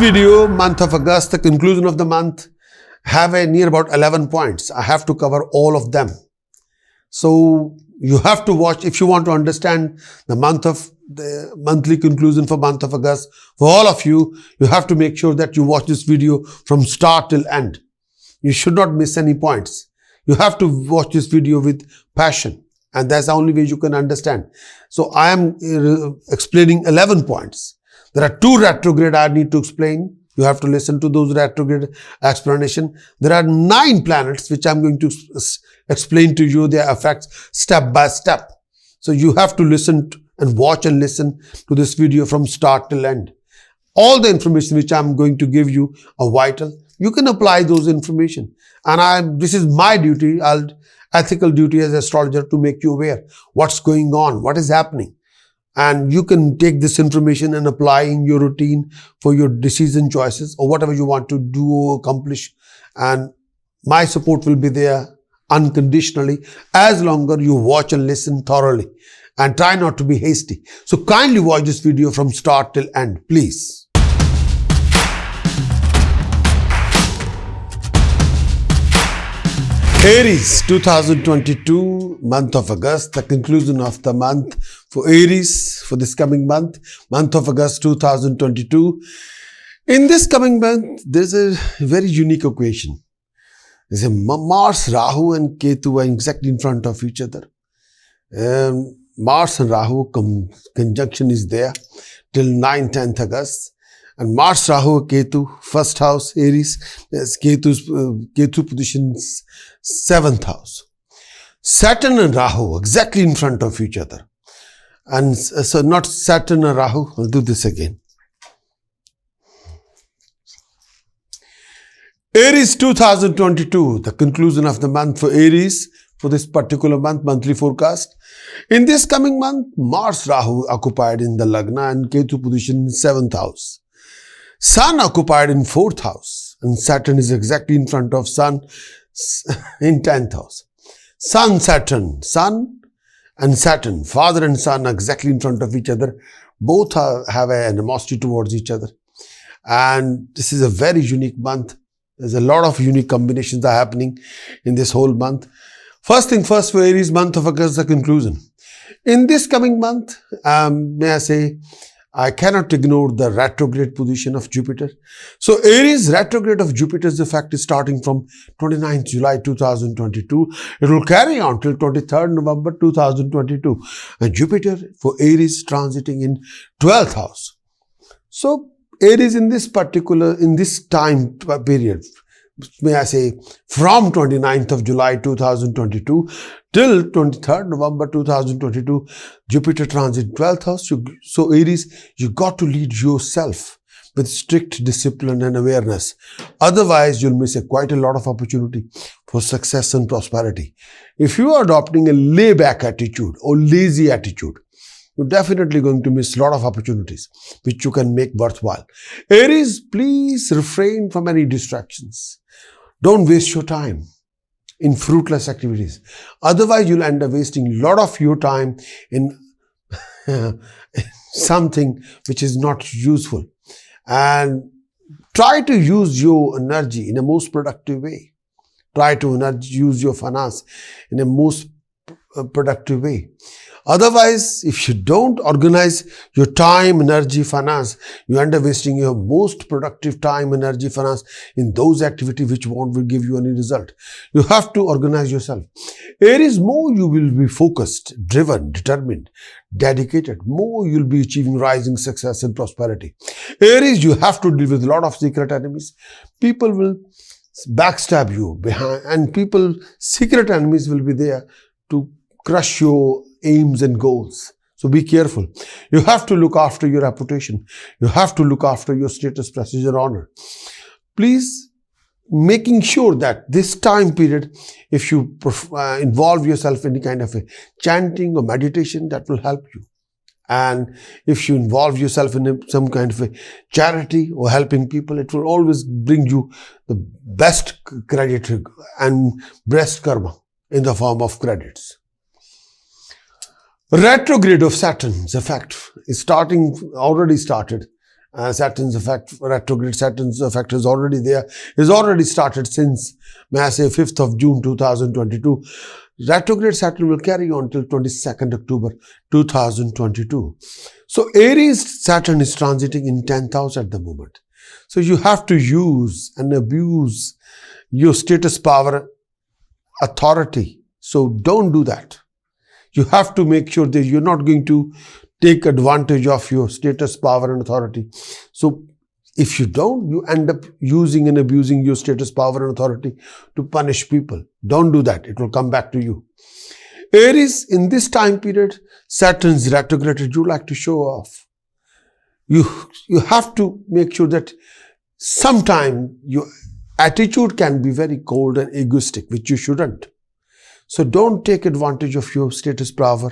video, month of August, the conclusion of the month, have a near about 11 points. I have to cover all of them. So you have to watch if you want to understand the monthly conclusion for month of August. For all of you, you have to make sure that you watch this video from start till end. You should not miss any points. You have to watch this video with passion, and that's the only way you can understand. So I am explaining 11 points. There are 2 retrograde I need to explain. You have to listen to those retrograde explanation. There are 9 planets which I'm going to explain to you their effects step by step. So you have to listen and watch and listen to this video from start till end. All the information which I'm going to give you are vital. You can apply those information. And this is my duty, ethical duty as an astrologer, to make you aware what's going on, what is happening. And you can take this information and apply in your routine for your decision choices or whatever you want to do or accomplish. And my support will be there unconditionally as long as you watch and listen thoroughly and try not to be hasty. So kindly watch this video from start till end, please. Aries 2022, month of August, the conclusion of the month for Aries for this coming month of August 2022. In this coming month, there's a very unique equation. There's a Mars, Rahu and Ketu are exactly in front of each other. Mars and Rahu conjunction is there till 9th-10th August. And Mars, Rahu, Ketu, first house, Aries, Ketu positions 7th house. Saturn and Rahu exactly in front of each other. And so not Saturn and Rahu, I'll do this again. Aries 2022, the conclusion of the month for Aries for this particular month, monthly forecast. In this coming month, Mars, Rahu occupied in the Lagna and Ketu position in 7th house. Sun occupied in 4th house and Saturn is exactly in front of Sun in 10th house. Sun and Saturn, father and son, are exactly in front of each other. Both have an animosity towards each other. And this is a very unique month. There's a lot of unique combinations that are happening in this whole month. First thing first for Aries, month of August, the conclusion. In this coming month, may I say, I cannot ignore the retrograde position of Jupiter. So Aries retrograde of Jupiter's effect is starting from 29th July 2022. It will carry on till 23rd November 2022. And Jupiter for Aries transiting in 12th house. So Aries in this time period, may I say, from 29th of July 2022 till 23rd November 2022, Jupiter transit 12th house. So Aries, you got to lead yourself with strict discipline and awareness. Otherwise, you'll miss quite a lot of opportunity for success and prosperity. If you are adopting a layback attitude or lazy attitude, you're definitely going to miss a lot of opportunities which you can make worthwhile. Aries, please refrain from any distractions. Don't waste your time in fruitless activities. Otherwise, you'll end up wasting a lot of your time in something which is not useful. And try to use your energy in a most productive way. Try to use your finance in a most productive way. Otherwise, if you don't organize your time, energy, finance, you end up wasting your most productive time, energy, finance in those activities which won't give you any result. You have to organize yourself. Aries, more you will be focused, driven, determined, dedicated, more you'll be achieving rising success and prosperity. Aries, you have to deal with a lot of secret enemies. People will backstab you behind, and secret enemies will be there to crush your aims and goals. So be careful. You have to look after your reputation. You have to look after your status, prestige, and honor. Please, making sure that this time period, if you involve yourself in any kind of a chanting or meditation, that will help you. And if you involve yourself in some kind of a charity or helping people, it will always bring you the best credit and best karma in the form of credits. Retrograde of Saturn's effect is already started, Saturn's effect, retrograde Saturn's effect is already there. Is already started since, may I say, 5th of June 2022. Retrograde Saturn will carry on till 22nd October 2022. So Aries Saturn is transiting in 10th house at the moment. So you have to use and abuse your status, power, authority. So don't do that. You have to make sure that you're not going to take advantage of your status, power, and authority. So if you don't, you end up using and abusing your status, power, and authority to punish people. Don't do that. It will come back to you. Aries, in this time period, Saturn's retrograded, you like to show off. You have to make sure that sometimes your attitude can be very cold and egoistic, which you shouldn't. So don't take advantage of your status, power,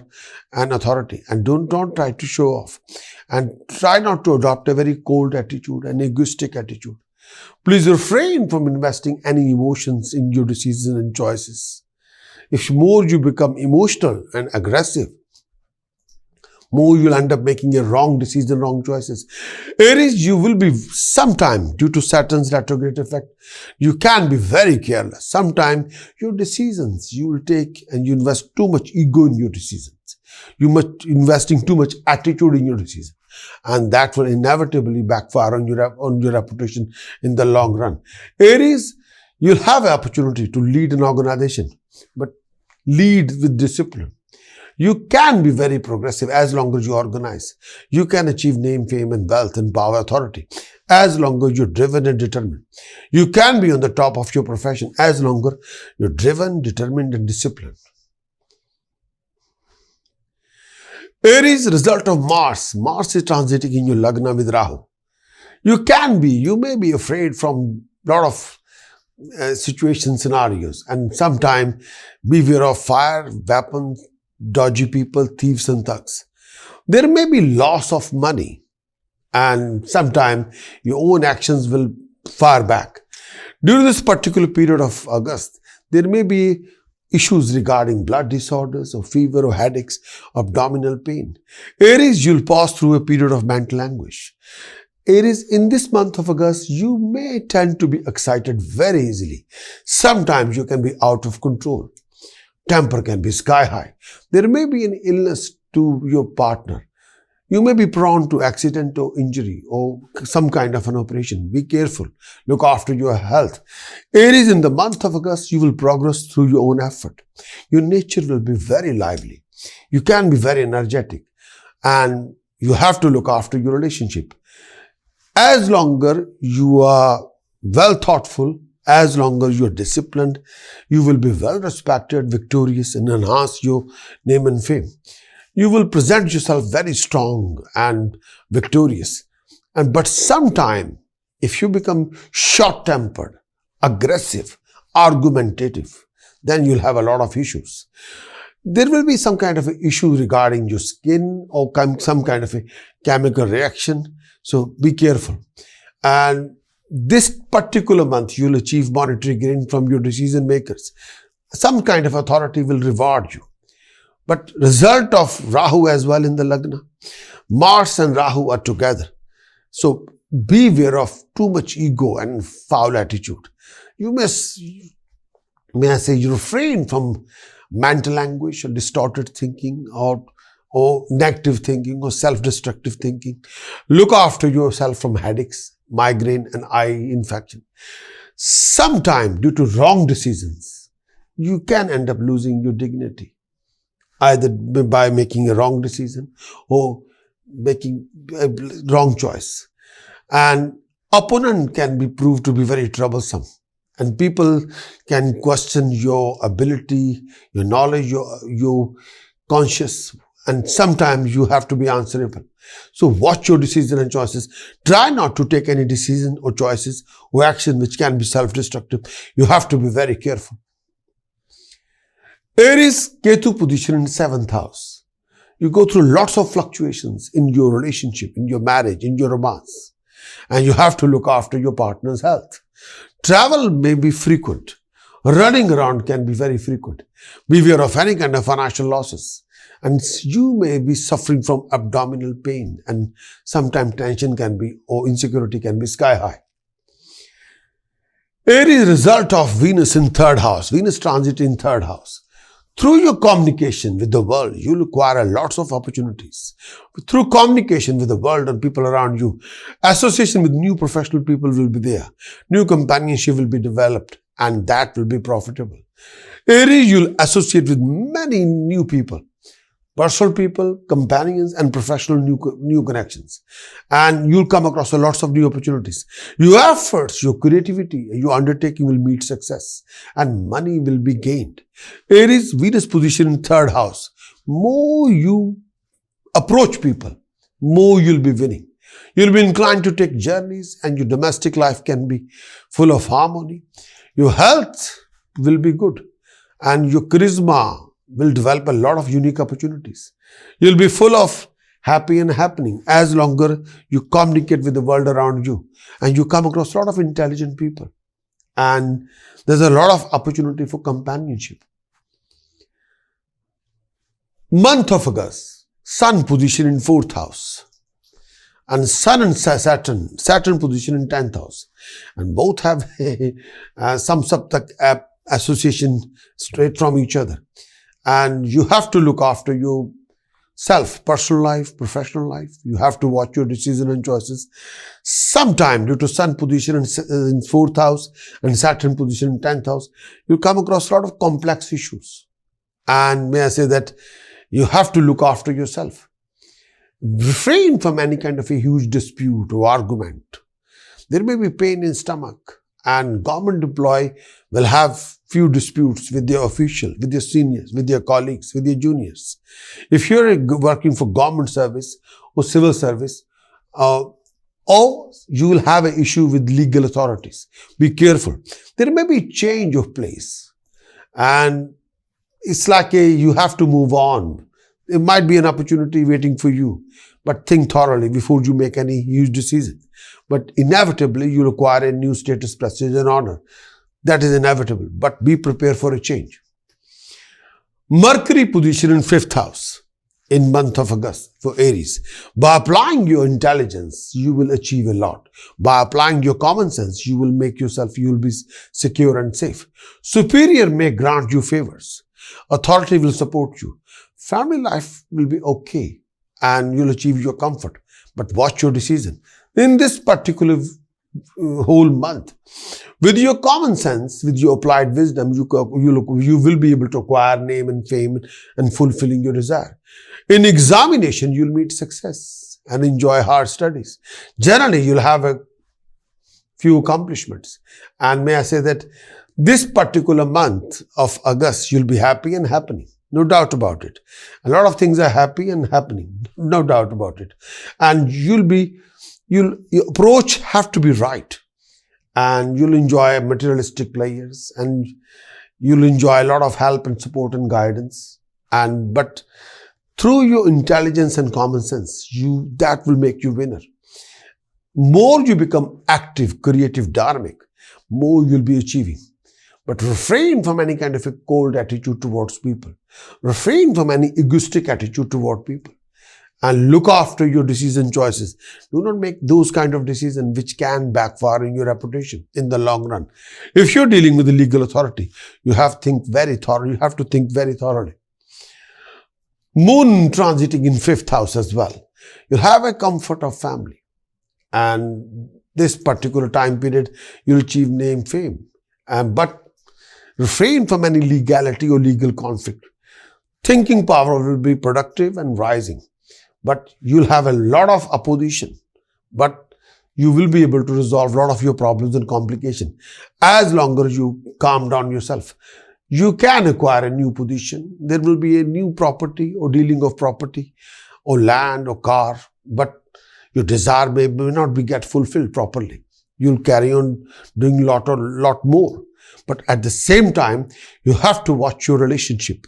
and authority, and don't try to show off, and try not to adopt a very cold attitude, an egoistic attitude. Please refrain from investing any emotions in your decisions and choices. If more you become emotional and aggressive, more you'll end up making a wrong decision, wrong choices. Aries, you will be sometime, due to Saturn's retrograde effect, you can be very careless. Sometimes your decisions you will take and you invest too much ego in your decisions. You must investing too much attitude in your decision. And that will inevitably backfire on your reputation in the long run. Aries, you'll have an opportunity to lead an organization, but lead with discipline. You can be very progressive as long as you organize. You can achieve name, fame, and wealth and power, authority as long as you're driven and determined. You can be on the top of your profession as long as you're driven, determined, and disciplined. Aries, result of Mars. Mars is transiting in your Lagna with Rahu. You may be afraid from a lot of situation scenarios, and sometimes beware of fire, weapons, dodgy people, thieves and thugs. There may be loss of money, and sometimes your own actions will fire back. During this particular period of August, there may be issues regarding blood disorders or fever or headaches, abdominal pain. Aries, you'll pass through a period of mental anguish. Aries, in this month of August, you may tend to be excited very easily. Sometimes you can be out of control. Temper can be sky high. There may be an illness to your partner. You may be prone to accident or injury or some kind of an operation. Be careful. Look after your health. Aries, in the month of August, you will progress through your own effort. Your nature will be very lively. You can be very energetic, and you have to look after your relationship. As long as you are well thoughtful, as long as you're disciplined, you will be well respected, victorious, and enhance your name and fame. You will present yourself very strong and victorious. But sometime, if you become short-tempered, aggressive, argumentative, then you'll have a lot of issues. There will be some kind of an issue regarding your skin or some kind of a chemical reaction. So be careful. And this particular month, you'll achieve monetary gain from your decision makers. Some kind of authority will reward you. But result of Rahu as well in the Lagna. Mars and Rahu are together. So beware of too much ego and foul attitude. You may I say, you refrain from mental anguish or distorted thinking or negative thinking or self-destructive thinking. Look after yourself from headaches, migraine, and eye infection. Sometime, due to wrong decisions, you can end up losing your dignity, either by making a wrong decision or making a wrong choice. And opponent can be proved to be very troublesome. And people can question your ability, your knowledge, your conscious. And sometimes you have to be answerable. So watch your decisions and choices. Try not to take any decision or choices or action which can be self-destructive. You have to be very careful. Aries, Ketu position in 7th house. You go through lots of fluctuations in your relationship, in your marriage, in your romance. And you have to look after your partner's health. Travel may be frequent. Running around can be very frequent. Beware of any kind of financial losses. And you may be suffering from abdominal pain, and sometimes tension can be, or insecurity can be sky high. Aries, result of Venus in third house. Venus transit in third house. Through your communication with the world, you'll acquire lots of opportunities. Through communication with the world and people around you, association with new professional people will be there. New companionship will be developed, and that will be profitable. Aries, you'll associate with many new people. Personal people, companions, and professional new connections. And you'll come across lots of new opportunities. Your efforts, your creativity, your undertaking will meet success, and money will be gained. Aries, Venus position in third house. More you approach people, more you'll be winning. You'll be inclined to take journeys, and your domestic life can be full of harmony. Your health will be good, and your charisma will develop a lot of unique opportunities. You'll be full of happy and happening as longer you communicate with the world around you, and you come across a lot of intelligent people, and there's a lot of opportunity for companionship. Month of August, Sun position in 4th house, and Sun and Saturn position in 10th house, and both have some association straight from each other. And you have to look after yourself, personal life, professional life. You have to watch your decisions and choices. Sometime due to Sun position in 4th house and Saturn position in 10th house, you come across a lot of complex issues. And may I say that you have to look after yourself. Refrain from any kind of a huge dispute or argument. There may be pain in stomach, and government employee will have few disputes with their official, with your seniors, with your colleagues, with your juniors. If you're working for government service or civil service, or you will have an issue with legal authorities. Be careful. There may be change of place, and it's like you have to move on. There might be an opportunity waiting for you, but think thoroughly before you make any huge decision. But inevitably, you'll acquire a new status, prestige, and honor. That is inevitable, but be prepared for a change. Mercury position in 5th house in month of August for Aries. By applying your intelligence, you will achieve a lot. By applying your common sense, you will be secure and safe. Superior may grant you favors. Authority will support you. Family life will be okay, and you'll achieve your comfort. But watch your decision. In this particular whole month, with your common sense, with your applied wisdom, you will be able to acquire name and fame and fulfilling your desire. In examination, you'll meet success and enjoy hard studies. Generally, you'll have a few accomplishments. And may I say that this particular month of August, you'll be happy and happening. No doubt about it. A lot of things are happy and happening. No doubt about it. And your approach have to be right. And you'll enjoy materialistic pleasures, and you'll enjoy a lot of help and support and guidance. But through your intelligence and common sense, that will make you winner. More you become active, creative, dharmic, more you'll be achieving. But refrain from any kind of a cold attitude towards people. Refrain from any egoistic attitude toward people. And look after your decision choices. Do not make those kind of decisions which can backfire in your reputation in the long run. If you're dealing with the legal authority, you have to think very thoroughly. Moon transiting in 5th house as well. You'll have a comfort of family. And this particular time period, you'll achieve name, fame. But refrain from any legality or legal conflict. Thinking power will be productive and rising. But you'll have a lot of opposition. But you will be able to resolve a lot of your problems and complications as long as you calm down yourself. You can acquire a new position. There will be a new property or dealing of property or land or car. But your desire may not get fulfilled properly. You'll carry on doing a lot more. But at the same time, you have to watch your relationship.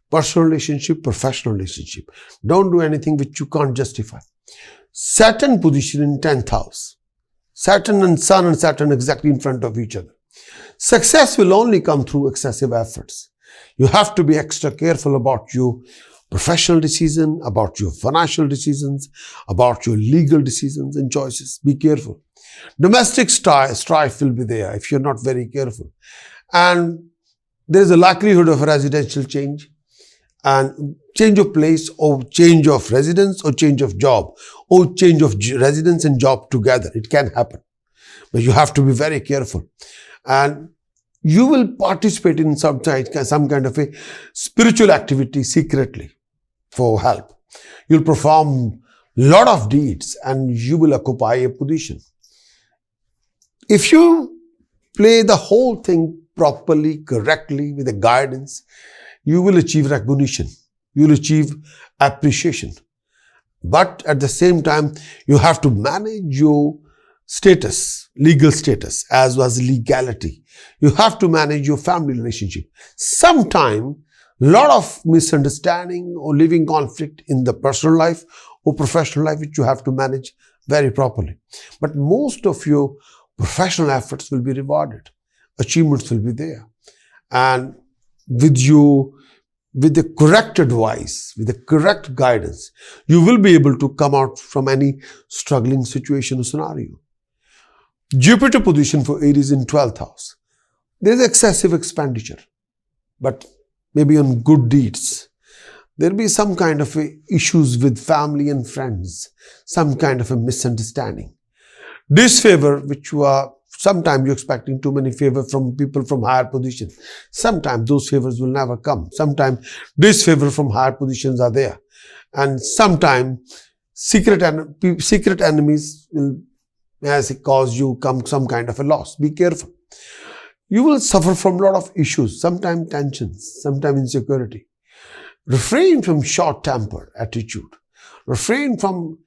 Personal relationship, professional relationship. Don't do anything which you can't justify. Saturn position in 10th house. Saturn and Sun and Saturn exactly in front of each other. Success will only come through excessive efforts. You have to be extra careful about your professional decision, about your financial decisions, about your legal decisions and choices. Be careful. Domestic strife will be there if you're not very careful. And there is a likelihood of a residential change and change of place or change of residence or change of job or change of residence and job together. It can happen, but you have to be very careful. And you will participate in some kind of a spiritual activity secretly for help. You'll perform a lot of deeds and you will occupy a position. If you play the whole thing properly, correctly, with the guidance, you will achieve recognition. You will achieve appreciation. But at the same time, you have to manage your status, legal status, as well as legality. You have to manage your family relationship. Sometimes, a lot of misunderstanding or living conflict in the personal life or professional life, which you have to manage very properly. But most of your professional efforts will be rewarded. Achievements will be there. And with the correct advice, with the correct guidance, you will be able to come out from any struggling situation or scenario. Jupiter position for Aries in 12th house. There is excessive expenditure, but maybe on good deeds. There will be some kind of issues with family and friends, some kind of a misunderstanding. Disfavor, which you are, sometimes you're expecting too many favor from people from higher position. Sometimes those favors will never come. Sometimes disfavor from higher positions are there. And sometimes secret enemies will cause you some kind of a loss. Be careful. You will suffer from a lot of issues, sometimes tensions, sometimes insecurity. Refrain from short-tempered attitude. Refrain from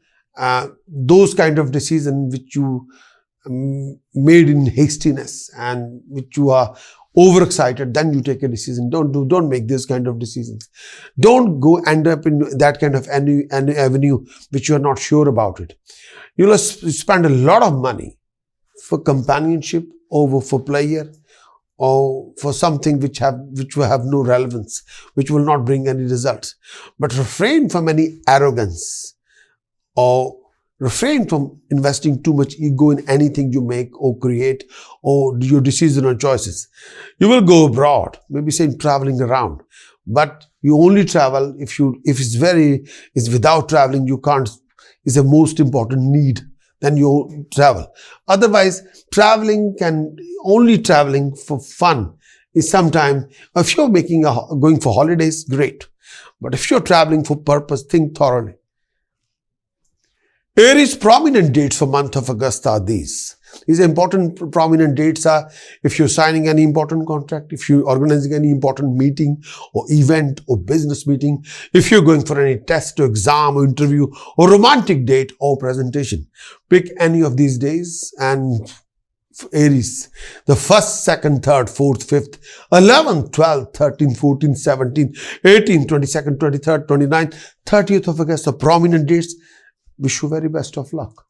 those kind of decisions which you made in hastiness and which you are overexcited, then you take a decision. Don't make this kind of decisions. Don't end up in that kind of any avenue which you are not sure about it. You'll spend a lot of money for companionship or for pleasure or for something which will have no relevance, which will not bring any results. But refrain from any arrogance or refrain from investing too much ego in anything you make or create or your decision or choices. You will go abroad, maybe say traveling around, but you only travel if it's without traveling, you can't, is the most important need, then you travel. Otherwise, only traveling for fun is sometimes, if you're going for holidays, great. But if you're traveling for purpose, think thoroughly. Aries prominent dates for month of August are these. These important prominent dates are if you're signing any important contract, if you're organizing any important meeting or event or business meeting, if you're going for any test or exam or interview or romantic date or presentation. Pick any of these days and Aries, the 1st, 2nd, 3rd, 4th, 5th, 11th, 12th, 13th, 14th, 17th, 18th, 22nd, 23rd, 29th, 30th of August are prominent dates. Wish you very best of luck.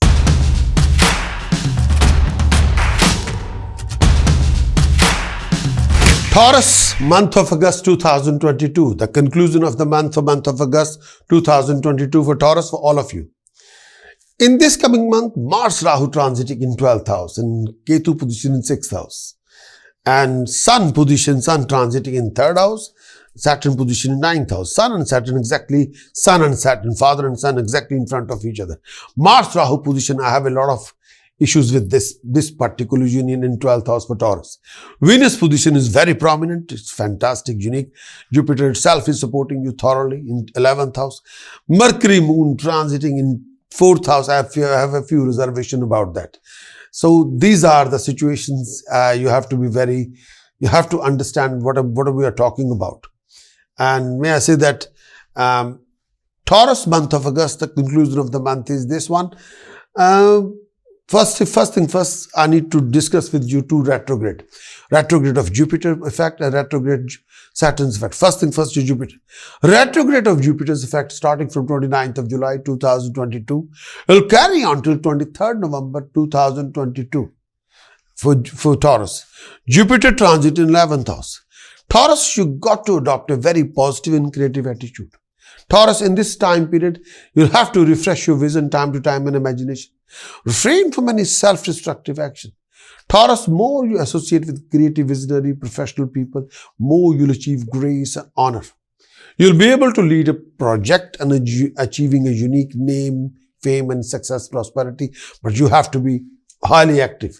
Taurus, month of August 2022. The conclusion of the month of August 2022 for Taurus, for all of you. In this coming month, Mars Rahu transiting in 12th house and Ketu position in 6th house. And Sun transiting in 3rd house. Saturn position in 9th house. Sun and Saturn, father and son exactly in front of each other. Mars Rahu position, I have a lot of issues with this particular union in 12th house for Taurus. Venus position is very prominent. It's fantastic, unique. Jupiter itself is supporting you thoroughly in 11th house. Mercury moon transiting in 4th house. I have a few reservations about that. So these are the situations you have to understand what we are talking about. And may I say that Taurus month of August, the conclusion of the month is this one. First thing first, I need to discuss with you two retrograde. Retrograde of Jupiter effect and retrograde Saturn's effect. First thing first is Jupiter. Retrograde of Jupiter's effect starting from 29th of July 2022 will carry on till 23rd November 2022 for Taurus. Jupiter transit in 11th house. Taurus, you got to adopt a very positive and creative attitude. Taurus, in this time period, you'll have to refresh your vision time to time and imagination. Refrain from any self-destructive action. Taurus, more you associate with creative, visionary, professional people, more you'll achieve grace and honor. You'll be able to lead a project and achieving a unique name, fame and success, prosperity, but you have to be highly active.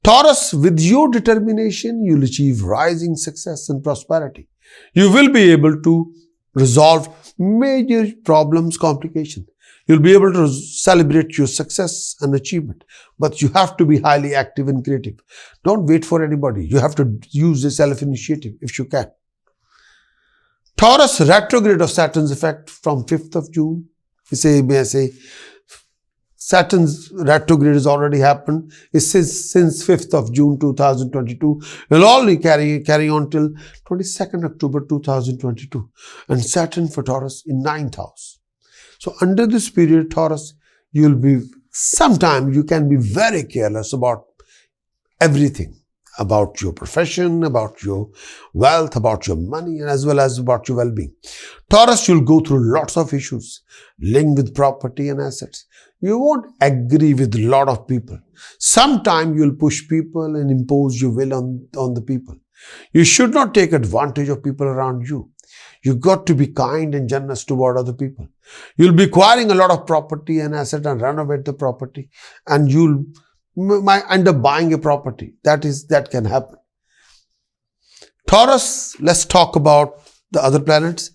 Taurus, with your determination, you'll achieve rising success and prosperity. You will be able to resolve major problems, complications. You'll be able to celebrate your success and achievement, but you have to be highly active and creative. Don't wait for anybody. You have to use the self-initiative if you can. Taurus, retrograde of Saturn's effect from 5th of June. May I say, Saturn's retrograde has already happened. It's since 5th of June 2022. It will only carry on till 22nd October 2022. And Saturn for Taurus in 9th house. So under this period, Taurus, sometimes you can be very careless about everything. About your profession, about your wealth, about your money, and as well as about your well-being. Taurus, you'll go through lots of issues linked with property and assets. You won't agree with a lot of people. Sometimes you'll push people and impose your will on the people. You should not take advantage of people around you. You've got to be kind and generous toward other people. You'll be acquiring a lot of property and asset and renovate the property, and you'll might end up buying a property. That can happen. Taurus, let's talk about the other planets.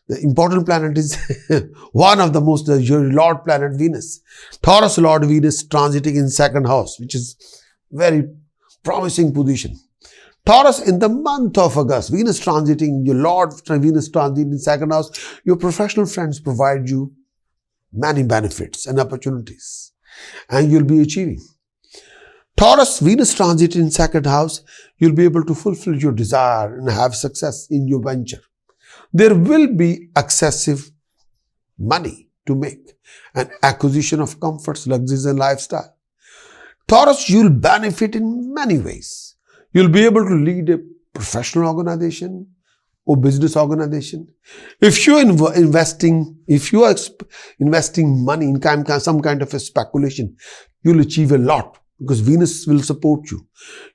The important planet is one of the most, your Lord planet Venus. Taurus Lord Venus transiting in 2nd house, which is very promising position. Taurus, in the month of August, Venus transiting, your Lord Venus transiting in 2nd house, your professional friends provide you many benefits and opportunities, and you'll be achieving. Taurus, Venus transit in 2nd house, you'll be able to fulfill your desire and have success in your venture. There will be excessive money to make and acquisition of comforts, luxuries and lifestyle. Taurus, you'll benefit in many ways. You'll be able to lead a professional organization or business organization. If you are investing money in some kind of a speculation, you'll achieve a lot. Because Venus will support you.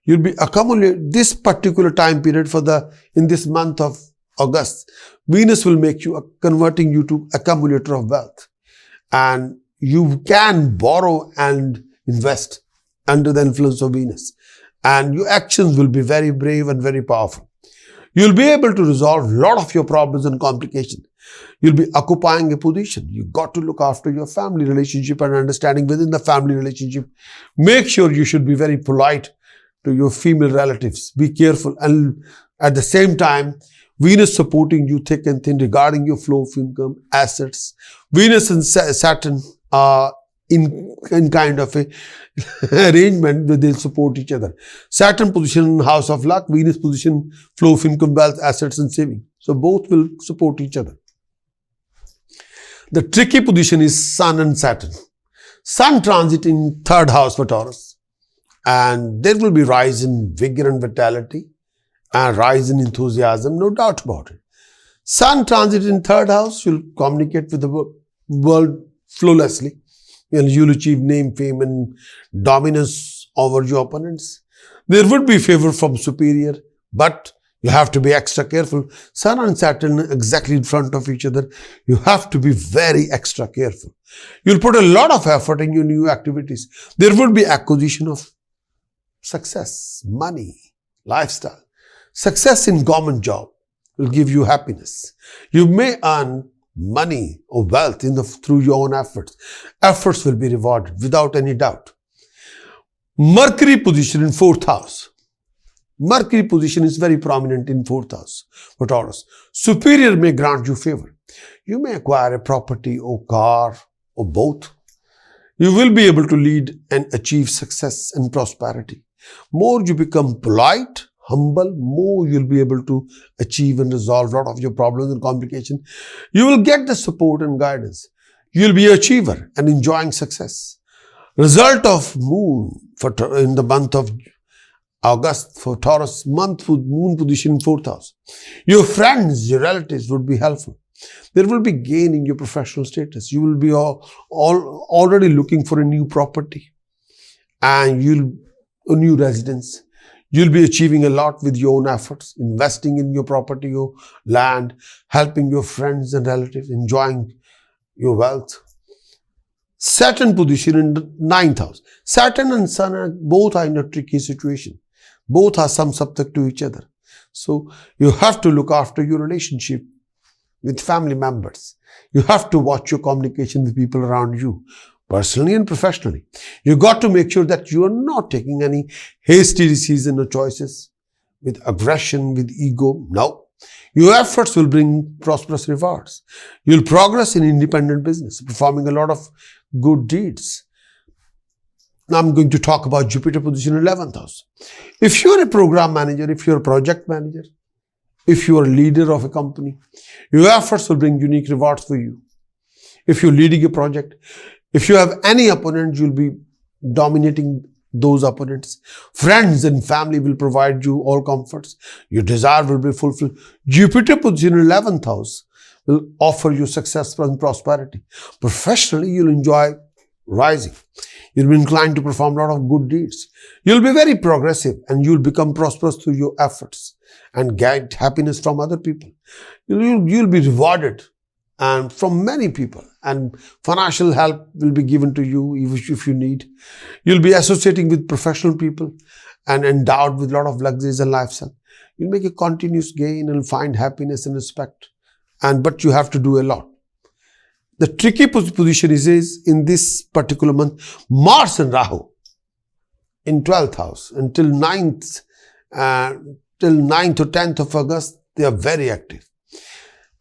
You'll be accumulating this particular time period in this month of August. Venus will make you, converting you to accumulator of wealth. And you can borrow and invest under the influence of Venus. And your actions will be very brave and very powerful. You'll be able to resolve a lot of your problems and complications. You'll be occupying a position. You've got to look after your family relationship and understanding within the family relationship. Make sure you should be very polite to your female relatives. Be careful. And at the same time, Venus supporting you thick and thin regarding your flow of income, assets. Venus and Saturn are in kind of a arrangement where they'll support each other. Saturn position house of luck, Venus position flow of income, wealth, assets and saving. So both will support each other. The tricky position is Sun and Saturn. Sun transit in 3rd house for Taurus. And there will be rise in vigor and vitality and rise in enthusiasm, no doubt about it. Sun transit in 3rd house, you'll communicate with the world flawlessly. You'll achieve name, fame and dominance over your opponents. There would be favor from superior, but you have to be extra careful. Sun and Saturn exactly in front of each other. You have to be very extra careful. You'll put a lot of effort in your new activities. There will be acquisition of success, money, lifestyle. Success in government job will give you happiness. You may earn money or wealth through your own efforts. Efforts will be rewarded without any doubt. Mercury position in 4th house. Mercury position is very prominent in 4th house for Taurus. Superior may grant you favor. You may acquire a property or car or both. You will be able to lead and achieve success and prosperity. More you become polite, humble, more you'll be able to achieve and resolve a lot of your problems and complications. You will get the support and guidance. You'll be an achiever and enjoying success. Result of moon in the month of August for Taurus, moon position in 4th house. Your friends, your relatives would be helpful. There will be gain in your professional status. You will be already looking for a new property and a new residence. You'll be achieving a lot with your own efforts, investing in your property, your land, helping your friends and relatives, enjoying your wealth. Saturn position in the 9th house. Saturn and Sun both are in a tricky situation. Both are some subject to each other. So you have to look after your relationship with family members. You have to watch your communication with people around you, personally and professionally. You got to make sure that you are not taking any hasty decisions or choices with aggression, with ego. No. Your efforts will bring prosperous rewards. You'll progress in independent business, performing a lot of good deeds. Now I'm going to talk about Jupiter position in 11th house. If you're a program manager, if you're a project manager, if you're a leader of a company, your efforts will bring unique rewards for you. If you're leading a project, if you have any opponent, you'll be dominating those opponents. Friends and family will provide you all comforts. Your desire will be fulfilled. Jupiter position in 11th house will offer you success and prosperity. Professionally, you'll enjoy rising. You'll be inclined to perform a lot of good deeds. You'll be very progressive and you'll become prosperous through your efforts and get happiness from other people. You'll be rewarded and from many people, and financial help will be given to you if you need. You'll be associating with professional people and endowed with a lot of luxuries and lifestyle. You'll make a continuous gain and find happiness and respect. But you have to do a lot. The tricky position is in this particular month, Mars and Rahu in 12th house until 9th or 10th of August, they are very active.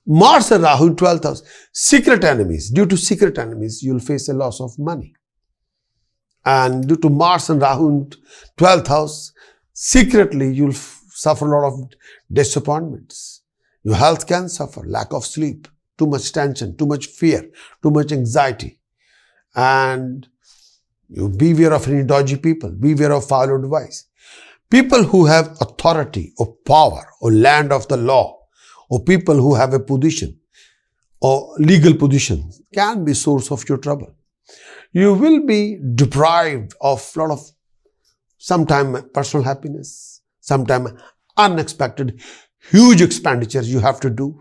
Mars and Rahu in 12th house, secret enemies. Due to secret enemies, you'll face a loss of money. And due to Mars and Rahu in 12th house, secretly you'll suffer a lot of disappointments. Your health can suffer, lack of sleep, too much tension, too much fear, too much anxiety. And you beware of any dodgy people, beware of foul advice. People who have authority or power or land of the law, or people who have a position or legal position can be source of your trouble. You will be deprived of a lot of sometimes personal happiness, sometimes unexpected huge expenditures you have to do.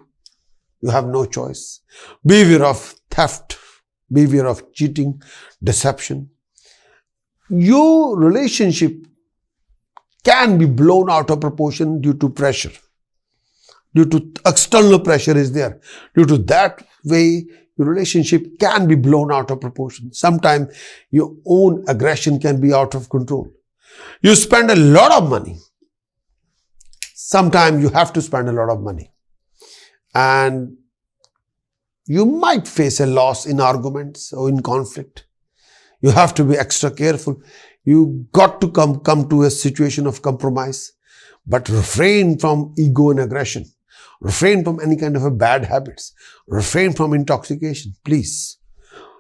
You have no choice. Beware of theft, beware of cheating, deception. Your relationship can be blown out of proportion due to pressure. Due to external pressure is there. Due to that way, your relationship can be blown out of proportion. Sometimes your own aggression can be out of control. You spend a lot of money. Sometimes you have to spend a lot of money. And you might face a loss in arguments or in conflict. You have to be extra careful. You got to come to a situation of compromise, but refrain from ego and aggression. Refrain from any kind of a bad habits. Refrain from intoxication, please.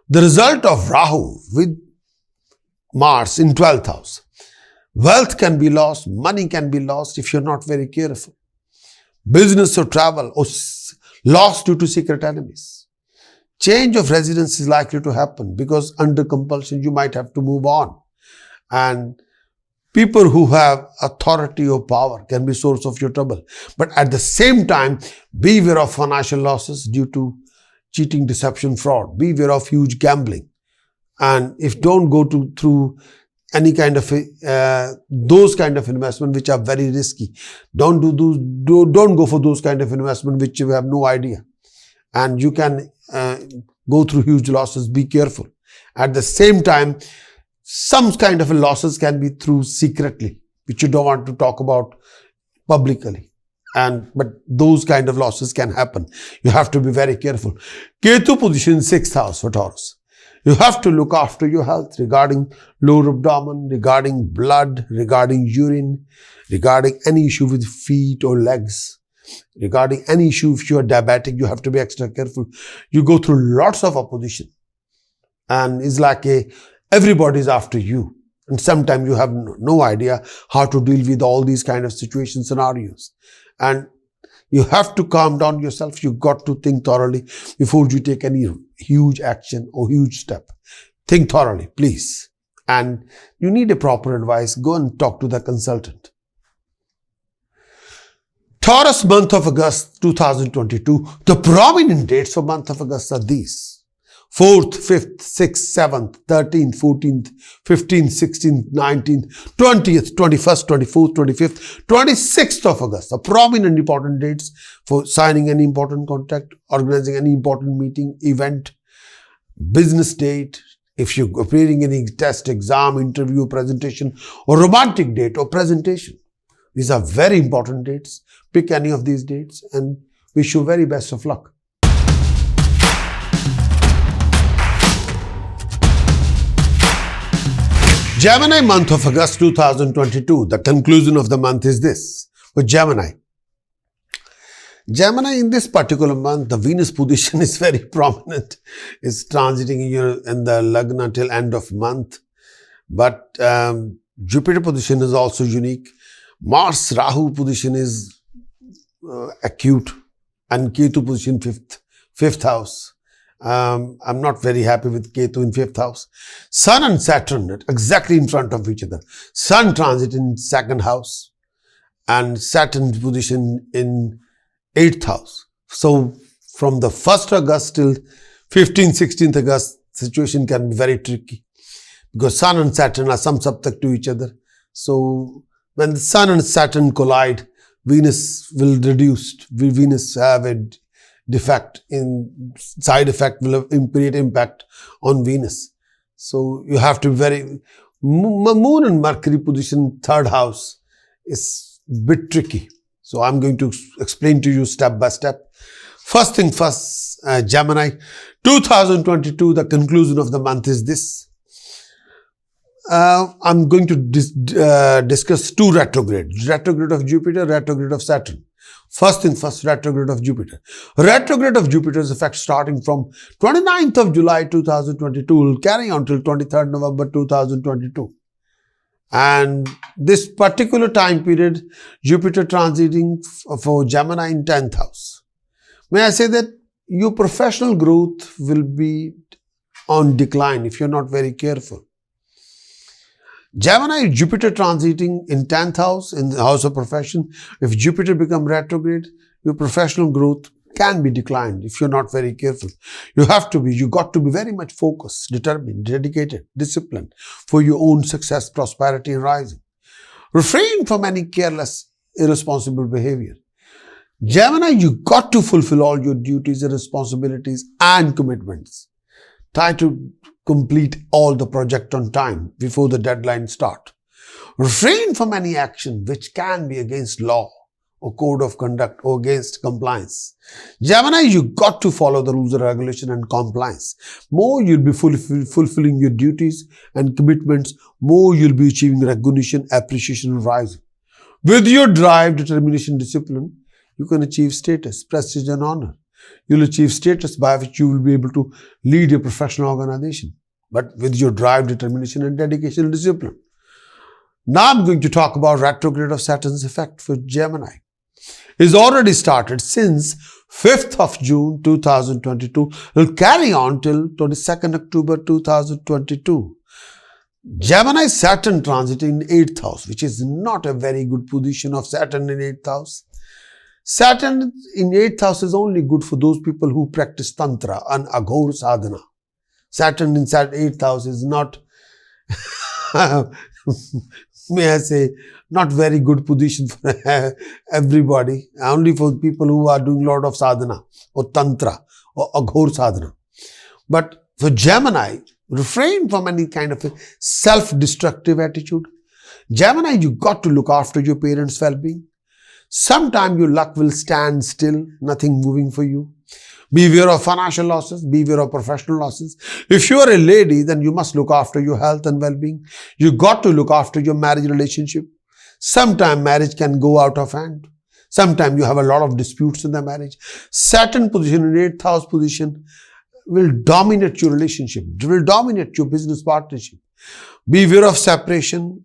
The result of Rahu with Mars in 12th house. Wealth can be lost, money can be lost if you're not very careful. Business or travel or lost due to secret enemies. Change of residence is likely to happen because under compulsion you might have to move on. And people who have authority or power can be source of your trouble. But at the same time, beware of financial losses due to cheating, deception, fraud. Beware of huge gambling. And if don't go through any kind of those kind of investment which are very risky. Don't go for those kind of investment which you have no idea. And you can go through huge losses. Be careful. At the same time, some kind of losses can be through secretly, which you don't want to talk about publicly. But those kind of losses can happen. You have to be very careful. Ketu position 6th house for Taurus. You have to look after your health regarding lower abdomen, regarding blood, regarding urine, regarding any issue with feet or legs, regarding any issue if you are diabetic, you have to be extra careful. You go through lots of opposition. And it's like everybody's after you. And sometimes you have no idea how to deal with all these kind of situation scenarios. And You have to calm down yourself. You got to think thoroughly before you take any huge action or huge step. Think thoroughly, please. And you need a proper advice. Go and talk to the consultant. Taurus, month of August 2022. The prominent dates for month of August are these: 4th, 5th, 6th, 7th, 13th, 14th, 15th, 16th, 19th, 20th, 21st, 24th, 25th, 26th of August. The prominent important dates for signing any important contract, organizing any important meeting, event, business date, if you're appearing in any test, exam, interview, presentation, or romantic date or presentation. These are very important dates. Pick any of these dates and wish you very best of luck. Gemini, month of August 2022. The conclusion of the month is this. For Gemini, in this particular month, the Venus position is very prominent. It's transiting in the Lagna till end of month. But Jupiter position is also unique. Mars Rahu position is acute, and Ketu position fifth house. I'm not very happy with Ketu in 5th house. Sun and Saturn exactly in front of each other. Sun transit in 2nd house and Saturn position in 8th house. So from the 1st August till 15th, 16th August, situation can be very tricky because Sun and Saturn are samsaptak to each other. So when the Sun and Saturn collide, Venus will reduce. Venus have a defect in side effect will create impact on Venus. So you have to be very, Moon and Mercury position 3rd house is a bit tricky. So I'm going to explain to you step by step. First thing first, Gemini, 2022, the conclusion of the month is this. I'm going to discuss 2 retrogrades. Retrograde of Jupiter, retrograde of Saturn. First thing first, retrograde of Jupiter. Retrograde of Jupiter's effect starting from 29th of July 2022 will carry on till 23rd November 2022. And this particular time period, Jupiter transiting for Gemini in 10th house. May I say that your professional growth will be on decline if you're not very careful. Gemini, Jupiter transiting in 10th house, in the house of profession. If Jupiter become retrograde, your professional growth can be declined if you're not very careful. You got to be very much focused, determined, dedicated, disciplined for your own success, prosperity and rising. Refrain from any careless, irresponsible behavior. Gemini, you got to fulfill all your duties and responsibilities and commitments. Try to complete all the project on time before the deadline start. Refrain from any action which can be against law or code of conduct or against compliance. Gemini, you got to follow the rules and regulation and compliance. More you'll be fulfilling your duties and commitments, more you'll be achieving recognition, appreciation and rising. With your drive, determination, discipline, you can achieve status, prestige and honor. You'll achieve status by which you will be able to lead a professional organization, but with your drive, determination and dedication and discipline. Now I'm going to talk about retrograde of Saturn's effect for Gemini. It's already started since 5th of June 2022. Will carry on till 22nd October 2022. Gemini Saturn transit in 8th house, which is not a very good position of Saturn in 8th house. Saturn in 8th house is only good for those people who practice Tantra and Aghor Sadhana. Saturn in 8th house is not, may I say, not very good position for everybody. Only for people who are doing a lot of sadhana or Tantra or Aghor Sadhana. But for Gemini, refrain from any kind of a self-destructive attitude. Gemini, you got to look after your parents' well-being. Sometime your luck will stand still, nothing moving for you. Beware of financial losses, beware of professional losses. If you are a lady, then you must look after your health and well-being. You got to look after your marriage relationship. Sometime marriage can go out of hand. Sometime you have a lot of disputes in the marriage. Saturn position in 8th house position will dominate your relationship. It will dominate your business partnership. Beware of separation.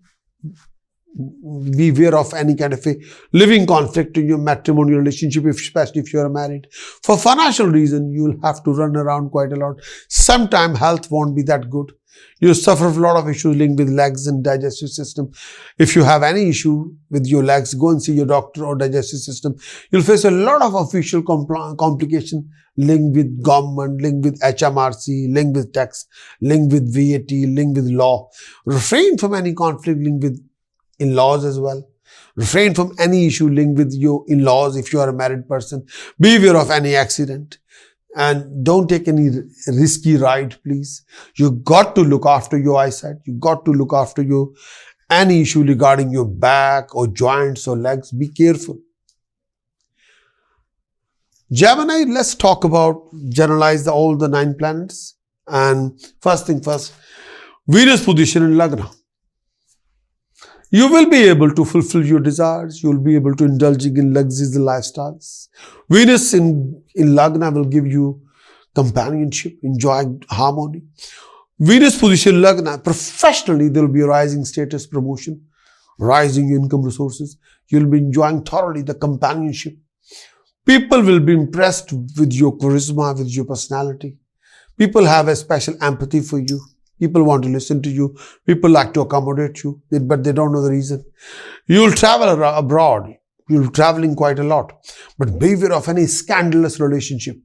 beware of any kind of a living conflict in your matrimonial relationship, especially if you are married. For financial reason, you will have to run around quite a lot. Sometimes health won't be that good. You suffer a lot of issues linked with legs and digestive system. If you have any issue with your legs, go and see your doctor or digestive system. You'll face a lot of official complication linked with government, linked with HMRC, linked with tax, linked with VAT, linked with law. Refrain from any conflict linked with in-laws as well. Refrain from any issue linked with your in-laws if you are a married person. Beware of any accident. And don't take any risky ride, please. You got to look after your eyesight. You got to look after your any issue regarding your back or joints or legs. Be careful. Gemini, let's talk about, generalize all the 9 planets. And first thing first, Venus position in Lagna. You will be able to fulfill your desires. You will be able to indulge in luxuries and lifestyles. Venus in Lagna will give you companionship, enjoying harmony. Venus position in Lagna, professionally there will be a rising status, promotion, rising income resources. You will be enjoying thoroughly the companionship. People will be impressed with your charisma, with your personality. People have a special empathy for you. People want to listen to you. People like to accommodate you, but they don't know the reason. You will travel abroad. You'll be traveling quite a lot. But beware of any scandalous relationship.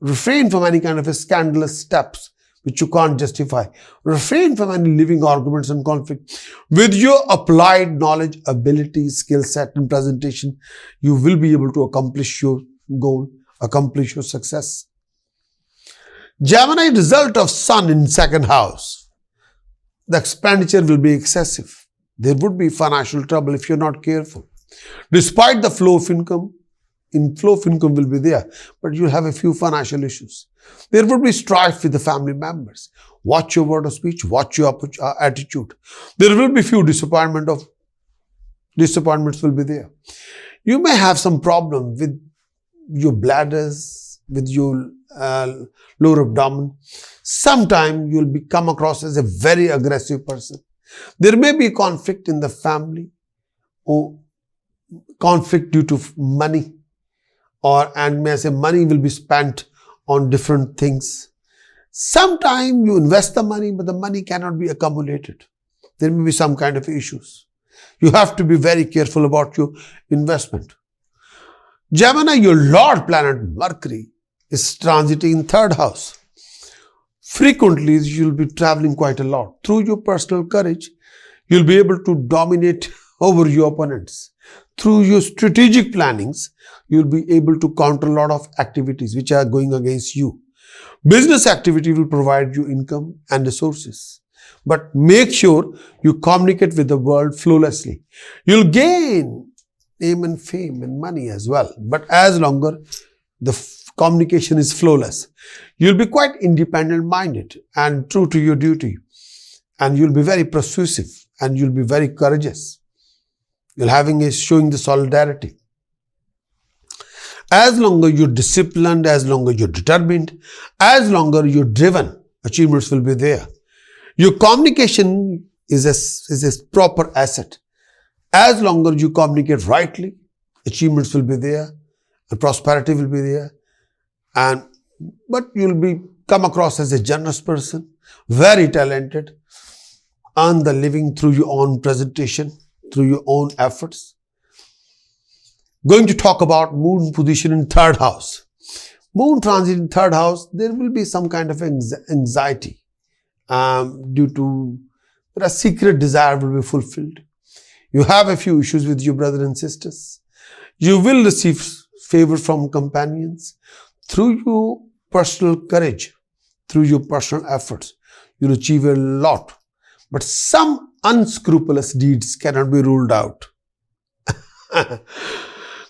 Refrain from any kind of a scandalous steps which you can't justify. Refrain from any living arguments and conflict. With your applied knowledge, ability, skill set and presentation, you will be able to accomplish your goal, accomplish your success. Gemini, result of Sun in 2nd house. The expenditure will be excessive. There would be financial trouble if you're not careful. Despite the flow of income will be there, but you'll have a few financial issues. There would be strife with the family members. Watch your word of speech, watch your attitude. There will be few disappointments will be there. You may have some problem with your bladders, with your lower abdomen. Sometimes you'll come across as a very aggressive person. There may be conflict in the family or conflict due to money, and may I say money will be spent on different things. Sometimes you invest the money, but the money cannot be accumulated. There may be some kind of issues. You have to be very careful about your investment. Gemini, your Lord planet Mercury is transiting in 3rd house. Frequently, you'll be traveling quite a lot. Through your personal courage, you'll be able to dominate over your opponents. Through your strategic plannings, you'll be able to counter a lot of activities which are going against you. Business activity will provide you income and resources. But make sure you communicate with the world flawlessly. You'll gain name and fame and money as well. But as longer the communication is flawless, you'll be quite independent-minded and true to your duty. And you'll be very persuasive and you'll be very courageous. You're showing the solidarity. As longer you're disciplined, as longer you're determined, as longer you're driven, achievements will be there. Your communication is a proper asset. As longer you communicate rightly, achievements will be there, and prosperity will be there. But you'll come across as a generous person, very talented, earn the living through your own presentation, through your own efforts. Going to talk about Moon position in 3rd house. Moon transit in 3rd house, there will be some kind of anxiety due to a secret desire will be fulfilled. You have a few issues with your brothers and sisters. You will receive favor from companions. Through your personal courage, through your personal efforts, you'll achieve a lot. But some unscrupulous deeds cannot be ruled out.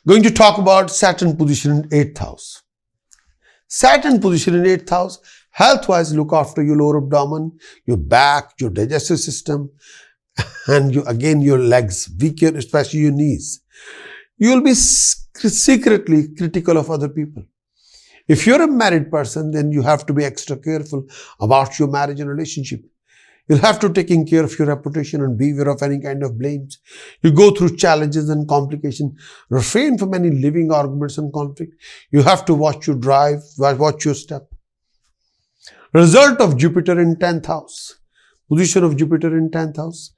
Going to talk about Saturn position in 8th house. Saturn position in 8th house, health-wise, look after your lower abdomen, your back, your digestive system, and your legs. Be careful, especially your knees. You will be secretly critical of other people. If you're a married person, then you have to be extra careful about your marriage and relationship. You'll have to take care of your reputation and beware of any kind of blames. You go through challenges and complications. Refrain from any living arguments and conflict. You have to watch your drive, watch your step. Result of Jupiter in 10th house. Position of Jupiter in 10th house.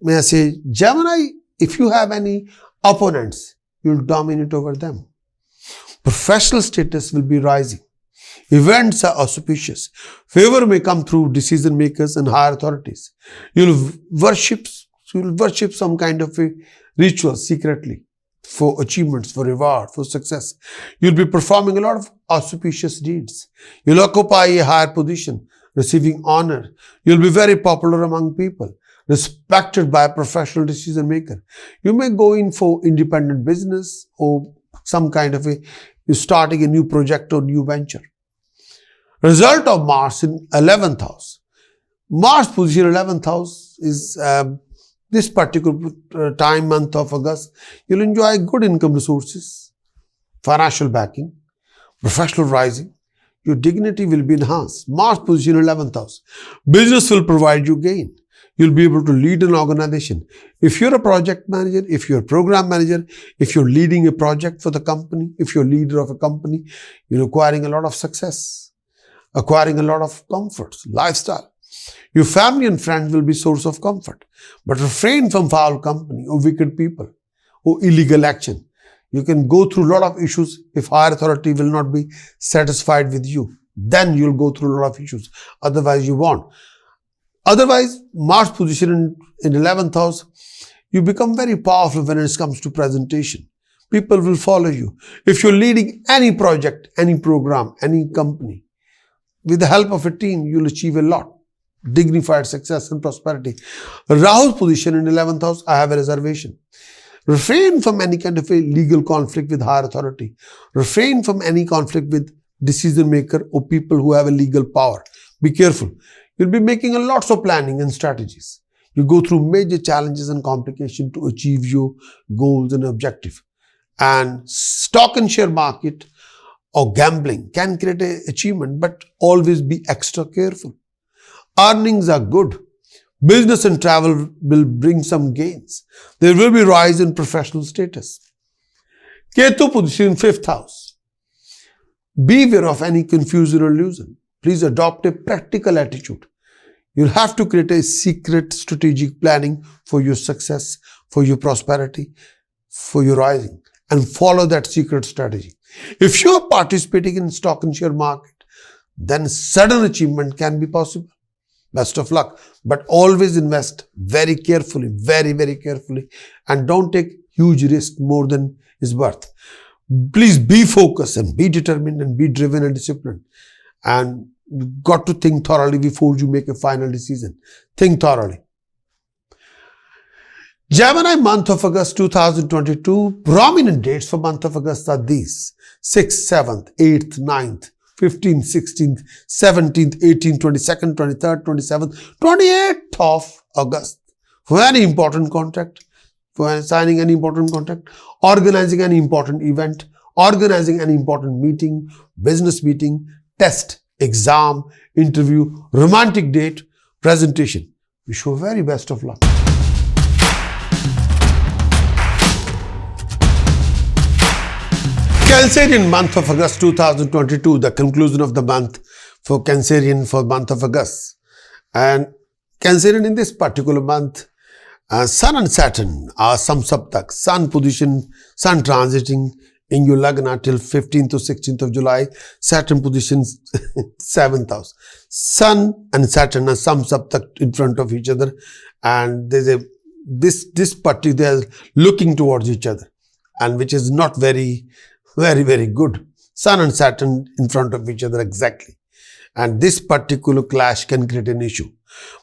May I say, Gemini, if you have any opponents, you'll dominate over them. Professional status will be rising. Events are auspicious. Favor may come through decision makers and higher authorities. You'll worship some kind of a ritual secretly for achievements, for reward, for success. You'll be performing a lot of auspicious deeds. You'll occupy a higher position, receiving honor. You'll be very popular among people, respected by a professional decision maker. You may go in for independent business or some kind of you're starting a new project or new venture. Result of Mars in 11th house. Mars position in 11th house is this particular month of August. You'll enjoy good income resources, financial backing, professional rising. Your dignity will be enhanced. Mars position in 11th house. Business will provide you gain. You'll be able to lead an organization. If you're a project manager, if you're a program manager, if you're leading a project for the company, if you're a leader of a company, you're acquiring a lot of success, acquiring a lot of comforts, lifestyle. Your family and friends will be source of comfort. But refrain from foul company or wicked people or illegal action. You can go through a lot of issues if higher authority will not be satisfied with you. Then you'll go through a lot of issues. Otherwise, you won't. Otherwise, Mars position in 11th house, you become very powerful when it comes to presentation. People will follow you. If you're leading any project, any program, any company, with the help of a team, you'll achieve a lot. Dignified success and prosperity. Rahu's position in 11th house, I have a reservation. Refrain from any kind of a legal conflict with higher authority. Refrain from any conflict with decision maker or people who have a legal power. Be careful. You'll be making a lots of planning and strategies. You go through major challenges and complications to achieve your goals and objective. And stock and share market or gambling can create an achievement, but always be extra careful. Earnings are good. Business and travel will bring some gains. There will be rise in professional status. Ketu position in 5th house. Beware of any confusion or illusion. Please adopt a practical attitude. You'll have to create a secret strategic planning for your success, for your prosperity, for your rising, and follow that secret strategy. If you are participating in stock and share market, then sudden achievement can be possible. Best of luck, but always invest very carefully, very, very carefully, and don't take huge risk more than is worth. Please be focused and be determined and be driven and disciplined. And you've got to think thoroughly before you make a final decision. Think thoroughly. Gemini, month of August 2022, prominent dates for month of August are these: 6th, 7th, 8th, 9th, 15th, 16th, 17th, 18th, 22nd, 23rd, 27th, 28th of August. For any important contract, for signing any important contract, organizing any important event, organizing any important meeting, business meeting, test, exam, interview, romantic date, presentation. Wish you very best of luck. Cancerian, month of August 2022, the conclusion of the month for Cancerian for month of August. And Cancerian in this particular month, Sun and Saturn are samsaptak. Sun position, Sun transiting in your Lagna till 15th to 16th of July. Saturn positions 7th house. Sun and Saturn are samsaptak in front of each other, and there's a this particular they are looking towards each other, and which is not very good. Sun and Saturn in front of each other exactly. And this particular clash can create an issue.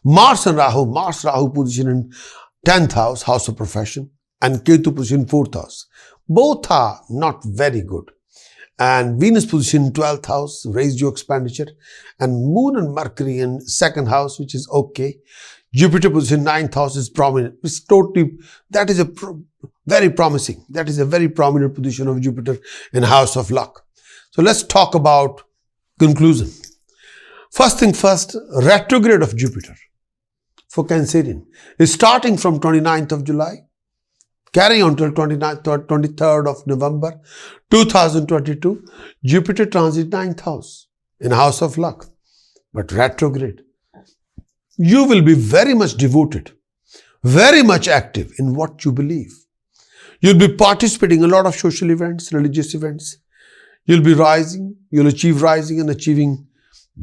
Mars and Rahu, Mars-Rahu position in 10th house, house of profession, and Ketu position 4th house. Both are not very good. And Venus position in 12th house, raise your expenditure. And Moon and Mercury in 2nd house, which is okay. Jupiter position 9th house is prominent. It's totally, that is very promising. That is a very prominent position of Jupiter in house of luck. So let's talk about conclusion. First thing first, retrograde of Jupiter. for Cancerian is starting from 29th of July, carry on till 23rd of November 2022. Jupiter transit 9th house in house of luck, but retrograde. You will be very much devoted, very much active in what you believe. You'll be participating in a lot of social events, religious events. You'll be rising, you'll achieve rising and achieving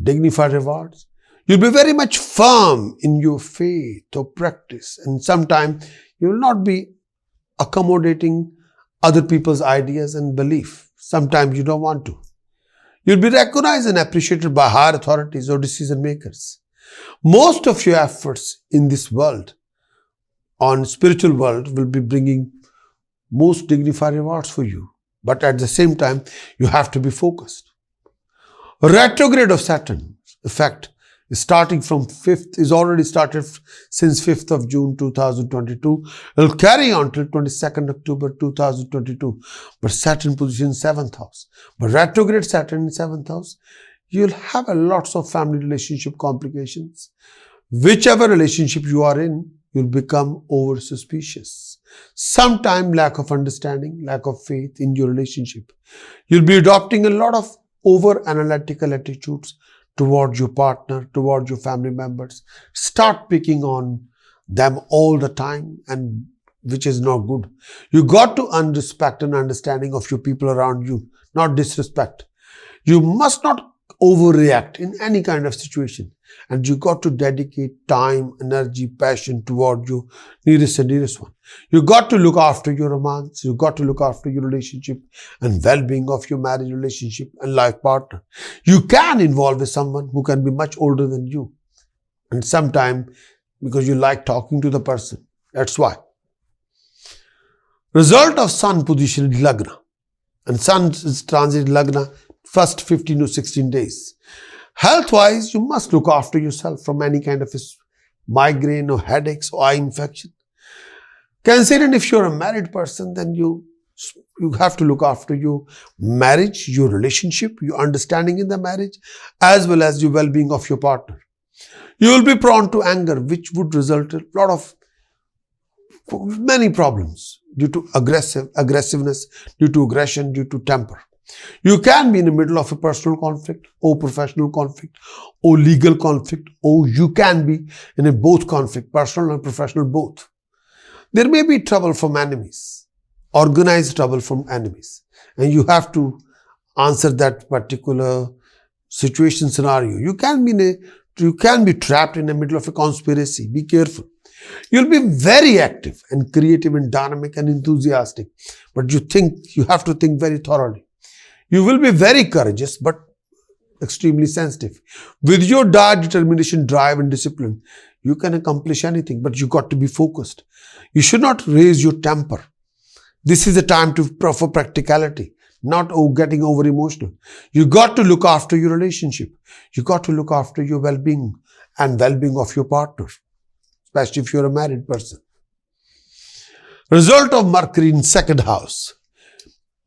dignified rewards. You'll be very much firm in your faith or practice, and sometimes you will not be accommodating other people's ideas and belief. Sometimes you don't want to. You'll be recognized and appreciated by higher authorities or decision makers. Most of your efforts in this world, on spiritual world, will be bringing most dignified rewards for you. But at the same time, you have to be focused. Retrograde of Saturn effect is starting from 5th, is already started since 5th of June 2022. It will carry on till 22nd October 2022. But Saturn position 7th house. But retrograde Saturn in 7th house, you'll have a lots of family relationship complications. Whichever relationship you are in, you'll become over suspicious. Sometimes lack of understanding, lack of faith in your relationship. You'll be adopting a lot of over analytical attitudes towards your partner, towards your family members. Start picking on them all the time, and which is not good. You got to respect and understanding of your people around you, not disrespect. You must not overreact in any kind of situation, and you got to dedicate time, energy, passion toward your nearest and dearest one. You got to look after your romance, you got to look after your relationship and well-being of your marriage relationship and life partner. You can involve with someone who can be much older than you, and sometimes because you like talking to the person, that's why. Result of Sun position in Lagna, and Sun is transit Lagna first 15 to 16 days. Health-wise, you must look after yourself from any kind of migraine or headaches or eye infection. Cancerian, if you're a married person, then you have to look after your marriage, your relationship, your understanding in the marriage, as well as your well-being of your partner. You will be prone to anger, which would result in a lot of many problems due to aggressiveness, due to aggression, due to temper. You can be in the middle of a personal conflict or professional conflict or legal conflict, or you can be in a both conflict, personal and professional both. There may be trouble from enemies, organized trouble from enemies, and you have to answer that particular situation scenario. You can be trapped in the middle of a conspiracy. Be careful. You'll be very active and creative and dynamic and enthusiastic, but you have to think very thoroughly. You will be very courageous, but extremely sensitive. With your dire determination, drive and discipline, you can accomplish anything, but you got to be focused. You should not raise your temper. This is a time for practicality, not getting over emotional. You got to look after your relationship. You got to look after your well-being and well-being of your partner, especially if you're a married person. Result of Mercury in 2nd house.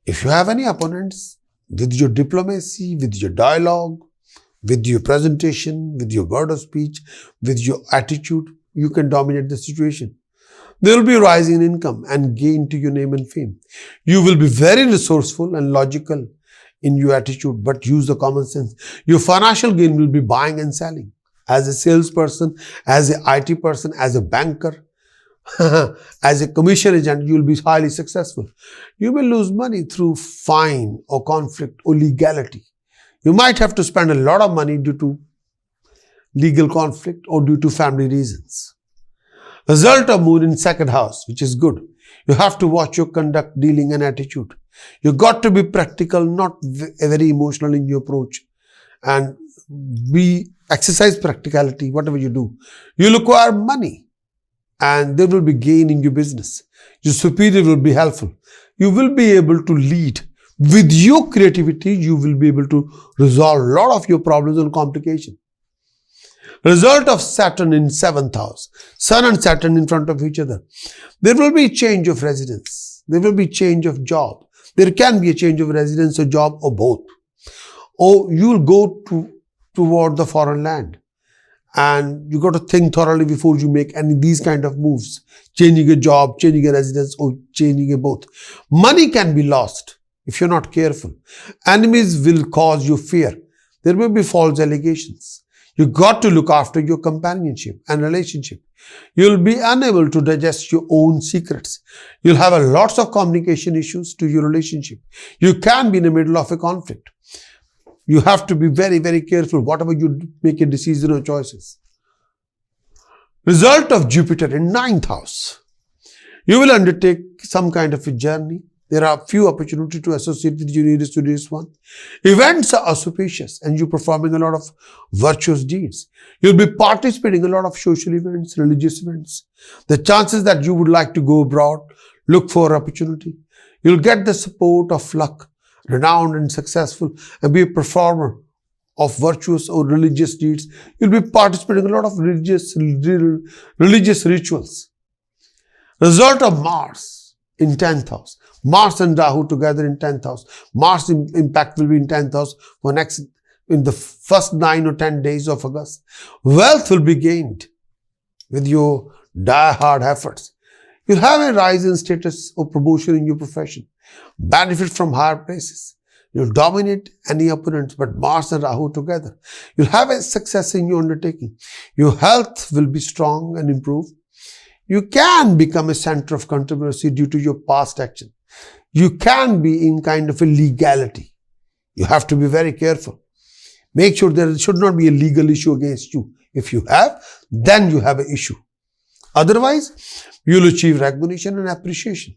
If you have any opponents, with your diplomacy, with your dialogue, with your presentation, with your word of speech, with your attitude, you can dominate the situation. There will be a rise in income and gain to your name and fame. You will be very resourceful and logical in your attitude, but use the common sense. Your financial gain will be buying and selling. As a salesperson, as an IT person, as a banker, as a commission agent, you will be highly successful. You may lose money through fine or conflict or legality. You might have to spend a lot of money due to legal conflict or due to family reasons. Result of Moon in 2nd house, which is good. You have to watch your conduct, dealing and attitude. You got to be practical, not very emotional in your approach, and exercise practicality, whatever you do. You require money, and there will be gain in your business. Your superior will be helpful. You will be able to lead. With your creativity, you will be able to resolve a lot of your problems and complications. Result of Saturn in 7th house. Sun and Saturn in front of each other. There will be change of residence. There will be change of job. There can be a change of residence or job or both. Or you will go toward the foreign land. And you got to think thoroughly before you make any these kind of moves. Changing a job, changing a residence, or changing a both. Money can be lost if you're not careful. Enemies will cause you fear. There will be false allegations. You got to look after your companionship and relationship. You'll be unable to digest your own secrets. You'll have a lots of communication issues to your relationship. You can be in the middle of a conflict. You have to be very, very careful whatever you make a decision or choices. Result of Jupiter in 9th house. You will undertake some kind of a journey. There are few opportunities to associate with you to this one. Events are auspicious and you're performing a lot of virtuous deeds. You'll be participating in a lot of social events, religious events. The chances that you would like to go abroad, look for opportunity. You'll get the support of luck, renowned and successful, and be a performer of virtuous or religious deeds. You'll be participating in a lot of religious rituals. Result of Mars in 10th house. Mars and Rahu together in 10th house. Mars impact will be in 10th house in the first 9 or 10 days of August. Wealth will be gained with your die-hard efforts. You'll have a rise in status or promotion in your profession. Benefit from higher places. You'll dominate any opponents, but Mars and Rahu together. You'll have a success in your undertaking. Your health will be strong and improve. You can become a center of controversy due to your past action. You can be in kind of a legality. You have to be very careful. Make sure there should not be a legal issue against you. If you have, then you have an issue. Otherwise, you'll achieve recognition and appreciation.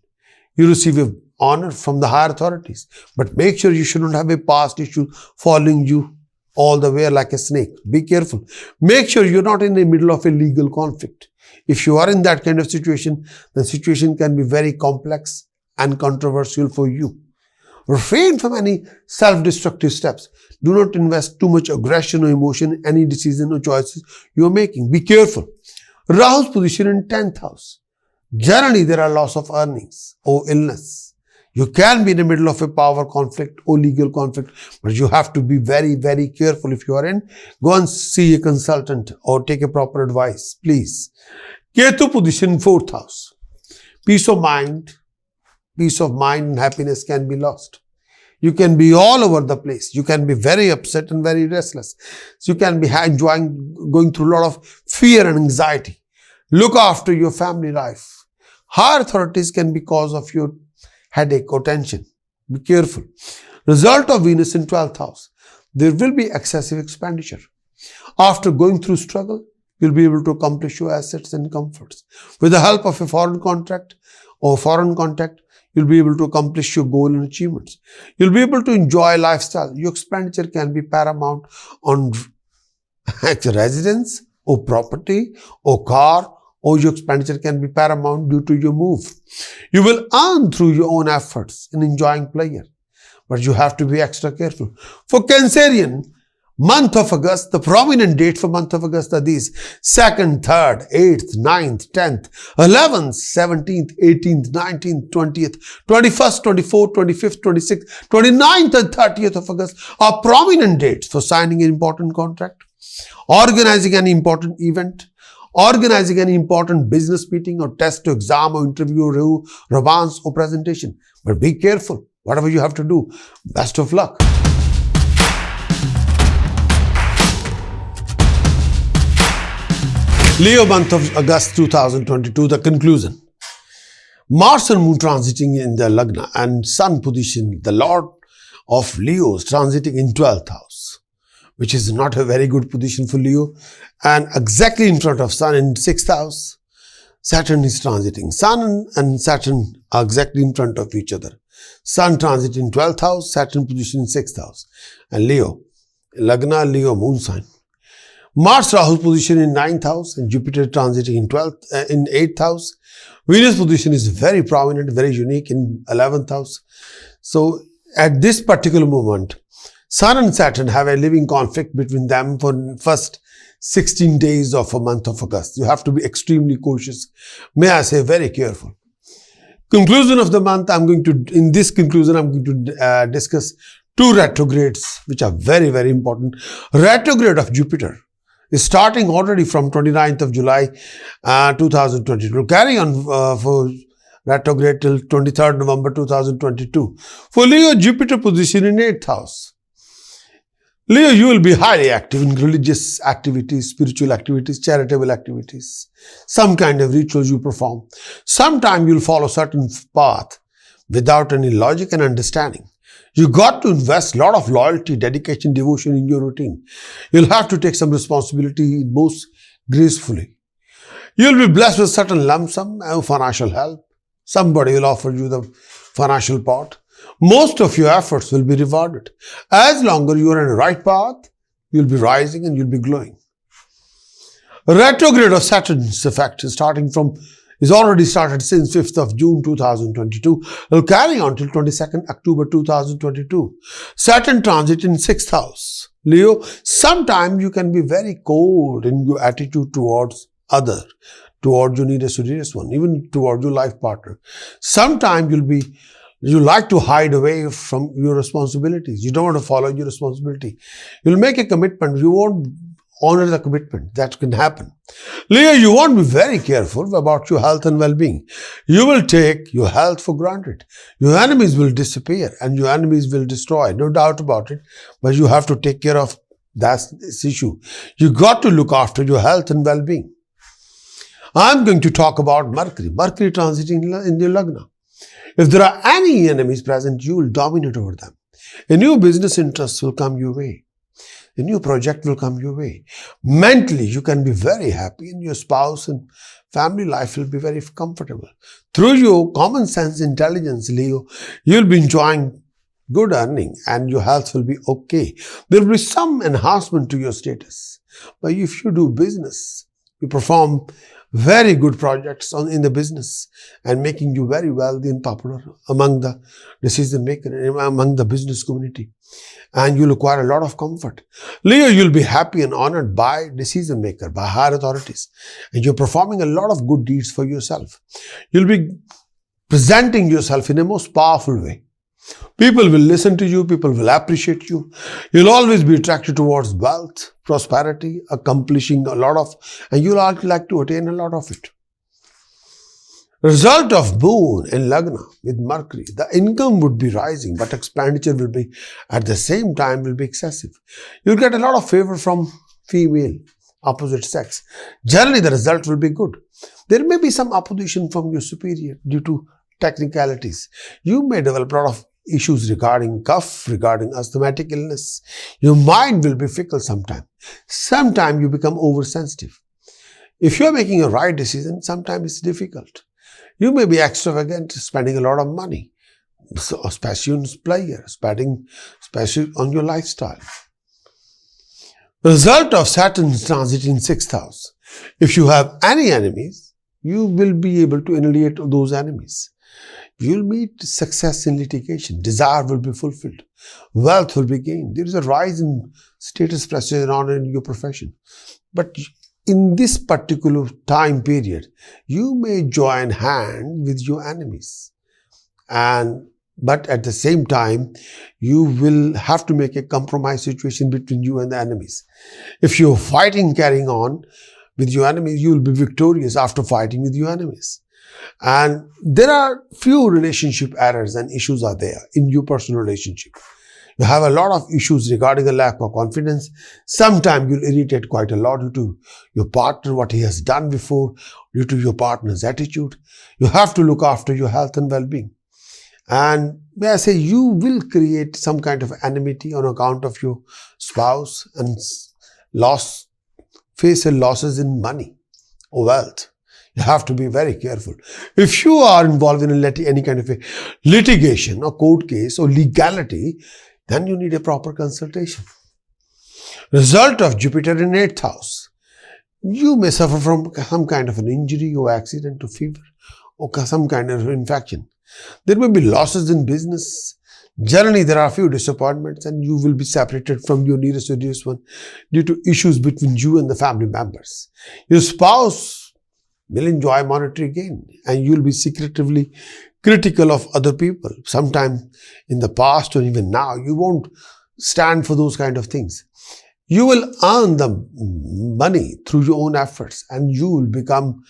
You receive an honor from the higher authorities. But make sure you shouldn't have a past issue following you all the way like a snake. Be careful. Make sure you're not in the middle of a legal conflict. If you are in that kind of situation, the situation can be very complex and controversial for you. Refrain from any self-destructive steps. Do not invest too much aggression or emotion in any decision or choices you are making. Be careful. Rahu's position in 10th house. Generally, there are loss of earnings or illness. You can be in the middle of a power conflict or legal conflict, but you have to be very, very careful. If you are in, go and see a consultant or take a proper advice, please. Ketu position in 4th house. Peace of mind and happiness can be lost. You can be all over the place. You can be very upset and very restless. So you can be going through a lot of fear and anxiety. Look after your family life. Higher authorities can be cause of your headache or tension. Be careful. Result of Venus in 12th house. There will be excessive expenditure. After going through struggle, you'll be able to accomplish your assets and comforts. With the help of a foreign contact, you'll be able to accomplish your goal and achievements. You'll be able to enjoy lifestyle. Your expenditure can be paramount on residence or property or car, or your expenditure can be paramount due to your move. You will earn through your own efforts in enjoying pleasure, but you have to be extra careful. For Cancerian, month of August, the prominent dates for month of August are these: 2nd, 3rd, 8th, 9th, 10th, 11th, 17th, 18th, 19th, 20th, 21st, 24th, 25th, 26th, 29th and 30th of August are prominent dates for signing an important contract, organizing an important event, organizing an important business meeting or test, exam or interview or romance or presentation. But be careful, whatever you have to do. Best of luck. Leo, month of August 2022, the conclusion. Mars and Moon transiting in the Lagna and Sun position, the Lord of Leo is transiting in 12th house, which is not a very good position for Leo. And exactly in front of Sun in 6th house, Saturn is transiting. Sun and Saturn are exactly in front of each other. Sun transit in 12th house, Saturn position in 6th house. And Leo, Lagna, Leo, moon sign. Mars Rahu position in 9th house and Jupiter transiting in 8th house. Venus position is very prominent, very unique in 11th house. So at this particular moment, Sun and Saturn have a living conflict between them for first 16 days of a month of August. You have to be extremely cautious. May I say very careful. Conclusion of the month, in this conclusion, I'm going to discuss two retrogrades, which are very, very important. Retrograde of Jupiter starting already from 29th of July 2022. It will carry on for retrograde till 23rd November 2022. For Leo, Jupiter position in 8th house. Leo, you will be highly active in religious activities, spiritual activities, charitable activities, some kind of rituals you perform. Sometimes you'll follow certain path without any logic and understanding. You got to invest a lot of loyalty, dedication, devotion in your routine. You'll have to take some responsibility most gracefully. You'll be blessed with certain lump sum and financial help. Somebody will offer you the financial part. Most of your efforts will be rewarded. As long as you are on the right path, you'll be rising and you'll be glowing. Retrograde of Saturn's effect is already started since 5th of June 2022. Will carry on till 22nd October 2022. Saturn transit in 6th house. Leo, sometimes you can be very cold in your attitude towards your nearest one, even towards your life partner. Sometimes you like to hide away from your responsibilities. You don't want to follow your responsibility. You'll make a commitment. You won't honor the commitment. That can happen. Leo, you want to be very careful about your health and well-being. You will take your health for granted. Your enemies will disappear and your enemies will destroy. No doubt about it. But you have to take care of this issue. You got to look after your health and well-being. I'm going to talk about Mercury. Mercury transiting in the Lagna. If there are any enemies present, you will dominate over them. A new business interest will come your way. A new project will come your way. Mentally, you can be very happy and your spouse and family life will be very comfortable. Through your common sense, intelligence, Leo, you'll be enjoying good earning and your health will be okay. There will be some enhancement to your status. But if you do business, you perform very good projects in the business and making you very wealthy and popular among the decision maker, among the business community. And you'll acquire a lot of comfort. Leo, you'll be happy and honored by decision maker, by higher authorities. And you're performing a lot of good deeds for yourself. You'll be presenting yourself in a most powerful way. People will listen to you. People will appreciate you. You'll always be attracted towards wealth, prosperity, accomplishing a lot of, and you'll like to attain a lot of it. Result of Moon in Lagna with Mercury, the income would be rising, but expenditure will be, at the same time, will be excessive. You'll get a lot of favor from female, opposite sex. Generally, the result will be good. There may be some opposition from your superior due to technicalities. You may develop a lot of issues regarding cough, regarding asthmatic illness. Your mind will be fickle sometimes. Sometimes you become oversensitive. If you are making a right decision, sometimes it's difficult. You may be extravagant, spending a lot of money, especially on pleasure, especially on your lifestyle. Result of Saturn's transit in 6th house. If you have any enemies, you will be able to annihilate those enemies. You'll meet success in litigation. Desire will be fulfilled. Wealth will be gained. There is a rise in status, prestige, and honor in your profession. But in this particular time period, you may join hand with your enemies. But at the same time, you will have to make a compromise situation between you and the enemies. If you're fighting, carrying on with your enemies, you will be victorious after fighting with your enemies. And there are few relationship errors and issues are there in your personal relationship. You have a lot of issues regarding a lack of confidence. Sometimes you'll irritate quite a lot due to your partner, what he has done before, due to your partner's attitude. You have to look after your health and well-being. And may I say, you will create some kind of enmity on account of your spouse and face losses in money or wealth. You have to be very careful. If you are involved in any kind of a litigation or court case or legality, then you need a proper consultation. Result of Jupiter in 8th house. You may suffer from some kind of an injury or accident or fever or some kind of infection. There may be losses in business. Generally, there are a few disappointments and you will be separated from your nearest one due to issues between you and the family members. Your spouse will enjoy monetary gain and you'll be secretively critical of other people. Sometime in the past or even now, you won't stand for those kind of things. You will earn the money through your own efforts and you will become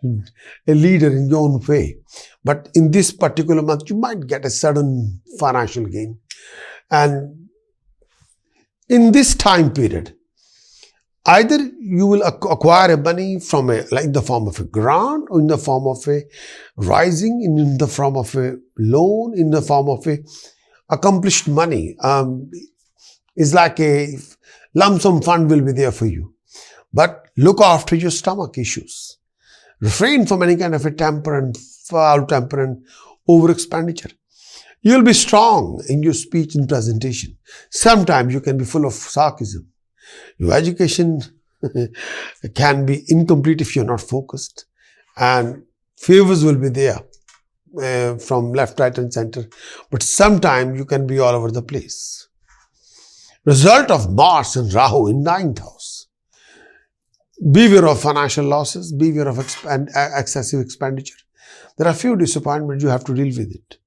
a leader in your own way. But in this particular month, you might get a sudden financial gain. And in this time period, either you will acquire a money from in the form of a grant, or in the form of a rising, in the form of a loan, in the form of a accomplished money. It's like a lump sum fund will be there for you. But look after your stomach issues. Refrain from any kind of a temper and foul temper and over expenditure. You'll be strong in your speech and presentation. Sometimes you can be full of sarcasm. Your education can be incomplete if you're not focused, and favors will be there from left, right and center, but sometimes you can be all over the place. Result of Mars and Rahu in 9th house. Beware of financial losses, beware of excessive expenditure. There are few disappointments, you have to deal with it.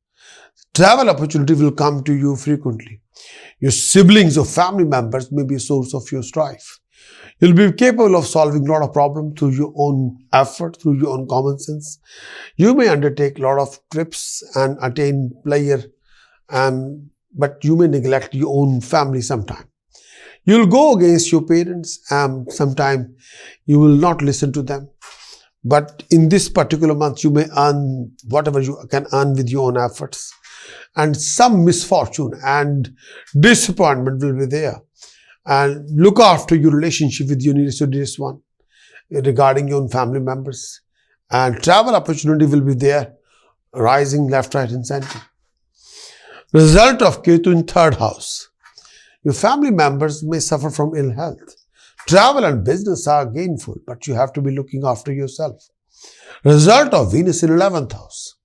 Travel opportunity will come to you frequently. Your siblings or family members may be a source of your strife. You'll be capable of solving a lot of problems through your own effort, through your own common sense. You may undertake a lot of trips and attain pleasure, but you may neglect your own family sometime. You'll go against your parents, sometime you will not listen to them. But in this particular month, you may earn whatever you can earn with your own efforts. And some misfortune and disappointment will be there. And look after your relationship with your nearest one regarding your own family members. And travel opportunity will be there, rising left, right and center. Result of Ketu in 3rd house. Your family members may suffer from ill health. Travel and business are gainful, but you have to be looking after yourself. Result of Venus in 11th house.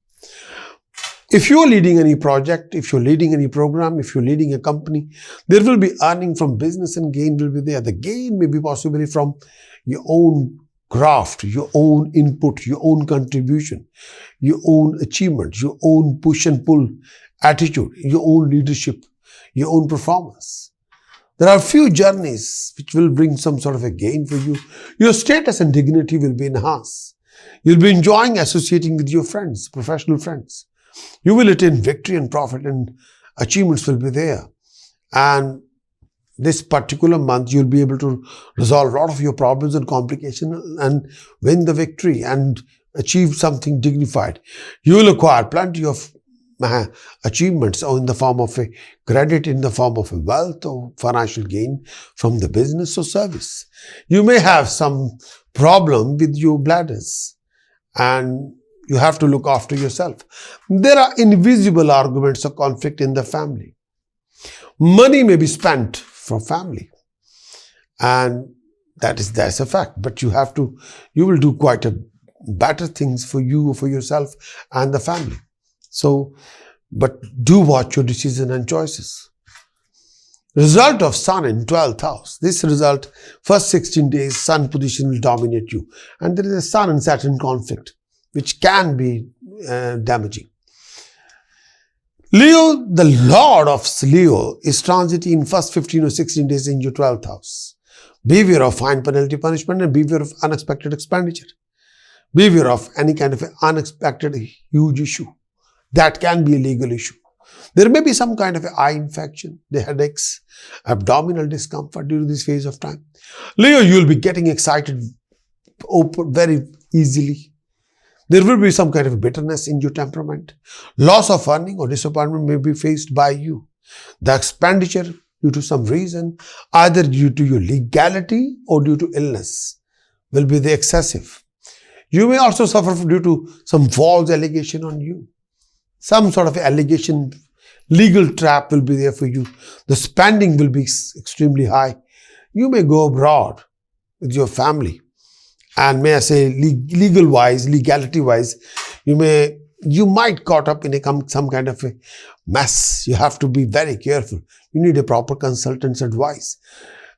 If you're leading any project, if you're leading any program, if you're leading a company, there will be earning from business and gain will be there. The gain may be possibly from your own craft, your own input, your own contribution, your own achievement, your own push and pull attitude, your own leadership, your own performance. There are few journeys which will bring some sort of a gain for you. Your status and dignity will be enhanced. You'll be enjoying associating with your friends, professional friends. You will attain victory and profit and achievements will be there. And this particular month, you'll be able to resolve a lot of your problems and complications and win the victory and achieve something dignified. You will acquire plenty of achievements in the form of a credit, in the form of a wealth or financial gain from the business or service. You may have some problem with your bladders and you have to look after yourself. There are invisible arguments or conflict in the family. Money may be spent for family, and that's a fact. But you will do quite a better things for you, for yourself, and the family. So, but do watch your decisions and choices. Result of Sun in 12th house. This result, first 16 days, Sun position will dominate you, and there is a Sun and Saturn conflict, which can be damaging. Leo, the Lord of Leo, is transiting in first 15 or 16 days in your 12th house. Beware of fine, penalty, punishment, and beware of unexpected expenditure. Beware of any kind of unexpected huge issue. That can be a legal issue. There may be some kind of eye infection, the headaches, abdominal discomfort during this phase of time. Leo, you will be getting excited very easily. There will be some kind of bitterness in your temperament. Loss of earning or disappointment may be faced by you. The expenditure due to some reason, either due to your legality or due to illness, will be the excessive. You may also suffer due to some false allegation on you. Some sort of allegation, legal trap will be there for you. The spending will be extremely high. You may go abroad with your family. And may I say, legality-wise, you might caught up in some kind of a mess. You have to be very careful. You need a proper consultant's advice.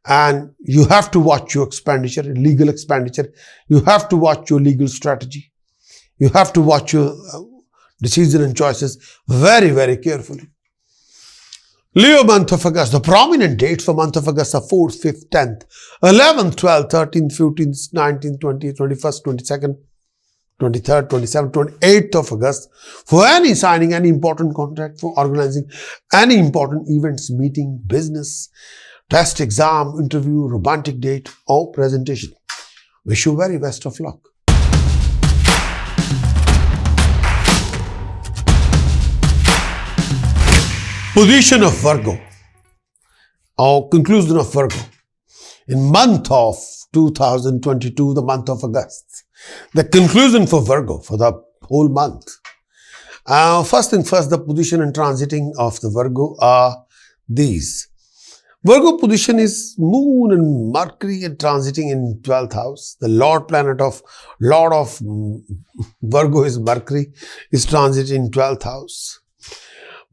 And you have to watch your expenditure, legal expenditure. You have to watch your legal strategy. You have to watch your decisions and choices very, very carefully. Leo month of August. The prominent dates for month of August are 4th, 5th, 10th, 11th, 12th, 13th, 15th, 19th, 20th, 21st, 22nd, 23rd, 27th, 28th of August. For any signing, any important contract, for organizing any important events, meeting, business, test, exam, interview, romantic date or presentation. Wish you very best of luck. Position of Virgo or conclusion of Virgo in month of 2022, the month of August. The conclusion for Virgo for the whole month. First thing first, the position and transiting of the Virgo are these. Virgo position is Moon and Mercury and transiting in 12th house. The Lord of Virgo is Mercury, is transiting in 12th house.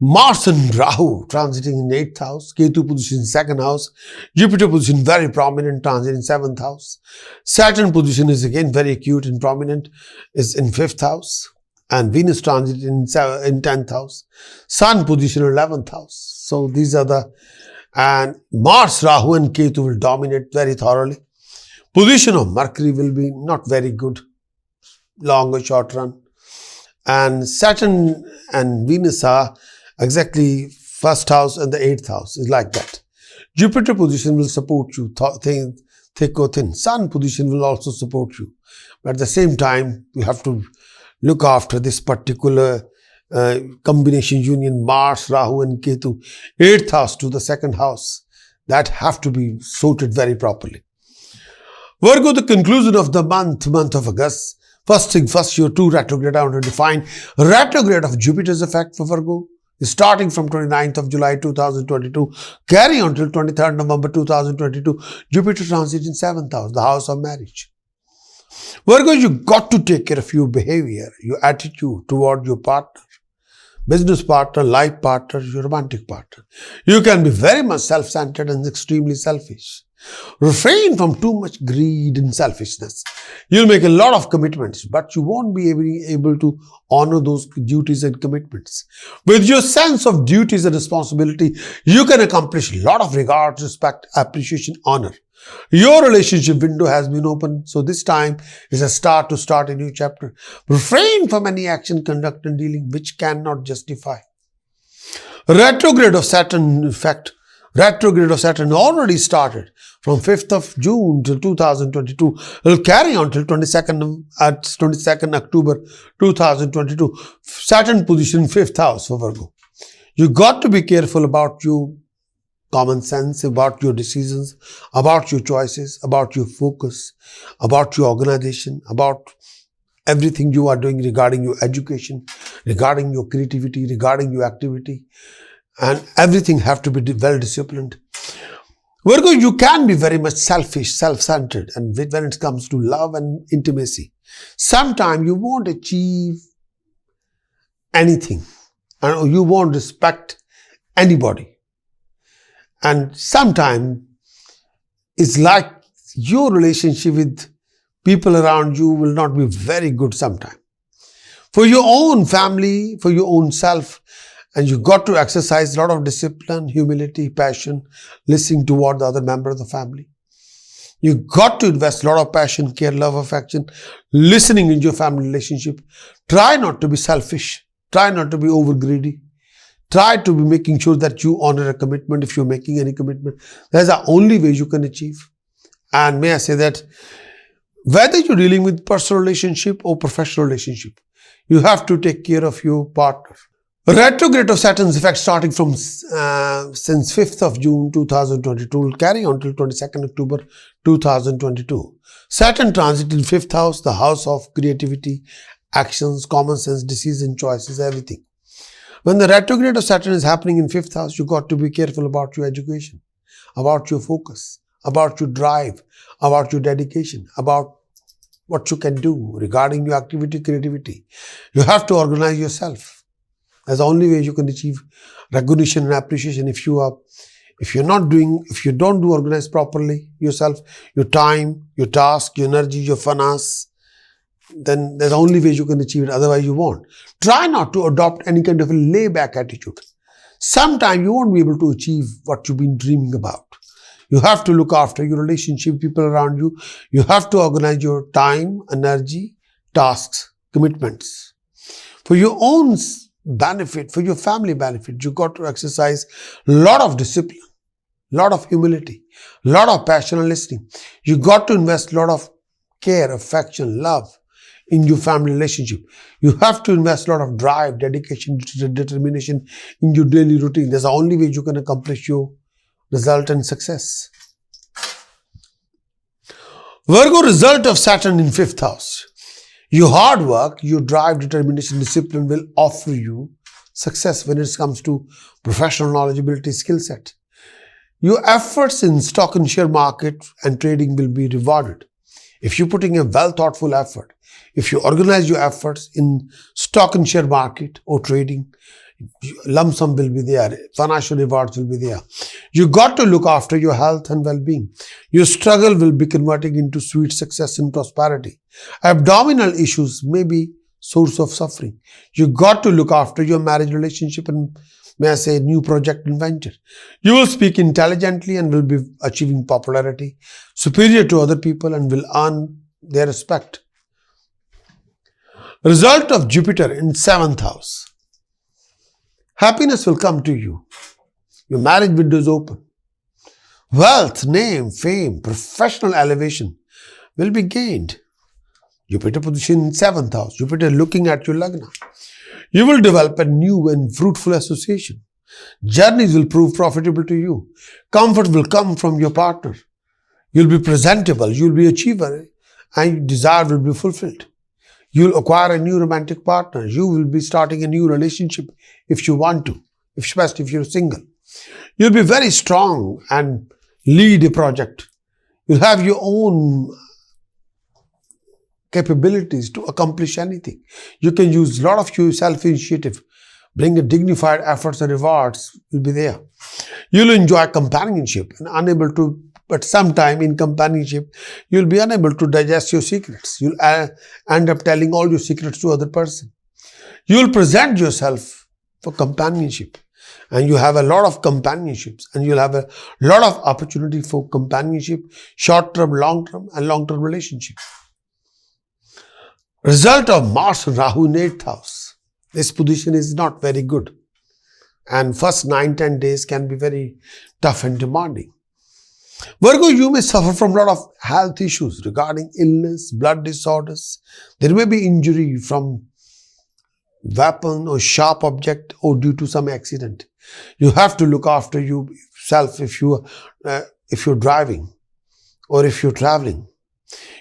Mars and Rahu transiting in 8th house, Ketu position in 2nd house, Jupiter position very prominent, transit in 7th house. Saturn position is again very acute and prominent, is in 5th house, and Venus transit in 10th house. Sun position in 11th house. So these are the, and Mars, Rahu and Ketu will dominate very thoroughly. Position of Mercury will be not very good, long or short run. And Saturn and Venus are exactly 1st house and the 8th house is like that. Jupiter position will support you, thick or thin. Sun position will also support you. But at the same time, you have to look after this particular combination union, Mars, Rahu and Ketu, 8th house to the 2nd house. That have to be sorted very properly. Virgo, the conclusion of the month of August. First thing first, your two retrograde. I want to define retrograde of Jupiter's effect for Virgo. Starting from 29th of July 2022, carry on till 23rd November 2022, Jupiter transit in 7th house, the house of marriage. Virgo, you got to take care of your behavior, your attitude toward your partner, business partner, life partner, your romantic partner. You can be very much self-centered and extremely selfish. Refrain from too much greed and selfishness. You'll make a lot of commitments, but you won't be able to honor those duties and commitments. With your sense of duties and responsibility, you can accomplish a lot of regard, respect, appreciation, honor. Your relationship window has been opened, so this time is a start to start a new chapter. Refrain from any action, conduct and dealing which cannot justify. Retrograde of Saturn effect. Retrograde of Saturn already started from 5th of June till 2022. It will carry on till 22nd October 2022. Saturn position 5th house for Virgo. You got to be careful about your common sense, about your decisions, about your choices, about your focus, about your organization, about everything you are doing regarding your education, regarding your creativity, regarding your activity. And everything have to be well disciplined. Virgo, you can be very much selfish, self-centered, and when it comes to love and intimacy, sometimes you won't achieve anything, and you won't respect anybody. And sometimes it's like your relationship with people around you will not be very good sometimes. For your own family, for your own self, and you got to exercise a lot of discipline, humility, passion, listening toward the other member of the family. You got to invest a lot of passion, care, love, affection, listening in your family relationship. Try not to be selfish. Try not to be over greedy. Try to be making sure that you honor a commitment if you're making any commitment. That's the only way you can achieve. And may I say that whether you're dealing with personal relationship or professional relationship, you have to take care of your partner. Retrograde of Saturn's effect starting from since 5th of June 2022 will carry on till 22nd October 2022. Saturn transit in 5th house, the house of creativity, actions, common sense, decision, choices, everything. When the retrograde of Saturn is happening in 5th house, you got to be careful about your education, about your focus, about your drive, about your dedication, about what you can do regarding your activity, creativity. You have to organize yourself. That's the only way you can achieve recognition and appreciation. If you don't do organize properly yourself, your time, your task, your energy, your finance, then there's the only way you can achieve it. Otherwise, you won't. Try not to adopt any kind of a layback attitude. Sometime you won't be able to achieve what you've been dreaming about. You have to look after your relationship, people around you. You have to organize your time, energy, tasks, commitments. For your own benefit, for your family benefit, you got to exercise a lot of discipline, lot of humility, lot of passion and listening. You got to invest a lot of care, affection, love in your family relationship. You have to invest a lot of drive, dedication, determination in your daily routine. That's the only way you can accomplish your result and success. Virgo, result of Saturn in 5th house. Your hard work, your drive, determination, discipline will offer you success when it comes to professional knowledge, ability, skill set. Your efforts in stock and share market and trading will be rewarded. If you're putting a well thoughtful effort, if you organize your efforts in stock and share market or trading, lump sum will be there, financial rewards will be there. You got to look after your health and well-being. Your struggle will be converting into sweet success and prosperity. Abdominal issues may be source of suffering. You got to look after your marriage relationship and, may I say, new project and venture. You will speak intelligently and will be achieving popularity, superior to other people, and will earn their respect. Result of Jupiter in 7th house. Happiness will come to you. Your marriage window is open. Wealth, name, fame, professional elevation will be gained. Jupiter position in 7th house. Jupiter looking at your lagna. You will develop a new and fruitful association. Journeys will prove profitable to you. Comfort will come from your partner. You'll be presentable. You'll be achiever, and your desire will be fulfilled. You'll acquire a new romantic partner. You will be starting a new relationship if you want to, especially if you're single. You'll be very strong and lead a project. You'll have your own capabilities to accomplish anything. You can use a lot of your self-initiative. Bring a dignified efforts and rewards will be there. You'll enjoy companionship but sometime in companionship, you'll be unable to digest your secrets. You'll end up telling all your secrets to other person. You'll present yourself for companionship, and you have a lot of companionships, and you'll have a lot of opportunity for companionship, short-term, long-term, and long-term relationship. Result of Mars and Rahu in 8th house. This position is not very good, and first 9-10 days can be very tough and demanding. Virgo, you may suffer from a lot of health issues regarding illness, blood disorders. There may be injury from weapon or sharp object or due to some accident. You have to look after yourself if you're driving or if you're traveling.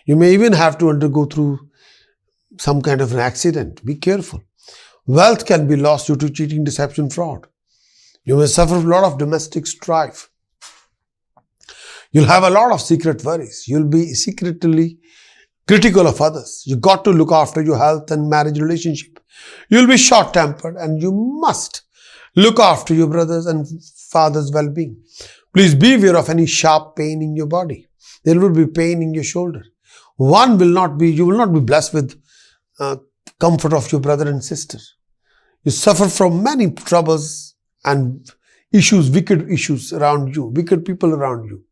You may even have to undergo through some kind of an accident. Be careful. Wealth can be lost due to cheating, deception, fraud. You may suffer a lot of domestic strife. You'll have a lot of secret worries. You'll be secretly critical of others. You got to look after your health and marriage relationship. You'll be short-tempered, and you must look after your brothers and father's well-being. Please be aware of any sharp pain in your body. There will be pain in your shoulder. You will not be blessed with comfort of your brother and sister. You suffer from many troubles and issues, wicked issues around you, wicked people around you.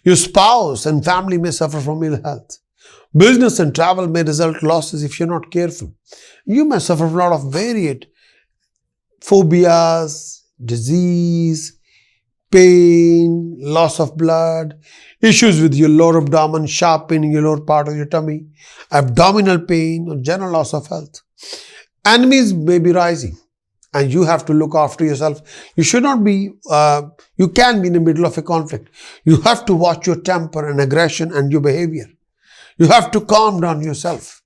Your spouse and family may suffer from ill health. Business and travel may result losses if you're not careful. You may suffer from a lot of varied phobias, disease, pain, loss of blood, issues with your lower abdomen, sharp pain in your lower part of your tummy, abdominal pain, or general loss of health. Enemies may be rising, and you have to look after yourself. You should not be, you can be in the middle of a conflict. You have to watch your temper and aggression and your behavior. You have to calm down yourself.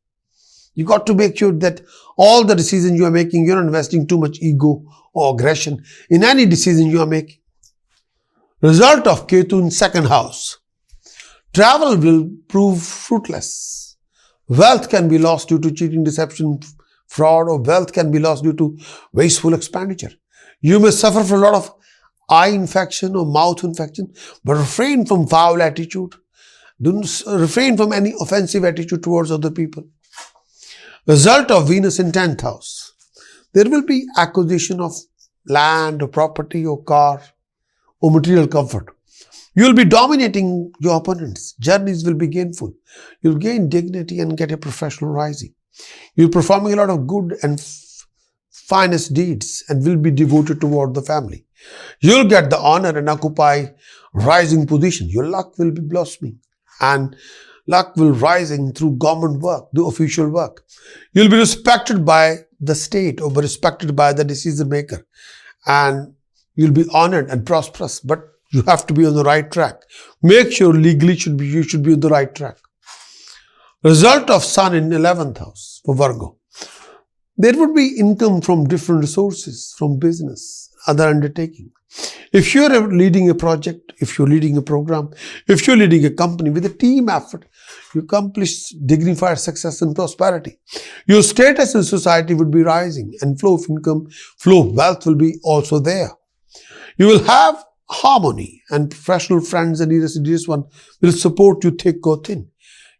You got to make sure that all the decisions you are making, you're not investing too much ego or aggression in any decision you are making. Result of Ketu in 2nd house. Travel will prove fruitless. Wealth can be lost due to cheating, deception, fraud, or wealth can be lost due to wasteful expenditure. You may suffer from a lot of eye infection or mouth infection, but refrain from foul attitude. Refrain from any offensive attitude towards other people. Result of Venus in 10th house. There will be acquisition of land or property or car or material comfort. You'll be dominating your opponents. Journeys will be gainful. You'll gain dignity and get a professional rising. You're performing a lot of good and finest deeds and will be devoted toward the family. You'll get the honor and occupy rising position. Your luck will be blossoming and luck will rising through government work, the official work. You'll be respected by the state or be respected by the decision maker, and you'll be honored and prosperous, but you have to be on the right track. Make sure legally you should be on the right track. Result of Sun in 11th house for Virgo. There would be income from different resources, from business, other undertaking. If you're leading a project, if you're leading a program, if you're leading a company with a team effort, you accomplish dignified success and prosperity. Your status in society would be rising and flow of income, flow of wealth will be also there. You will have harmony and professional friends and dearest one will support you thick or thin.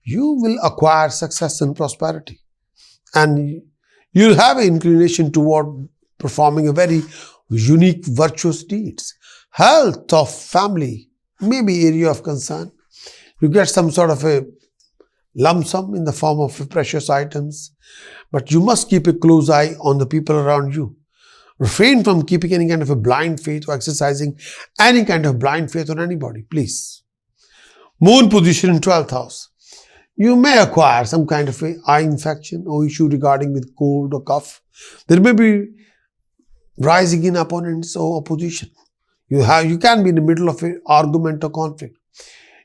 You will acquire success and prosperity. And you'll have an inclination toward performing a very unique, virtuous deeds. Health of family may be area of concern. You get some sort of a lump sum in the form of precious items, but you must keep a close eye on the people around you. Refrain from keeping any kind of a blind faith or exercising any kind of blind faith on anybody, please. Moon position in 12th house. You may acquire some kind of an eye infection or issue regarding with cold or cough. There may be rising in opponents or opposition. You can be in the middle of an argument or conflict.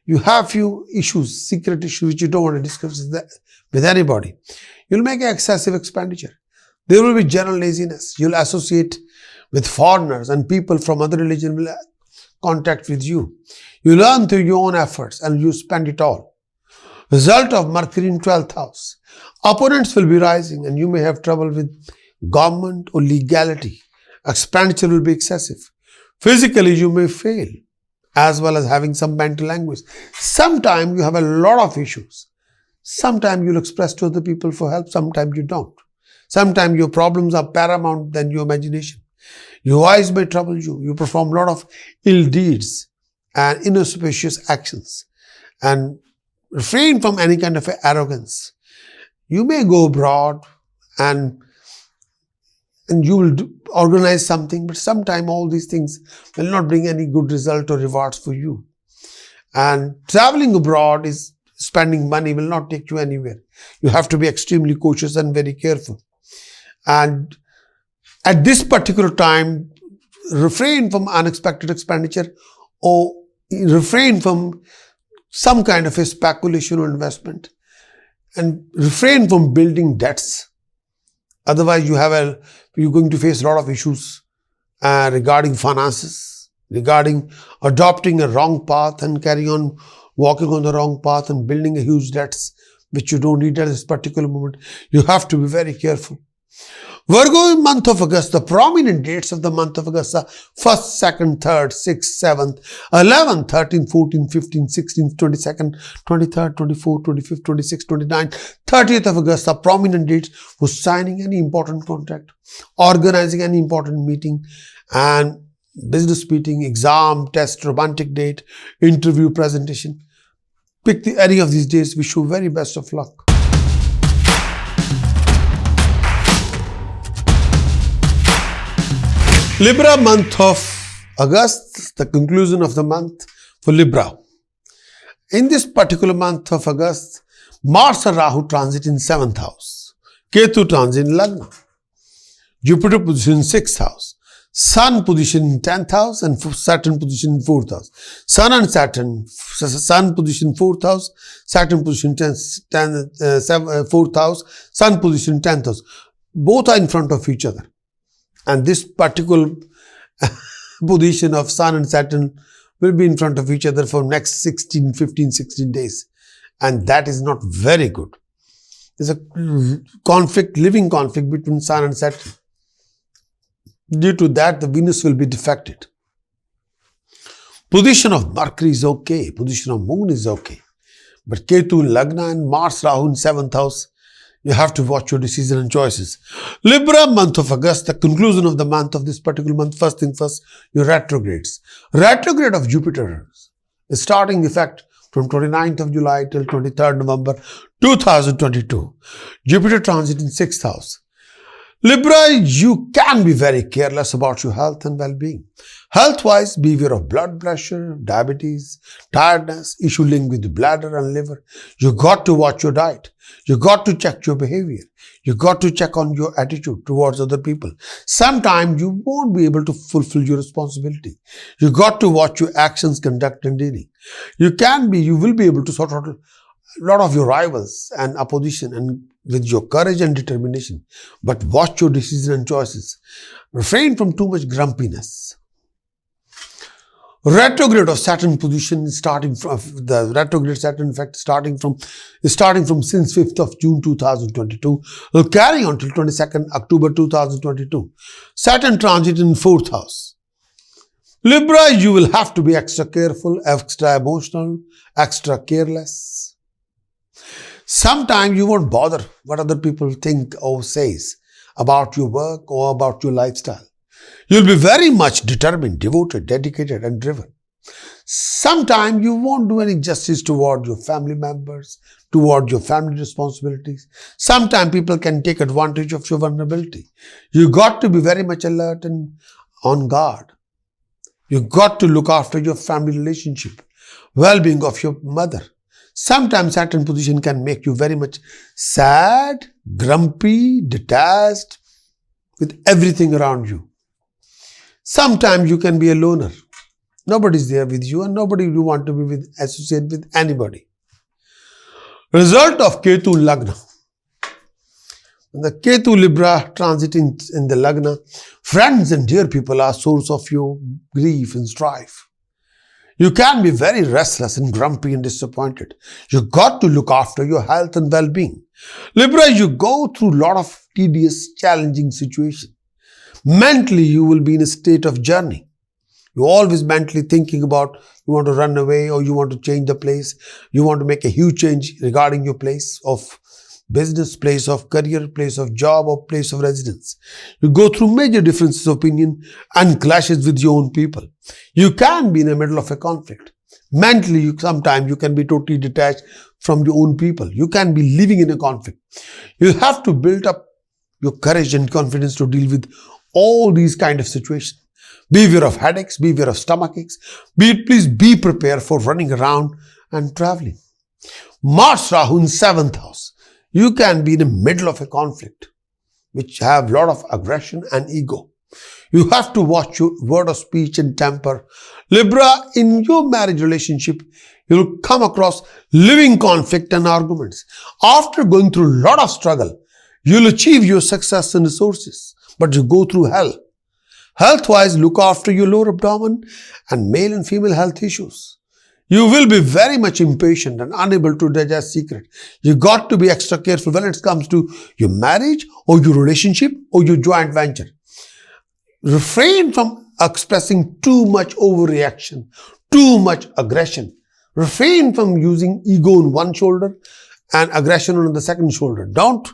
You have few issues, secret issues which you don't want to discuss with anybody. You'll make an excessive expenditure. There will be general laziness. You'll associate with foreigners and people from other religion will contact with you. You learn through your own efforts and you spend it all. Result of Mercury in 12th house. Opponents will be rising and you may have trouble with government or legality. Expenditure will be excessive. Physically, you may fail as well as having some mental anguish. Sometimes you have a lot of issues. Sometimes you'll express to other people for help. Sometimes you don't. Sometimes your problems are paramount than your imagination. Your eyes may trouble you. You perform a lot of ill deeds and inauspicious actions. And refrain from any kind of arrogance. You may go abroad and you will organize something, but sometime all these things will not bring any good result or rewards for you. And traveling abroad is spending money will not take you anywhere. You have to be extremely cautious and very careful. And at this particular time, refrain from unexpected expenditure or refrain from some kind of a speculation or investment and refrain from building debts. Otherwise, you're going to face a lot of issues regarding finances, regarding adopting a wrong path and carry on walking on the wrong path and building a huge debts which you don't need at this particular moment. You have to be very careful. Virgo in month of August, the prominent dates of the month of August are 1st, 2nd, 3rd, 6th, 7th, 11th, 13th, 14th, 15th, 16th, 22nd, 23rd, 24th, 25th, 26th, 29th, 30th of August are prominent dates for signing any important contract, organizing any important meeting and business meeting, exam, test, romantic date, interview, presentation. Pick any of these days. Wish you very best of luck. Libra month of August, the conclusion of the month for Libra. In this particular month of August, Mars and Rahu transit in 7th house, Ketu transit in Lagna, Jupiter position in 6th house, Sun position in 10th house and Saturn position in 4th house. Sun and Saturn, Sun position 4th house, Saturn position 4th house, Sun position 10th house. Both are in front of each other. And this particular position of Sun and Saturn will be in front of each other for next 15, 16 days. And that is not very good. There's a conflict, living conflict between Sun and Saturn. Due to that, the Venus will be defected. Position of Mercury is okay. Position of Moon is okay. But Ketu in Lagna and Mars Rahu in 7th house You have to watch your decision and choices. Libra, month of August, the conclusion of the month of this particular month. First thing first, your retrogrades. Retrograde of Jupiter is starting effect from 29th of July till 23rd November 2022. Jupiter transit in 6th house. Libra, you can be very careless about your health and well-being. Health-wise, beware of blood pressure, diabetes, tiredness, issue linked with the bladder and liver. You got to watch your diet. You got to check your behavior. You got to check on your attitude towards other people. Sometimes you won't be able to fulfill your responsibility. You got to watch your actions, conduct and dealing. You will be able to sort out a lot of your rivals and opposition and with your courage and determination. But watch your decisions and choices. Refrain from too much grumpiness. Retrograde of Saturn position starting from the retrograde Saturn effect starting from since 5th of June 2022 will carry on till 22nd October 2022. Saturn transit in 4th house. Libra, you will have to be extra careful, extra emotional, extra careless. Sometimes you won't bother what other people think or says about your work or about your lifestyle. You'll be very much determined, devoted, dedicated and driven. Sometimes you won't do any justice toward your family members, toward your family responsibilities. Sometimes people can take advantage of your vulnerability. You got to be very much alert and on guard. You got to look after your family relationship, well-being of your mother. Sometimes Saturn position can make you very much sad, grumpy, detached with everything around you. Sometimes you can be a loner. Nobody's there with you and nobody you want to be associate with anybody. Result of Ketu Lagna. The Ketu Libra transiting in the Lagna, friends and dear people are source of your grief and strife. You can be very restless and grumpy and disappointed. You got to look after your health and well-being. Libra, you go through a lot of tedious, challenging situations. Mentally, you will be in a state of journey. You're always mentally thinking about you want to run away or you want to change the place. You want to make a huge change regarding your place of business, place of career, place of job or place of residence. You go through major differences of opinion and clashes with your own people. You can be in the middle of a conflict. Mentally, sometimes you can be totally detached from your own people. You can be living in a conflict. You have to build up your courage and confidence to deal with all these kind of situations. Beware of headaches, beware of stomach aches. Please be prepared for running around and traveling. Mars Rahu in 7th house. You can be in the middle of a conflict which have a lot of aggression and ego. You have to watch your word of speech and temper. Libra, in your marriage relationship, you'll come across living conflict and arguments. After going through a lot of struggle, you'll achieve your success and resources, but you go through hell. Health-wise, look after your lower abdomen and male and female health issues. You will be very much impatient and unable to digest secret. You got to be extra careful when it comes to your marriage or your relationship or your joint venture. Refrain from expressing too much overreaction, too much aggression. Refrain from using ego on one shoulder and aggression on the second shoulder. Don't.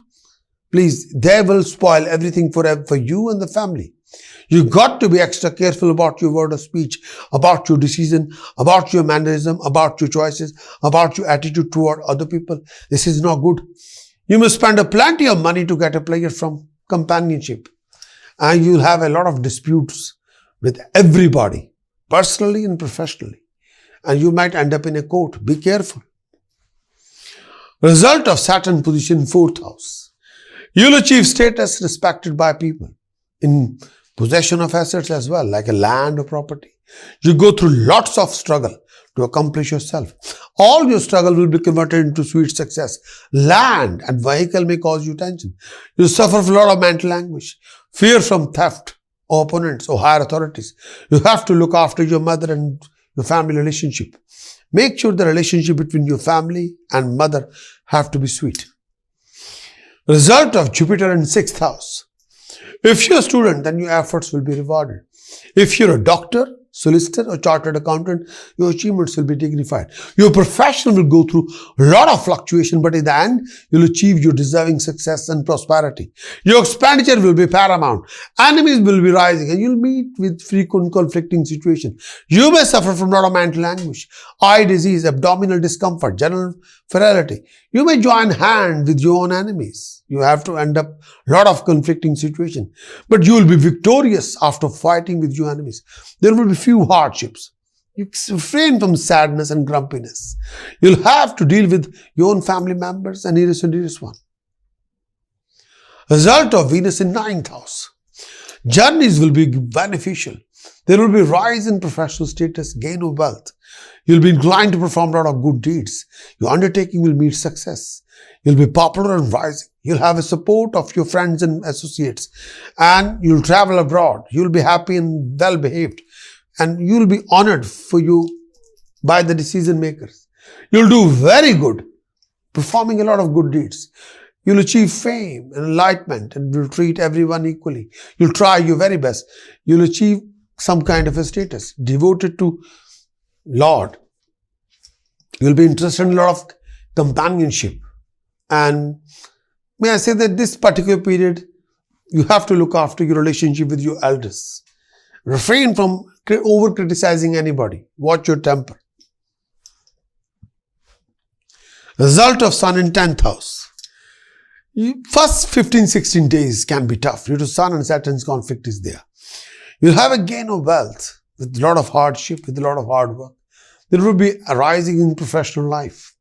Please, they will spoil everything for you and the family. You got to be extra careful about your word of speech, about your decision, about your mannerism, about your choices, about your attitude toward other people. This is not good. You must spend plenty of money to get a player from companionship. And you'll have a lot of disputes with everybody, personally and professionally. And you might end up in a court. Be careful. Result of Saturn position 4th house. You'll achieve status respected by people in possession of assets as well, like a land or property. You go through lots of struggle to accomplish yourself. All your struggle will be converted into sweet success. Land and vehicle may cause you tension. You suffer from a lot of mental anguish, fear from theft or opponents or higher authorities. You have to look after your mother and your family relationship. Make sure the relationship between your family and mother have to be sweet. Result of Jupiter in 6th house. If you're a student, then your efforts will be rewarded. If you're a doctor, solicitor or chartered accountant, your achievements will be dignified. Your profession will go through a lot of fluctuation, but in the end, you'll achieve your deserving success and prosperity. Your expenditure will be paramount. Enemies will be rising and you'll meet with frequent conflicting situations. You may suffer from a lot of mental anguish, eye disease, abdominal discomfort, general frailty. You may join hand with your own enemies. You have to end up a lot of conflicting situations. But you will be victorious after fighting with your enemies. There will be few hardships. You refrain from sadness and grumpiness. You'll have to deal with your own family members and Aries and Aries one. Result of Venus in 9th house. Journeys will be beneficial. There will be rise in professional status, gain of wealth. You'll be inclined to perform a lot of good deeds. Your undertaking will meet success. You'll be popular and rising. You'll have the support of your friends and associates. And you'll travel abroad. You'll be happy and well behaved. And you'll be honored for you by the decision makers. You'll do very good, performing a lot of good deeds. You'll achieve fame and enlightenment and will treat everyone equally. You'll try your very best. You'll achieve some kind of a status devoted to Lord. You'll be interested in a lot of companionship. And may I say that this particular period, you have to look after your relationship with your elders. Refrain from over criticizing anybody. Watch your temper. Result of Sun in 10th house. First 15-16 days can be tough due to Sun and Saturn's conflict is there. You'll have a gain of wealth with a lot of hardship, with a lot of hard work. There will be a rising in professional life.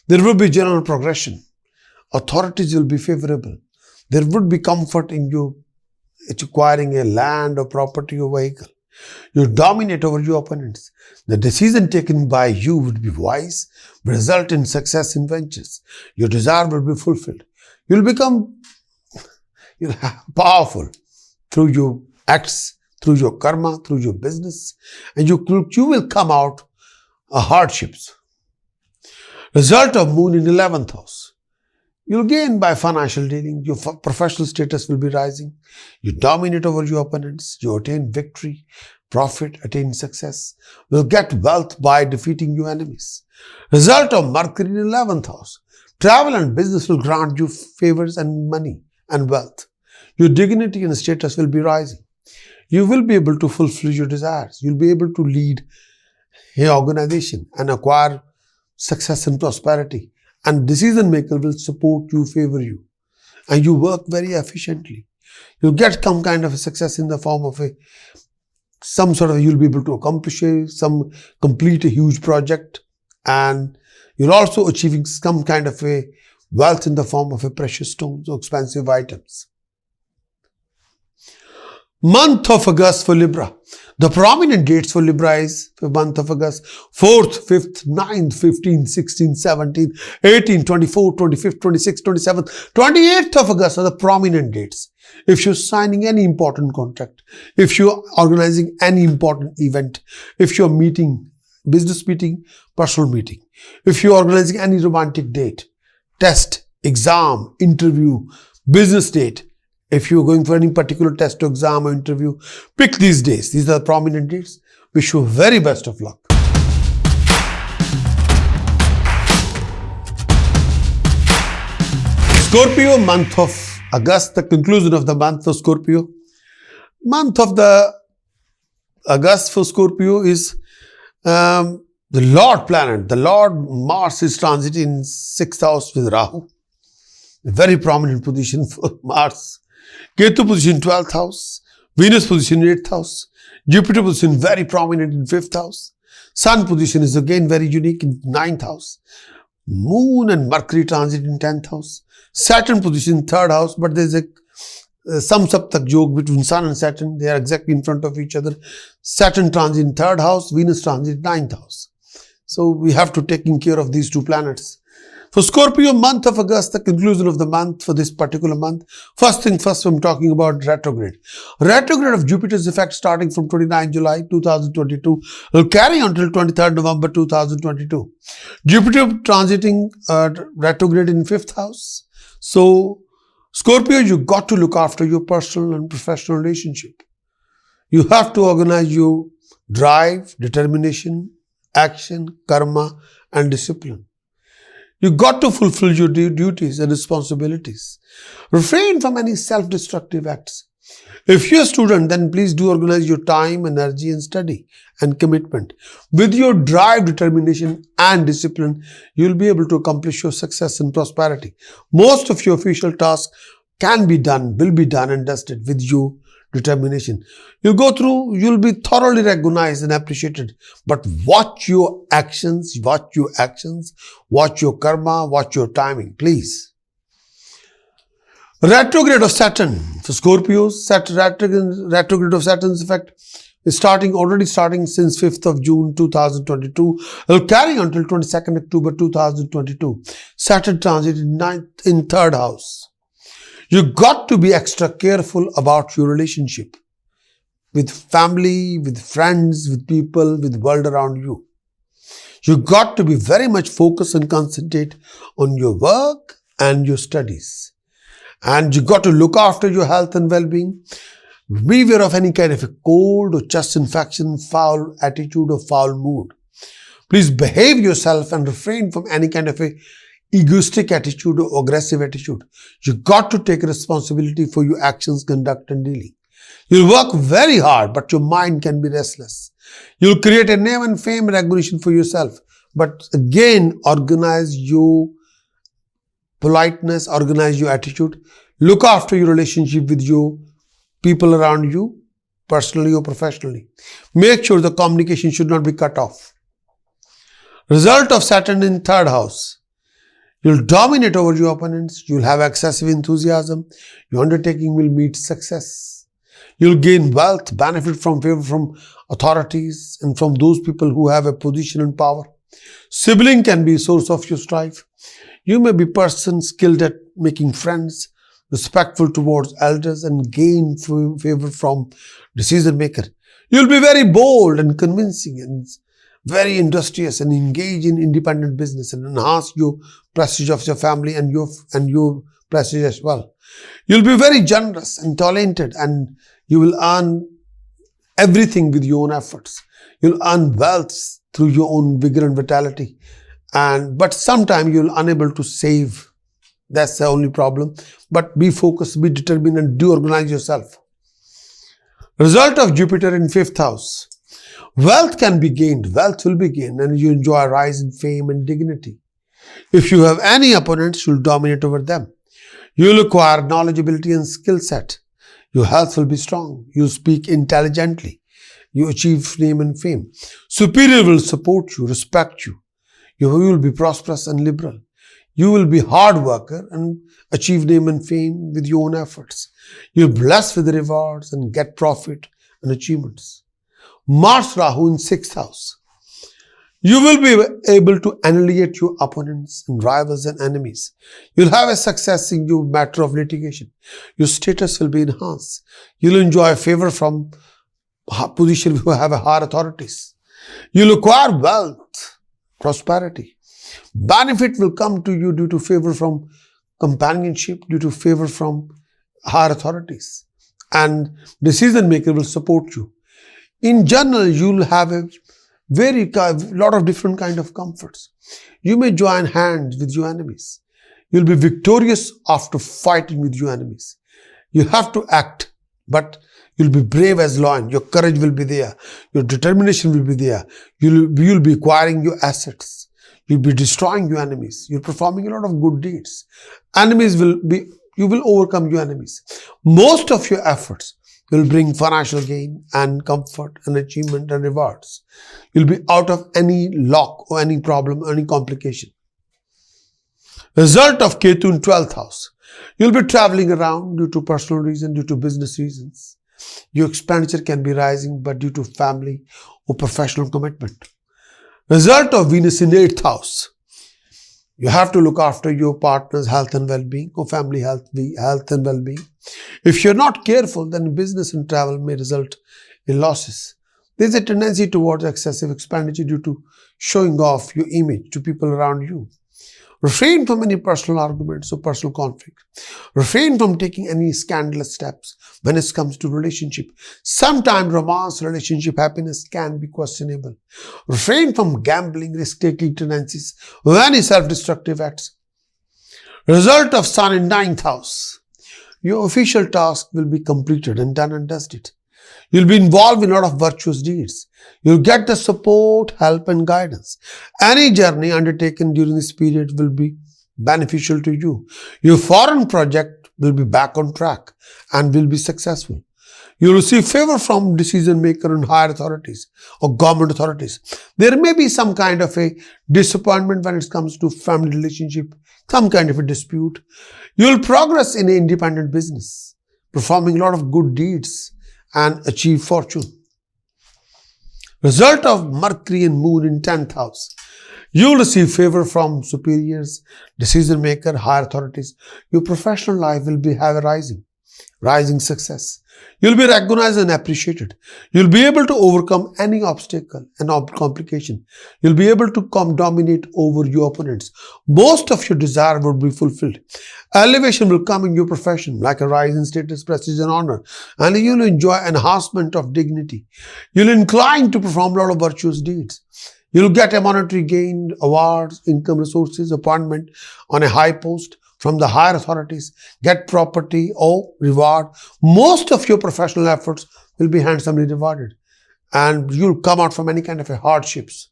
There will be general progression. Authorities will be favorable. There would be comfort in you acquiring a land or property or vehicle. You dominate over your opponents. The decision taken by you would be wise, result in success in ventures. Your desire will be fulfilled. You'll become powerful through your acts, through your karma, through your business, and you will come out hardships. Result of Moon in 11th house. You'll gain by financial dealing. Your professional status will be rising. You dominate over your opponents. You attain victory, profit, attain success. You'll get wealth by defeating your enemies. Result of Mercury in 11th house. Travel and business will grant you favors and money and wealth. Your dignity and status will be rising. You will be able to fulfill your desires. You'll be able to lead an organization and acquire success and prosperity. And decision maker will support you, favor you. And you work very efficiently. You'll get some kind of a success in the form of you'll be able to accomplish complete a huge project. And you're also achieving some kind of a wealth in the form of precious stones or expensive items. Month of August for Libra. The prominent dates for Libra is for month of August 4th, 5th, 9th, 15th, 16th, 17th, 18th, 24th, 25th, 26th, 27th, 28th of August are the prominent dates. If you're signing any important contract, if you're organizing any important event, if you're meeting, business meeting, personal meeting, if you're organizing any romantic date, test, exam, interview, business date, if you're going for any particular test or exam or interview, pick these days. These are the prominent dates. Wish you very best of luck. Scorpio, month of August, the conclusion of the month for Scorpio. Month of the August for Scorpio is the Lord planet. The Lord Mars is transiting in 6th house with Rahu. A very prominent position for Mars. Ketu position 12th house, Venus position 8th house, Jupiter position very prominent in 5th house, Sun position is again very unique in 9th house, Moon and Mercury transit in 10th house, Saturn position in 3rd house, but there is some saptak yoga between Sun and Saturn, they are exactly in front of each other. Saturn transit in 3rd house, Venus transit in 9th house. So we have to take care of these two planets. For Scorpio, month of August, the conclusion of the month for this particular month. First thing first, I'm talking about retrograde. Retrograde of Jupiter's effect starting from 29 July 2022 will carry until 23rd November 2022. Jupiter transiting retrograde in 5th house. So, Scorpio, you got to look after your personal and professional relationship. You have to organize your drive, determination, action, karma, and discipline. You got to fulfill your duties and responsibilities. Refrain from any self-destructive acts. If you're a student, then please do organize your time, energy, and study and commitment. With your drive, determination, and discipline, you'll be able to accomplish your success and prosperity. Most of your official tasks can be done, will be done and dusted with your determination. You'll be thoroughly recognized and appreciated. But watch your actions, watch your karma, watch your timing, please. Retrograde of Saturn. For Scorpios, retrograde of Saturn's effect is already starting since 5th of June 2022. It will carry until 22nd October 2022. Saturn transit in 3rd house. You got to be extra careful about your relationship with family, with friends, with people, with the world around you. You got to be very much focused and concentrate on your work and your studies. And you got to look after your health and well-being. Beware of any kind of a cold or chest infection, foul attitude or foul mood. Please behave yourself and refrain from any kind of a egoistic attitude or aggressive attitude. You got to take responsibility for your actions, conduct, and dealing. You'll work very hard, but your mind can be restless. You'll create a name and fame and recognition for yourself. But again, organize your politeness, organize your attitude. Look after your relationship with your people around you, personally or professionally. Make sure the communication should not be cut off. Result of Saturn in 3rd house. You'll dominate over your opponents. You'll have excessive enthusiasm. Your undertaking will meet success. You'll gain wealth, benefit from favor from authorities and from those people who have a position and power. Sibling can be a source of your strife. You may be a person skilled at making friends, respectful towards elders, and gain favor from decision maker. You'll be very bold and convincing and very industrious and engage in independent business and enhance your prestige of your family and your prestige as well. You'll be very generous and talented, and you will earn everything with your own efforts. You'll earn wealth through your own vigor and vitality. But sometimes you'll unable to save. That's the only problem. But be focused, be determined, and do organize yourself. Result of Jupiter in 5th house. Wealth can be gained, wealth will be gained, and you enjoy a rise in fame and dignity. If you have any opponents, you'll dominate over them. You'll acquire knowledge, ability, and skill set. Your health will be strong. You speak intelligently. You achieve name and fame. Superior will support you, respect you. You will be prosperous and liberal. You will be hard worker and achieve name and fame with your own efforts. You're blessed with the rewards and get profit and achievements. Mars Rahu in 6th house. You will be able to annihilate your opponents and rivals and enemies. You'll have a success in your matter of litigation. Your status will be enhanced. You'll enjoy favor from position who have a higher authorities. You'll acquire wealth, prosperity. Benefit will come to you due to favor from companionship, due to favor from higher authorities. And decision maker will support you. In general, you'll have a lot of different kind of comforts. You may join hands with your enemies. You'll be victorious after fighting with your enemies. You have to act, but you'll be brave as lion. Your courage will be there. Your determination will be there. You'll be acquiring your assets. You'll be destroying your enemies. You're performing a lot of good deeds. You will overcome your enemies. Most of your efforts will bring financial gain and comfort and achievement and rewards. You'll be out of any lock or any problem or any complication. Result of Ketu in 12th house. You'll be traveling around due to personal reasons, due to business reasons. Your expenditure can be rising, but due to family or professional commitment. Result of Venus in 8th house. You have to look after your partner's health and well-being or family health and well-being. If you're not careful, then business and travel may result in losses. There's a tendency towards excessive expenditure due to showing off your image to people around you. Refrain from any personal arguments or personal conflict. Refrain from taking any scandalous steps when it comes to relationship. Sometimes romance, relationship, happiness can be questionable. Refrain from gambling, risk-taking tendencies, or any self-destructive acts. Result of Sun in 9th house. Your official task will be completed and done and dusted. You'll be involved in a lot of virtuous deeds. You'll get the support, help and guidance. Any journey undertaken during this period will be beneficial to you. Your foreign project will be back on track and will be successful. You'll receive favor from decision maker and higher authorities or government authorities. There may be some kind of a disappointment when it comes to family relationship, some kind of a dispute. You'll progress in an independent business, performing a lot of good deeds and achieve fortune. Result of Mercury and Moon in 10th house. You'll receive favor from superiors, decision maker, higher authorities. Your professional life will have a rising success. You'll be recognized and appreciated. You'll be able to overcome any obstacle and complication. You'll be able to dominate over your opponents. Most of your desire will be fulfilled. Elevation will come in your profession, like a rise in status, prestige and honor. And you'll enjoy enhancement of dignity. You'll incline to perform a lot of virtuous deeds. You'll get a monetary gain, awards, income resources, appointment on a high post from the higher authorities, get property or reward. Most of your professional efforts will be handsomely rewarded and you'll come out from any kind of a hardships.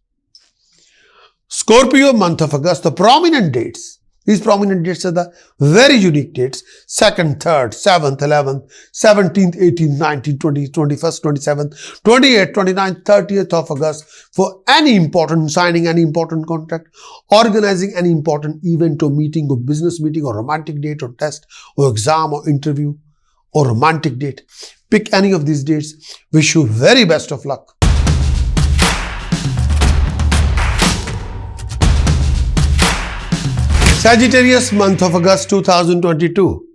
Scorpio, month of August, the prominent dates. These prominent dates are the very unique dates. 2nd, 3rd, 7th, 11th, 17th, 18th, 19th, 20th, 21st, 27th, 28th, 29th, 30th of August for any important signing, any important contract, organizing any important event or meeting or business meeting or romantic date or test or exam or interview or romantic date. Pick any of these dates. Wish you very best of luck. Sagittarius, month of August 2022.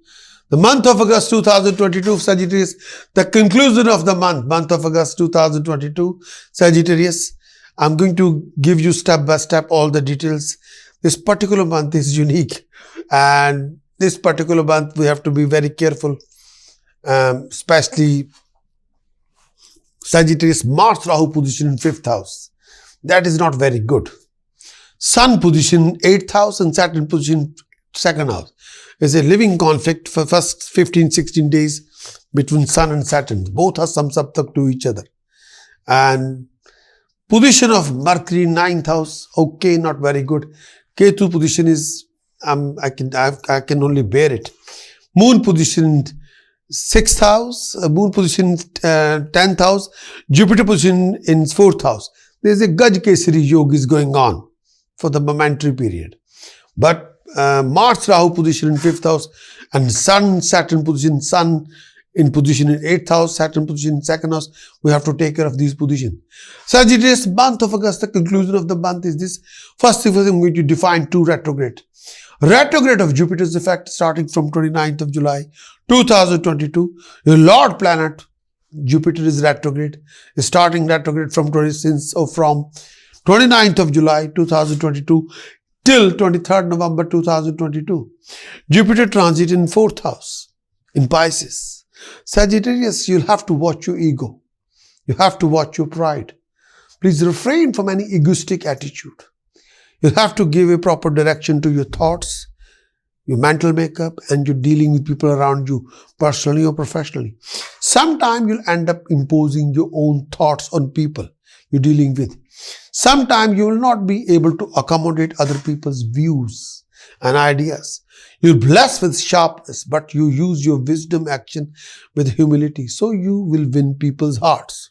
The month of August 2022, Sagittarius, the conclusion of the month of August 2022, Sagittarius. I'm going to give you step by step all the details. This particular month is unique and this particular month we have to be very careful, especially Sagittarius, Mars Rahu position in 5th house. That is not very good. Sun position 8th house and Saturn position 2nd house. There's a living conflict for first 15-16 days between Sun and Saturn. Both are samsaptak to each other. And position of Mercury 9th house, okay, not very good. Ketu position is, I can only bear it. Moon position 6th house, Moon position 10th house, Jupiter position in 4th house. There's a Gaj Kesari yoga is going on for the momentary period. But Mars Rahu position in 5th house and Saturn position, Sun in position in 8th house, Saturn position in 2nd house, we have to take care of these positions. Sagittarius, month of August, the conclusion of the month is this. First thing, I'm going to define two retrograde. Retrograde of Jupiter's effect starting from 29th of July 2022. Your Lord planet, Jupiter is retrograde, is starting retrograde from 29th of July 2022 till 23rd November 2022. Jupiter transit in 4th house in Pisces. Sagittarius, you'll have to watch your ego. You have to watch your pride. Please refrain from any egoistic attitude. You'll have to give a proper direction to your thoughts, your mental makeup, and your dealing with people around you, personally or professionally. Sometimes you'll end up imposing your own thoughts on people you're dealing with. Sometimes you will not be able to accommodate other people's views and ideas. You're blessed with sharpness, but you use your wisdom action with humility, so you will win people's hearts.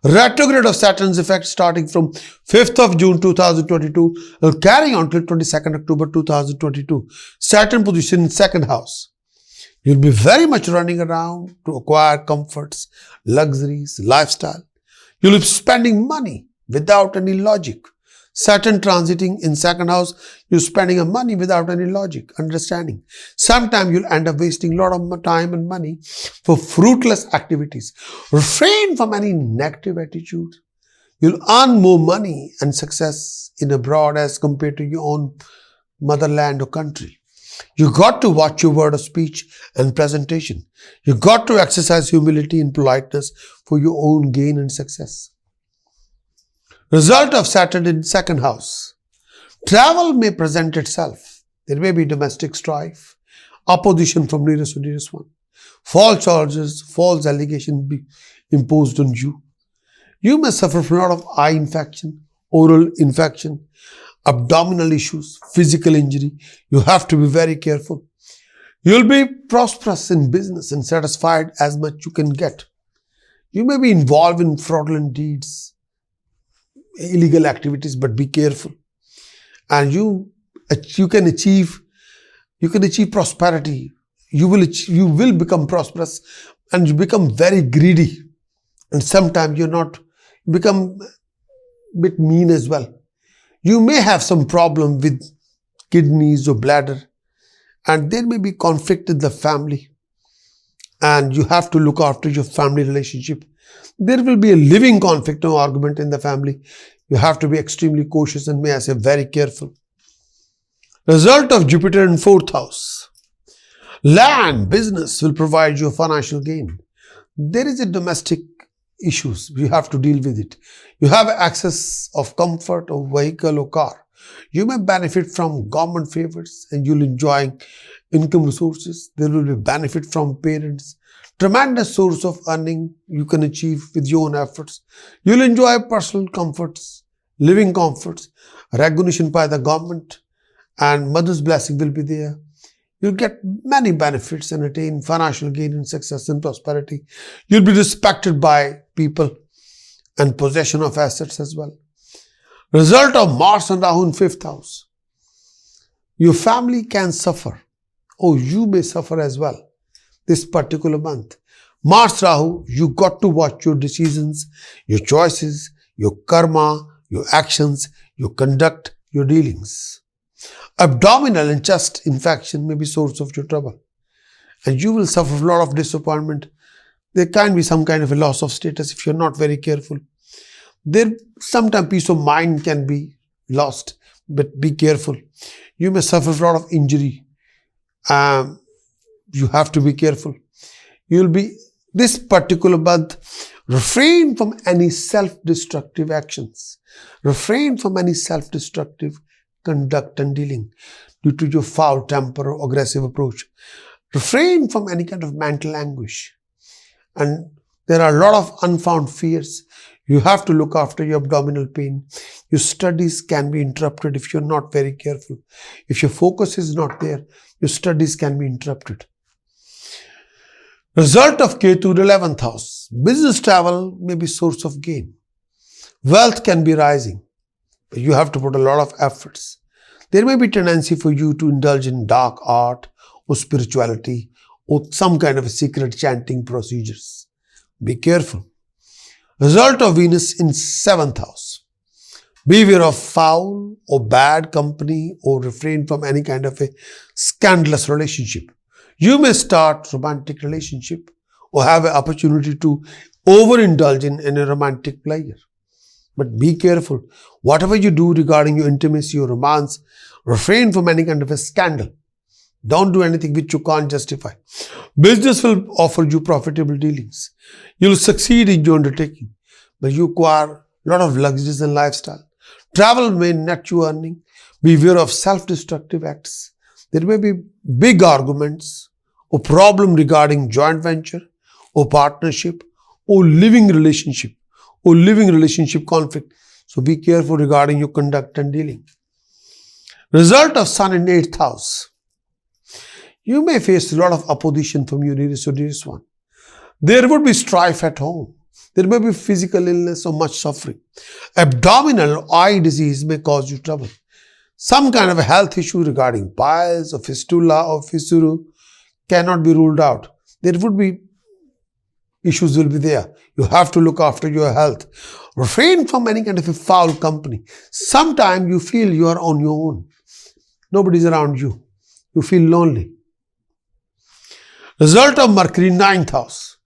Retrograde of Saturn's effect starting from 5th of June 2022 will carry on till 22nd October 2022. Saturn position in 2nd house. You'll be very much running around to acquire comforts, luxuries, lifestyle. You'll be spending money without any logic. Saturn transiting in 2nd house, you're spending money without any logic, understanding. Sometimes you'll end up wasting a lot of time and money for fruitless activities. Refrain from any negative attitude. You'll earn more money and success in abroad as compared to your own motherland or country. You got to watch your word of speech and presentation. You got to exercise humility and politeness for your own gain and success. Result of Saturn in second house. Travel may present itself. There may be domestic strife, opposition from nearest or dearest one, false charges, false allegations be imposed on you. You may suffer from a lot of eye infection, oral infection, abdominal issues, physical injury. You have to be very careful. You'll be prosperous in business and satisfied as much you can get. You may be involved in fraudulent deeds, illegal activities, but be careful. And you can achieve prosperity. You will become prosperous, and you become very greedy. And sometimes you become a bit mean as well. You may have some problem with kidneys or bladder, and there may be conflict in the family, and you have to look after your family relationship. There will be a living conflict or argument in the family. You have to be extremely cautious and, may I say, very careful. Result of Jupiter in fourth house. Land, business will provide you financial gain. There is a domestic issues. You have to deal with it. You have access of comfort of vehicle or car. You may benefit from government favors and you'll enjoy income resources. There will be benefit from parents. Tremendous source of earning you can achieve with your own efforts. You'll enjoy personal comforts, living comforts, recognition by the government, and mother's blessing will be there. You'll get many benefits and attain financial gain and success and prosperity. You'll be respected by people and possession of assets as well. Result of Mars and Rahu in fifth house. Your family can suffer, or you may suffer as well this particular month. Mars Rahu, you got to watch your decisions, your choices, your karma, your actions, your conduct, your dealings. Abdominal and chest infection may be source of your trouble, and you will suffer a lot of disappointment. There can be some kind of a loss of status if you're not very careful. There sometimes peace of mind can be lost, but be careful. You may suffer a lot of injury. You have to be careful. You'll be this particular month. Refrain from any self-destructive actions. Refrain from any self-destructive conduct and dealing due to your foul temper or aggressive approach. Refrain from any kind of mental anguish. And there are a lot of unfound fears. You have to look after your abdominal pain. Your studies can be interrupted if you're not very careful. If your focus is not there, your studies can be interrupted. Result of Ketu in 11th house. Business travel may be source of gain. Wealth can be rising, but you have to put a lot of efforts. There may be tendency for you to indulge in dark art or spirituality or some kind of a secret chanting procedures. Be careful. Result of Venus in 7th house. Beware of foul or bad company or refrain from any kind of a scandalous relationship. You may start romantic relationship or have an opportunity to overindulge in a romantic pleasure. But be careful. Whatever you do regarding your intimacy or romance, refrain from any kind of a scandal. Don't do anything which you can't justify. Business will offer you profitable dealings. You'll succeed in your undertaking, but you acquire a lot of luxuries and lifestyle. Travel may net you earning. Beware of self-destructive acts. There may be big arguments or problem regarding joint venture or partnership or living relationship conflict. So be careful regarding your conduct and dealing. Result of Sun in 8th house. You may face a lot of opposition from your nearest or dearest one. There would be strife at home. There may be physical illness or much suffering. Abdominal or eye disease may cause you trouble. Some kind of a health issue regarding piles or fistula or fissure cannot be ruled out. There would be issues will be there. You have to look after your health. Refrain from any kind of a foul company. Sometimes you feel you are on your own. Nobody's around you. You feel lonely. Result of Mercury in 9th house.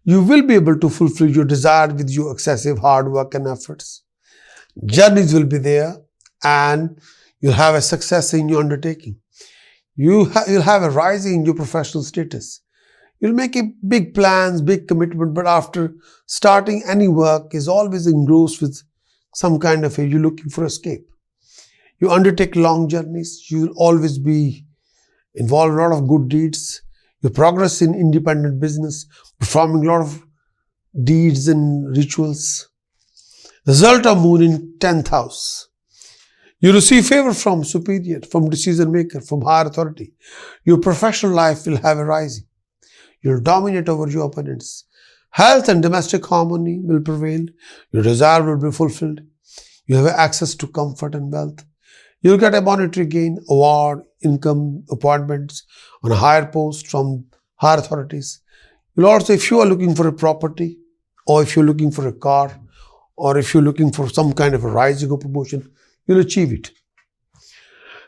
You will be able to fulfill your desire with your excessive hard work and efforts. Journeys will be there and You'll have a success in your undertaking. You'll have a rising in your professional status. You'll make a big plans, big commitment, but after starting any work is always engrossed with some kind of you're looking for escape. You undertake long journeys. You'll always be involved in a lot of good deeds. You progress in independent business, performing a lot of deeds and rituals. Result of moon in 10th house. You receive favor from superior, from decision maker, from higher authority. Your professional life will have a rising. You'll dominate over your opponents. Health and domestic harmony will prevail. Your desire will be fulfilled. You have access to comfort and wealth. You'll get a monetary gain, award, income, appointments on a higher post from higher authorities. You'll also, if you are looking for a property, or if you're looking for a car, or if you're looking for some kind of a rising or promotion, you'll achieve it.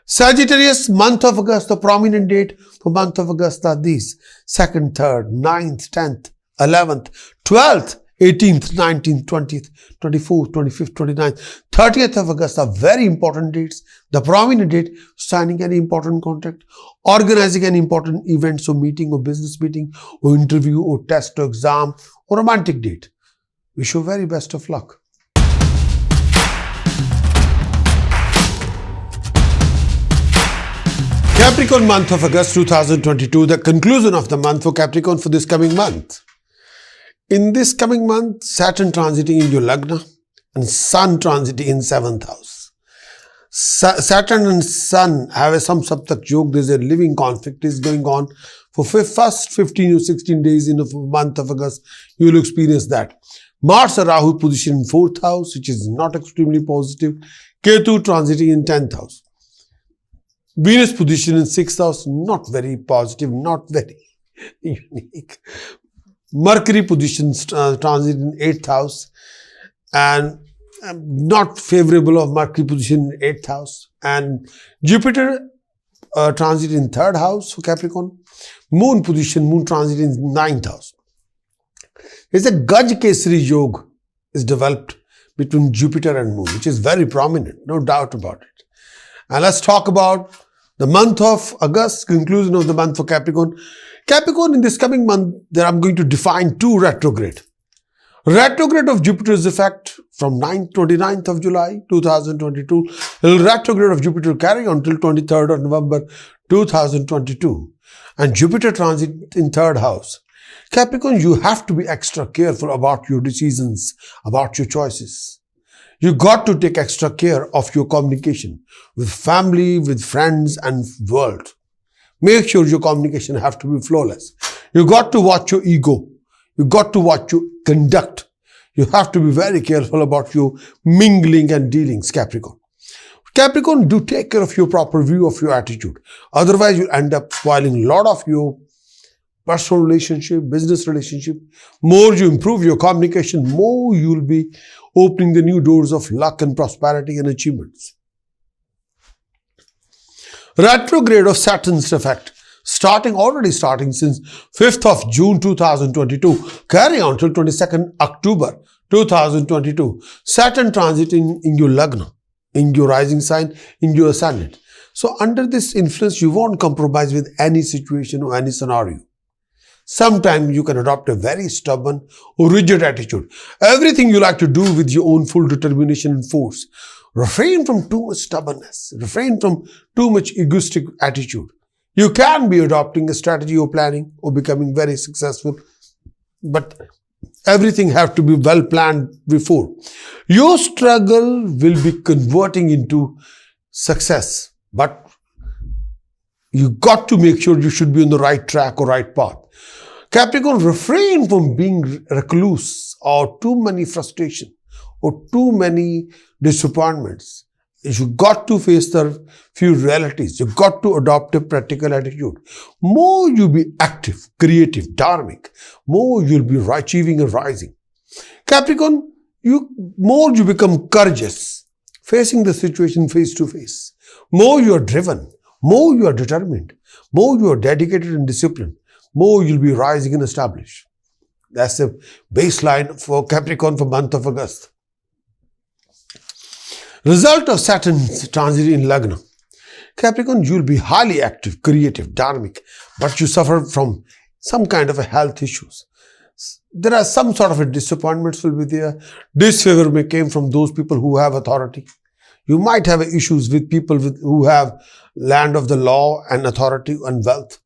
Sagittarius, month of August, the prominent date for month of August are these: 2nd, 3rd, 9th, 10th, 11th, 12th, 18th, 19th, 20th, 24th, 25th, 29th, 30th of August are very important dates. The prominent date, signing any important contract, organizing any important event, so meeting or business meeting or interview or test or exam or romantic date. Wish you very best of luck. Capricorn, month of August 2022, the conclusion of the month for Capricorn for this coming month. In this coming month, Saturn transiting in your Lagna and Sun transiting in 7th house. Saturn and Sun have some Saptak yoga. There's a living conflict is going on for first 15 or 16 days in the month of August. You will experience that. Mars and Rahu position in 4th house, which is not extremely positive. Ketu transiting in 10th house. Venus position in 6th house, not very positive, not very unique. Mercury position transit in 8th house and not favorable of Mercury position in 8th house. And Jupiter transit in 3rd house for Capricorn. Moon transit in 9th house. There's a Gaj Kesari Yoga is developed between Jupiter and Moon, which is very prominent, no doubt about it. And let's talk about the month of August, conclusion of the month for Capricorn. Capricorn, in this coming month, there I'm going to define 2 retrograde. Retrograde of Jupiter's effect from 29th of July 2022. Retrograde of Jupiter carry on till 23rd of November 2022. And Jupiter transit in 3rd house. Capricorn, you have to be extra careful about your decisions, about your choices. You got to take extra care of your communication with family, with friends and world. Make sure your communication have to be flawless. You got to watch your ego. You got to watch your conduct. You have to be very careful about your mingling and dealings, Capricorn. Capricorn, do take care of your proper view of your attitude. Otherwise, you'll end up spoiling a lot of your personal relationship, business relationship. More you improve your communication, more you'll be opening the new doors of luck and prosperity and achievements. Retrograde of Saturn's effect, already starting since 5th of June 2022, carry on till 22nd October 2022. Saturn transiting in your Lagna, in your rising sign, in your ascendant. So under this influence, you won't compromise with any situation or any scenario. Sometimes you can adopt a very stubborn or rigid attitude. Everything you like to do with your own full determination and force. Refrain from too much stubbornness. Refrain from too much egoistic attitude. You can be adopting a strategy or planning or becoming very successful, but everything have to be well planned before. Your struggle will be converting into success, but you got to make sure you should be on the right track or right path. Capricorn, refrain from being recluse or too many frustration or too many disappointments. You got to face the few realities. You got to adopt a practical attitude. More you be active, creative, dynamic, more you'll be achieving and rising. Capricorn, more you become courageous, facing the situation face to face. More you are driven, more you are determined, more you are dedicated and disciplined, more you'll be rising and established. That's the baseline for Capricorn for month of August. Result of Saturn's transit in Lagna. Capricorn, you'll be highly active, creative, dynamic, but you suffer from some kind of a health issues. There are some sort of a disappointments will be there. Disfavor may come from those people who have authority. You might have issues with people who have land of the law and authority and wealth.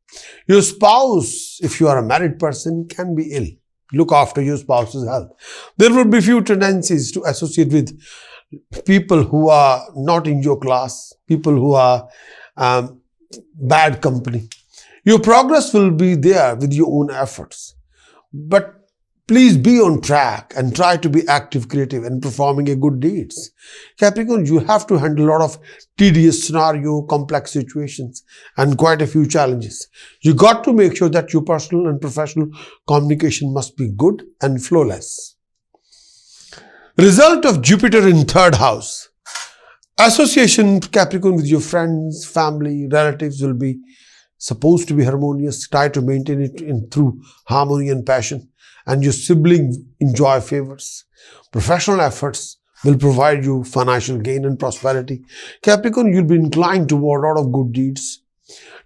Your spouse, if you are a married person, can be ill. Look after your spouse's health. There will be few tendencies to associate with people who are not in your class, people who are bad company. Your progress will be there with your own efforts. But please be on track and try to be active, creative and performing a good deeds. Capricorn, you have to handle a lot of tedious scenario, complex situations and quite a few challenges. You got to make sure that your personal and professional communication must be good and flawless. Result of Jupiter in third house. Association, Capricorn, with your friends, family, relatives will be supposed to be harmonious. Try to maintain it through harmony and passion. And your siblings enjoy favors. Professional efforts will provide you financial gain and prosperity. Capricorn, you'll be inclined toward a lot of good deeds.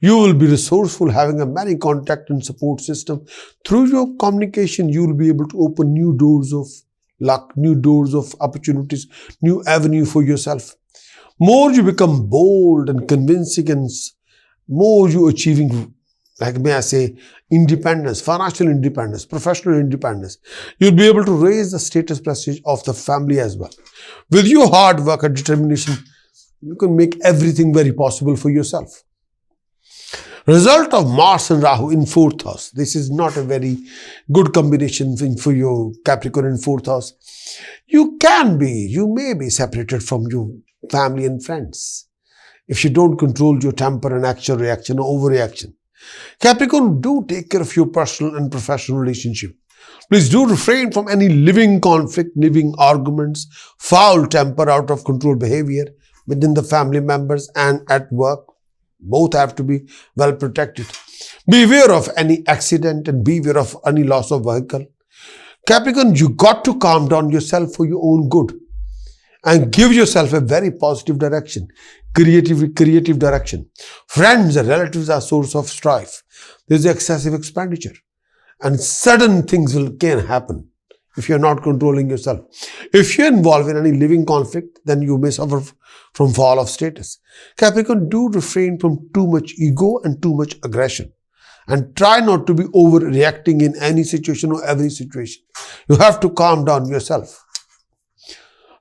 You will be resourceful, having a many contact and support system. Through your communication, you will be able to open new doors of luck, new doors of opportunities, new avenue for yourself. More you become bold and convincing and more you achieving, like may I say, independence, financial independence, professional independence. You'll be able to raise the status prestige of the family as well. With your hard work and determination, you can make everything very possible for yourself. Result of Mars and Rahu in fourth house. This is not a very good combination for your Capricorn in fourth house. You may be separated from your family and friends if you don't control your temper and actual reaction or overreaction. Capricorn, do take care of your personal and professional relationship. Please do refrain from any living conflict, living arguments, foul temper, out of control behavior within the family members and at work. Both have to be well protected. Beware of any accident and beware of any loss of vehicle. Capricorn, you got to calm down yourself for your own good and give yourself a very positive direction, creative direction. Friends and relatives are source of strife. There's excessive expenditure and sudden things can happen if you're not controlling yourself. If you're involved in any living conflict, then you may suffer from fall of status. Capricorn, do refrain from too much ego and too much aggression. And try not to be overreacting in any situation or every situation. You have to calm down yourself.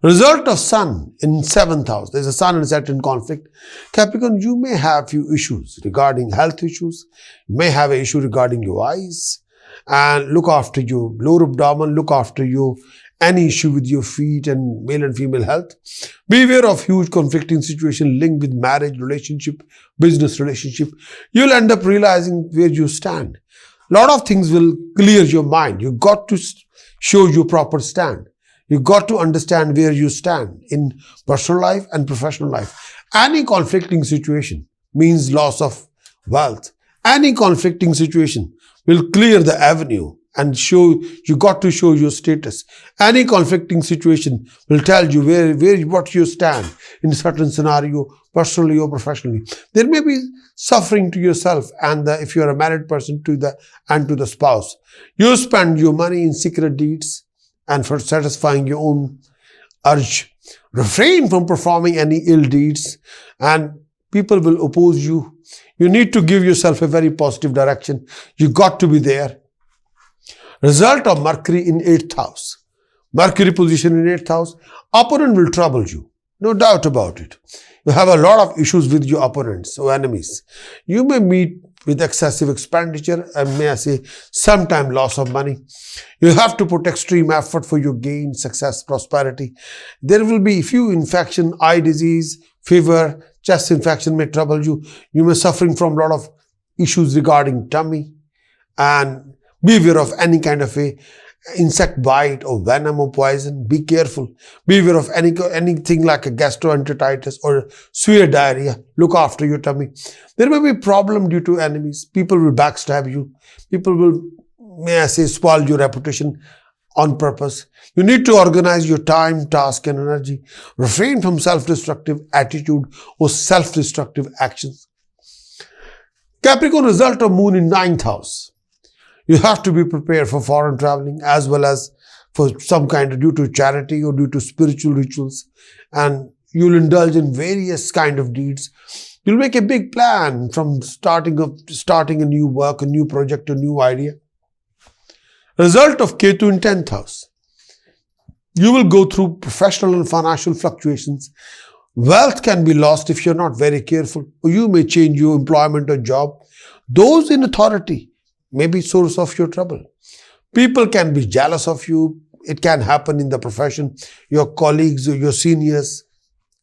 Result of Sun in seventh house. There's a Sun and Saturn conflict. Capricorn, you may have few issues regarding health issues. You may have an issue regarding your eyes. And look after your lower abdomen. Look after any issue with your feet and male and female health. Beware of huge conflicting situation linked with marriage, relationship, business relationship. You'll end up realizing where you stand. A lot of things will clear your mind. You got to show your proper stand. You got to understand where you stand in personal life and professional life. Any conflicting situation means loss of wealth. Any conflicting situation will clear the avenue and you got to show your status. Any conflicting situation will tell you what you stand in a certain scenario, personally or professionally. There may be suffering to yourself and if you are a married person to the spouse. You spend your money in secret deeds and for satisfying your own urge. Refrain from performing any ill deeds and people will oppose you. You need to give yourself a very positive direction. You got to be there. Result of Mercury in 8th house. Mercury position in 8th house. Opponent will trouble you. No doubt about it. You have a lot of issues with your opponents or enemies. You may meet with excessive expenditure and may I say sometime loss of money. You have to put extreme effort for your gain, success, prosperity. There will be few infection, eye disease, fever, chest infection may trouble you. You may suffering from a lot of issues regarding tummy and beware of any kind of a insect bite or venom or poison. Be careful. Beware of anything like a gastroenteritis or severe diarrhea. Look after your tummy. There may be problem due to enemies. People will backstab you. People will, may I say, spoil your reputation. on purpose. You need to organize your time, task and energy. Refrain from self-destructive attitude or self-destructive actions. Capricorn, result of moon in 9th house. You have to be prepared for foreign traveling as well as for some kind of due to charity or due to spiritual rituals, and you'll indulge in various kind of deeds. You'll make a big plan from starting a new work, a new project, a new idea. Result of Ketu in 10th house. You will go through professional and financial fluctuations. Wealth can be lost if you're not very careful, or you may change your employment or job. Those in authority may be source of your trouble. People can be jealous of you. It can happen in the profession. Your colleagues or your seniors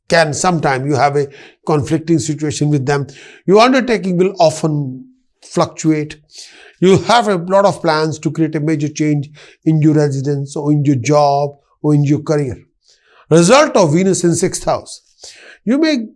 can sometimes you have a conflicting situation with them. Your undertaking will often fluctuate. You have a lot of plans to create a major change in your residence or in your job or in your career. Result of Venus in 6th house. You may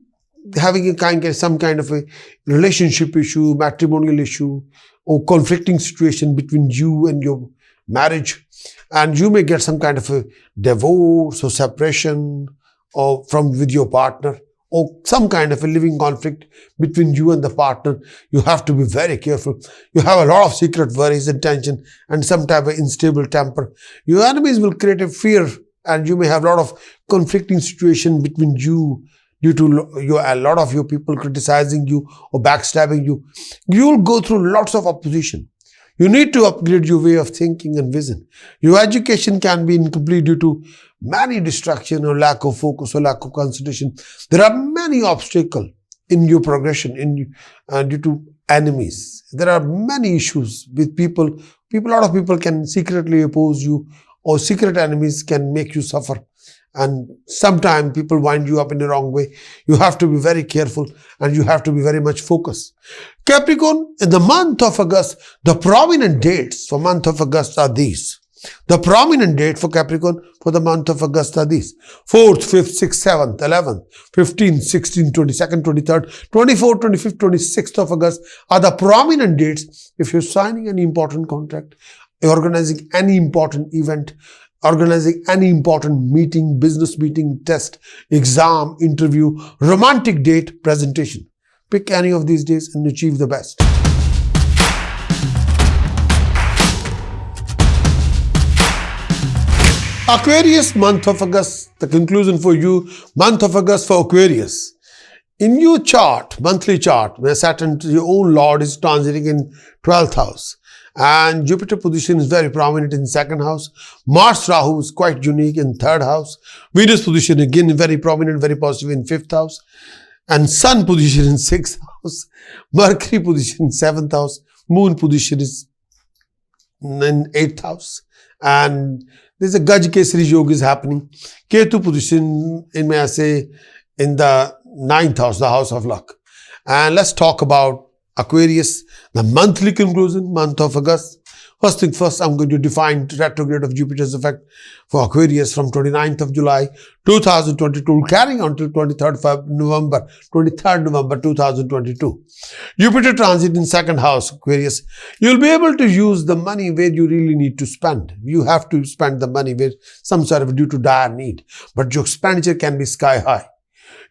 having some kind of a relationship issue, matrimonial issue, or conflicting situation between you and your marriage, and you may get some kind of a divorce or separation or with your partner, or some kind of a living conflict between you and the partner. You have to be very careful. You have a lot of secret worries and tension and some type of unstable temper. Your enemies will create a fear, and you may have a lot of conflicting situation between you due to a lot of your people criticizing you or backstabbing you. You will go through lots of opposition. You need to upgrade your way of thinking and vision. Your education can be incomplete due to many distractions or lack of focus or lack of concentration. There are many obstacles in your progression due to enemies. There are many issues with people. A lot of people can secretly oppose you, or secret enemies can make you suffer. And sometimes people wind you up in the wrong way. You have to be very careful and you have to be very much focused. Capricorn, in the month of August, the prominent dates for month of August are these. The prominent date for Capricorn for the month of August are these. 4th, 5th, 6th, 7th, 11th, 15th, 16th, 22nd, 23rd, 24th, 25th, 26th of August are the prominent dates if you're signing any important contract, organizing any important event, organizing any important meeting, business meeting, test, exam, interview, romantic date, presentation. Pick any of these days and achieve the best. Aquarius, month of August, the conclusion for you, month of August for Aquarius. In your chart, monthly chart, where Saturn, your own Lord, is transiting in 12th house. And Jupiter position is very prominent in 2nd house. Mars Rahu is quite unique in 3rd house. Venus position again very prominent, very positive in 5th house. And Sun position in 6th house. Mercury position in 7th house. Moon position is in 8th house. And there's a Gaj Kesari Yoga is happening. Ketu position in the 9th house, the house of luck. And let's talk about Aquarius, the monthly conclusion, month of August. First thing first, I'm going to define retrograde of Jupiter's effect for Aquarius from 29th of July 2022, carrying on till 23rd November 2022. Jupiter transit in 2nd house, Aquarius. You'll be able to use the money where you really need to spend. You have to spend the money where some sort of due to dire need, but your expenditure can be sky high.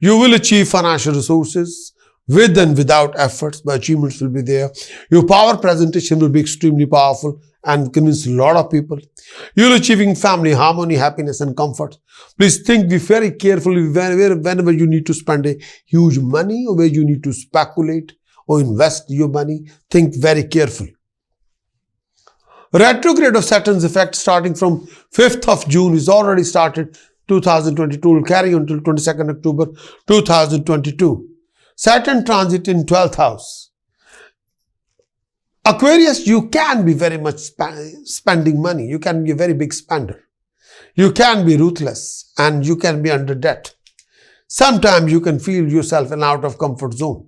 You will achieve financial resources with and without efforts, but achievements will be there. Your power presentation will be extremely powerful and convince a lot of people. You're achieving family harmony, happiness and comfort. Please think very carefully whenever you need to spend a huge money or where you need to speculate or invest your money. Think very carefully. Retrograde of Saturn's effect starting from 5th of June is already started 2022, will carry until 22nd October 2022. Saturn transit in 12th house. Aquarius, you can be very much spending money. You can be a very big spender. You can be ruthless and you can be under debt. Sometimes you can feel yourself in out of comfort zone.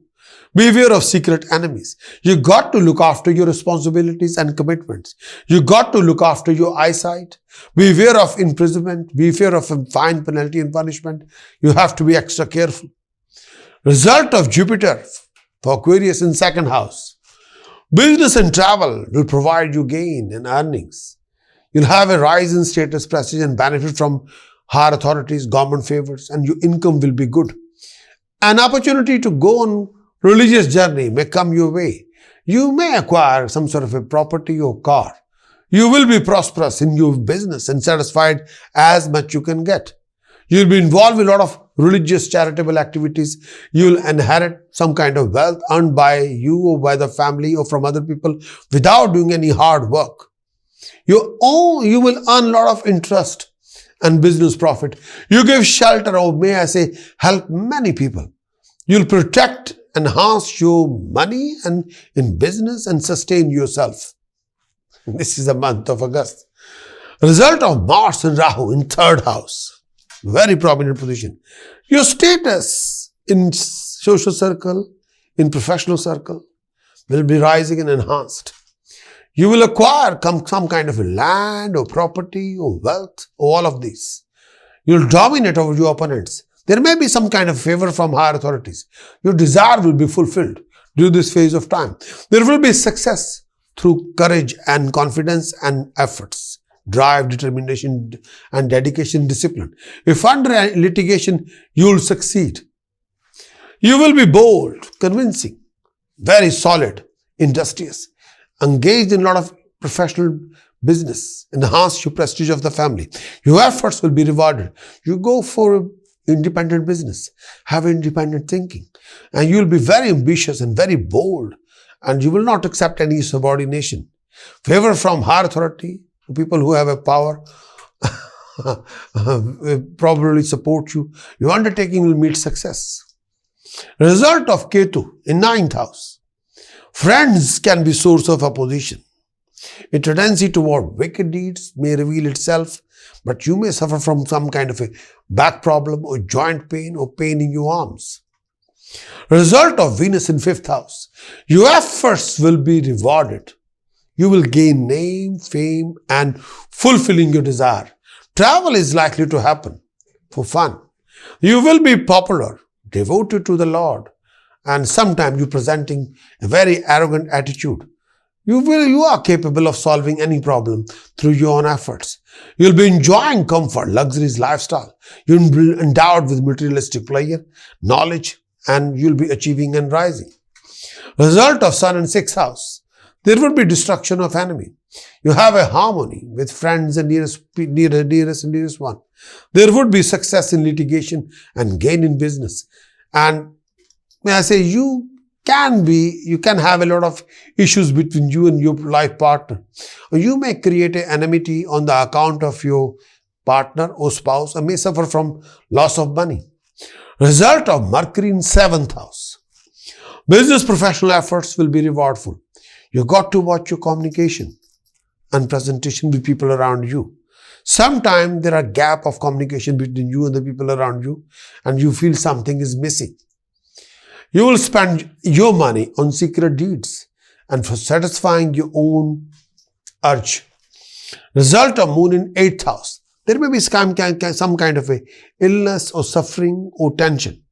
Beware of secret enemies. You got to look after your responsibilities and commitments. You got to look after your eyesight. Beware of imprisonment. Beware of a fine, penalty and punishment. You have to be extra careful. Result of Jupiter for Aquarius in 2nd house. Business and travel will provide you gain and earnings. You'll have a rise in status, prestige and benefit from higher authorities, government favors, and your income will be good. An opportunity to go on religious journey may come your way. You may acquire some sort of a property or car. You will be prosperous in your business and satisfied as much you can get. You'll be involved in a lot of religious charitable activities. You'll inherit some kind of wealth earned by you or by the family or from other people without doing any hard work. You will earn a lot of interest and business profit. You give shelter, or may I say, help many people. You'll protect, enhance your money and in business and sustain yourself. This is the month of August. Result of Mars and Rahu in third house. Very prominent position. Your status in social circle, in professional circle will be rising and enhanced. You will acquire some kind of a land or property or wealth, all of these. You'll dominate over your opponents. There may be some kind of favor from higher authorities. Your desire will be fulfilled during this phase of time. There will be success through courage and confidence and efforts, drive, determination and dedication, discipline. If under litigation, you will succeed. You will be bold, convincing, very solid, industrious, engaged in a lot of professional business, enhance your prestige of the family. Your efforts will be rewarded. You go for independent business, have independent thinking, and you will be very ambitious and very bold, and you will not accept any subordination. Favor from higher authority, people who have a power probably support you. Your undertaking will meet success. Result of Ketu in ninth house. Friends can be source of opposition. A tendency toward wicked deeds may reveal itself, but you may suffer from some kind of a back problem or joint pain or pain in your arms. Result of Venus in fifth house. Your efforts will be rewarded. You will gain name, fame, and fulfilling your desire. Travel is likely to happen for fun. You will be popular, devoted to the Lord, and sometimes you presenting a very arrogant attitude. You are capable of solving any problem through your own efforts. You'll be enjoying comfort, luxuries, lifestyle. You'll be endowed with materialistic pleasure, knowledge, and you'll be achieving and rising. Result of Sun in sixth house. There will be destruction of enemy. You have a harmony with friends and dearest one. There would be success in litigation and gain in business. And may I say, you can have a lot of issues between you and your life partner. Or you may create an enmity on the account of your partner or spouse, or may suffer from loss of money. Result of Mercury in seventh house. Business professional efforts will be rewardful. You got to watch your communication and presentation with people around you. Sometimes there are gap of communication between you and the people around you, and you feel something is missing. You will spend your money on secret deeds and for satisfying your own urge. Result of Moon in eighth house. There may be some kind of a illness or suffering or tension.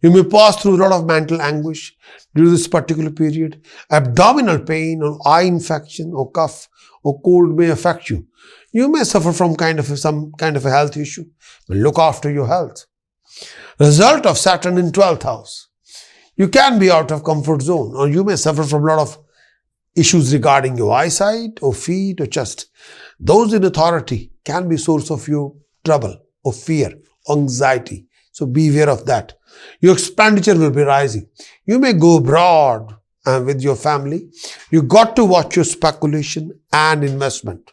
You may pass through a lot of mental anguish during this particular period. Abdominal pain or eye infection or cough or cold may affect you. You may suffer from some kind of a health issue. But look after your health. Result of Saturn in 12th house. You can be out of comfort zone, or you may suffer from a lot of issues regarding your eyesight or feet or chest. Those in authority can be source of your trouble or fear, anxiety. So be aware of that. Your expenditure will be rising. You may go abroad with your family. You got to watch your speculation and investment.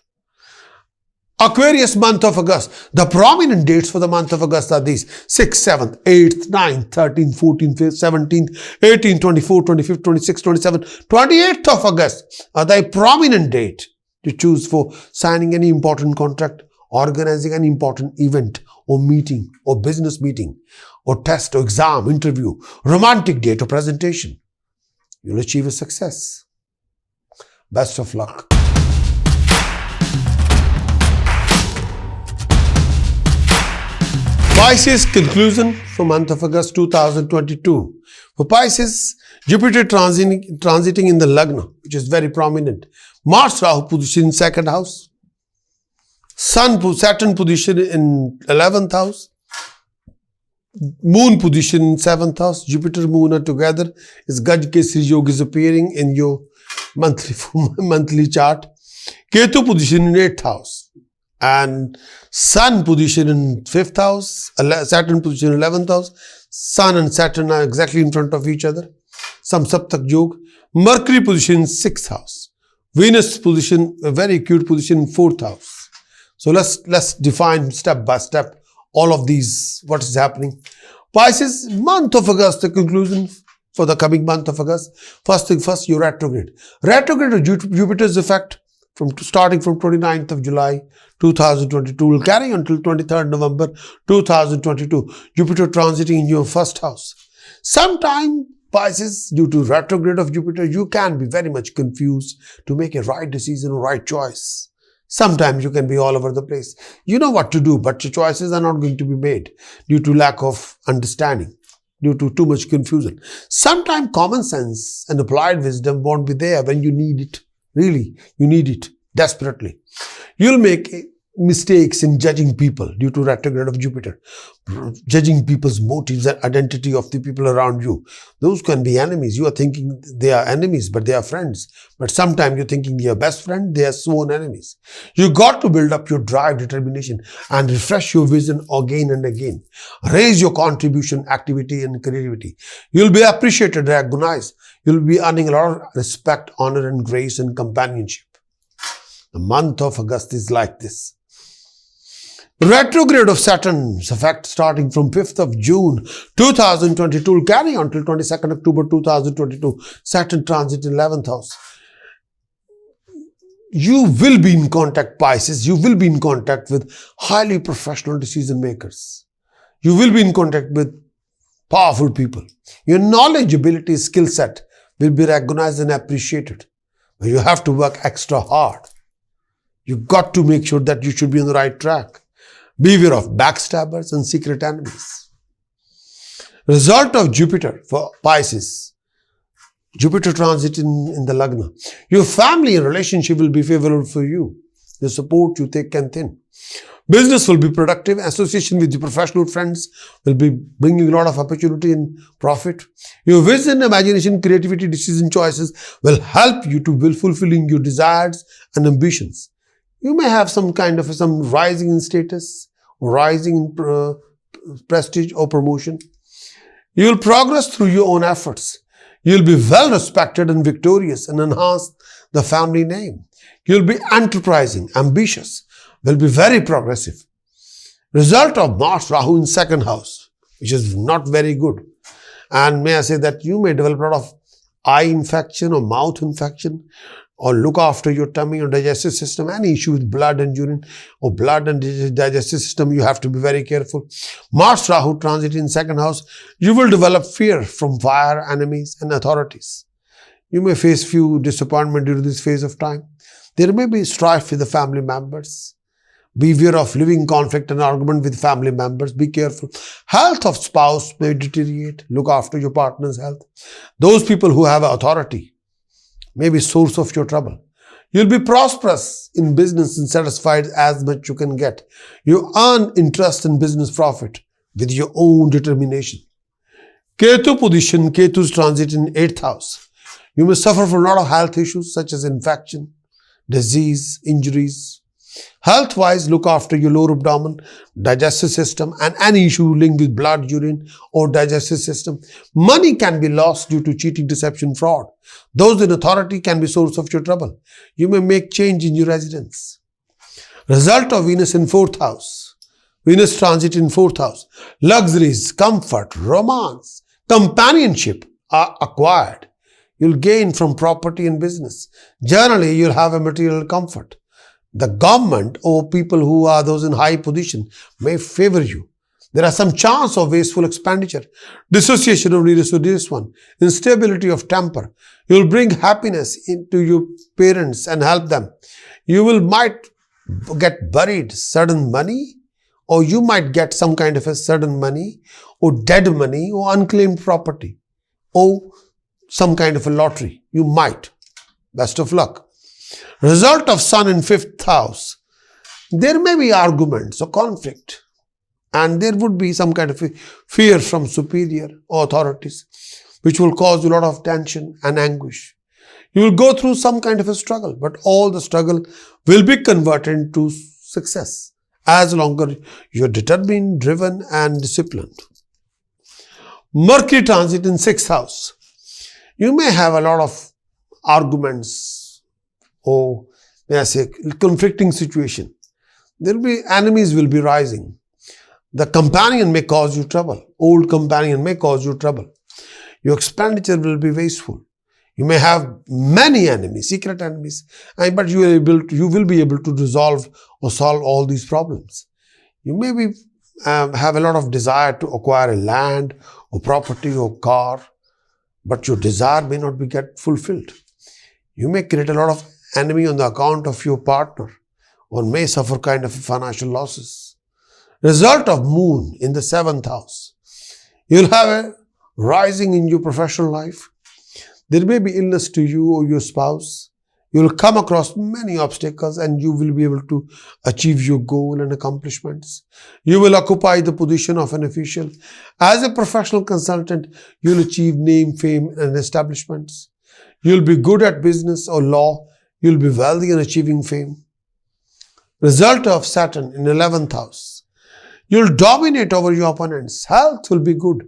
Aquarius month of August. The prominent dates for the month of August are these: 6th, 7th, 8th, 9th, 13th, 14th, 17th, 18th, 24th, 25th, 26th, 27th, 28th of August are the prominent date to choose for signing any important contract, organizing an important event or meeting or business meeting or test or exam, interview, romantic date or presentation. You'll achieve a success. Best of luck. Pisces conclusion for month of August 2022. For Pisces, Jupiter transiting in the Lagna, which is very prominent. Mars Rahu position in second house. Saturn position in 11th house. Moon position in 7th house. Jupiter, Moon are together. Is Gaj Kesari Yoga is appearing in your monthly chart. Ketu position in 8th house. And Sun position in 5th house. Saturn position in 11th house. Sun and Saturn are exactly in front of each other. Some Saptak Yoga. Mercury position in 6th house. Venus position, a very acute position in 4th house. So let's define step by step all of these, what is happening. Pisces, month of August, the conclusion for the coming month of August. First thing first, your retrograde. Retrograde of Jupiter's effect starting from 29th of July 2022 will carry until 23rd November 2022. Jupiter transiting in your first house. Sometime Pisces, due to retrograde of Jupiter, you can be very much confused to make a right decision or right choice. Sometimes you can be all over the place. You know what to do, but your choices are not going to be made due to lack of understanding, due to too much confusion. Sometimes common sense and applied wisdom won't be there when you need it. Really, you need it desperately. You'll make mistakes in judging people due to retrograde of Jupiter. Judging people's motives and identity of the people around you. Those can be enemies. You are thinking they are enemies, but they are friends. But sometimes you're thinking they are best friend, they are sworn enemies. You got to build up your drive, determination, and refresh your vision again and again. Raise your contribution, activity, and creativity. You'll be appreciated, recognized. You'll be earning a lot of respect, honor, and grace and companionship. The month of August is like this. Retrograde of Saturn's effect starting from 5th of June 2022 will carry on till 22nd October 2022. Saturn transit in 11th house. You will be in contact, Pisces. You will be in contact with highly professional decision makers. You will be in contact with powerful people. Your knowledge, ability, skill set will be recognized and appreciated. But you have to work extra hard. You got to make sure that you should be on the right track. Beware of backstabbers and secret enemies. Result of Jupiter for Pisces. Jupiter transit in the Lagna. Your family and relationship will be favorable for you. They support you thick and thin. Business will be productive. Association with your professional friends will be bringing a lot of opportunity and profit. Your vision, imagination, creativity, decision choices will help you to fulfilling your desires and ambitions. You may have some rising in status, or rising in prestige or promotion. You will progress through your own efforts. You will be well respected and victorious and enhance the family name. You will be enterprising, ambitious, will be very progressive. Result of Mars Rahu in second house, which is not very good. And may I say that you may develop a lot of eye infection or mouth infection, or look after your tummy or digestive system. Any issue with blood and urine or blood and digestive system, you have to be very careful. Mars Rahu transit in second house, you will develop fear from fire, enemies and authorities. You may face few disappointment during this phase of time. There may be strife with the family members. Beware of living conflict and argument with family members. Be careful. Health of spouse may deteriorate. Look after your partner's health. Those people who have authority may be source of your trouble. You'll be prosperous in business and satisfied as much you can get. You earn interest in business profit with your own determination. Ketu position, Ketu's transit in 8th house. You may suffer from a lot of health issues such as infection, disease, injuries. Health-wise, look after your lower abdomen, digestive system, and any issue linked with blood, urine, or digestive system. Money can be lost due to cheating, deception, fraud. Those in authority can be source of your trouble. You may make change in your residence. Result of Venus in 4th house. Venus transit in 4th house. Luxuries, comfort, romance, companionship are acquired. You'll gain from property and business. Generally, you'll have a material comfort. The government or people who are those in high position may favor you. There are some chance of wasteful expenditure, dissociation of leaders to this one, instability of temper. You will bring happiness into your parents and help them. You might get buried sudden money, or you might get some kind of a sudden money or dead money or unclaimed property or some kind of a lottery. You might. Best of luck. Result of Sun in 5th house. There may be arguments or conflict, and there would be some kind of fear from superior authorities, which will cause a lot of tension and anguish. You will go through some kind of a struggle, but all the struggle will be converted into success as long as you're determined, driven, and disciplined. Mercury transit in 6th house. You may have a lot of arguments or may I say conflicting situation. There will be enemies will be rising. The companion may cause you trouble. Old companion may cause you trouble. Your expenditure will be wasteful. You may have many enemies, secret enemies, but you will be able to resolve or solve all these problems. You may have a lot of desire to acquire a land or property or car, but your desire may not be get fulfilled. You may create a lot of enemy on the account of your partner, or may suffer kind of financial losses. Result of moon in the 7th house. You'll have a rising in your professional life. There may be illness to you or your spouse. You will come across many obstacles and you will be able to achieve your goal and accomplishments. You will occupy the position of an official. As a professional consultant, you will achieve name, fame, and establishments. You will be good at business or law. You will be wealthy and achieving fame. Result of Saturn in 11th house. You will dominate over your opponents. Health will be good.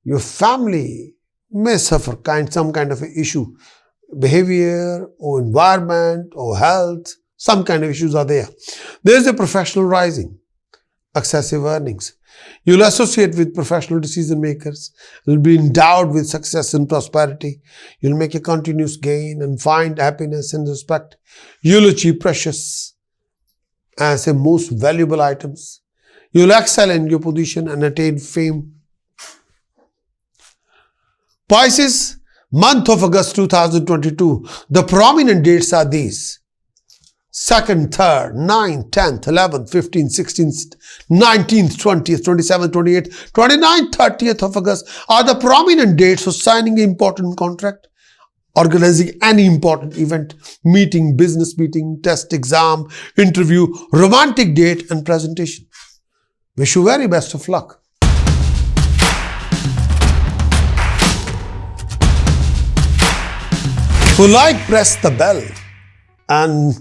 Your family may suffer some kind of issue, behavior or environment or health, some kind of issues are there. There is a professional rising, excessive earnings. You will associate with professional decision makers. You will be endowed with success and prosperity. You will make a continuous gain and find happiness and respect. You will achieve precious as a most valuable items. You will excel in your position and attain fame. Pisces, month of August 2022. The prominent dates are these: 2nd, 3rd, 9th, 10th, 11th, 15th, 16th, 19th, 20th, 27th, 28th, 29th, 30th of August are the prominent dates for signing an important contract, organizing any important event, meeting, business meeting, test, exam, interview, romantic date, and presentation. Wish you very best of luck. If you like, press the bell, and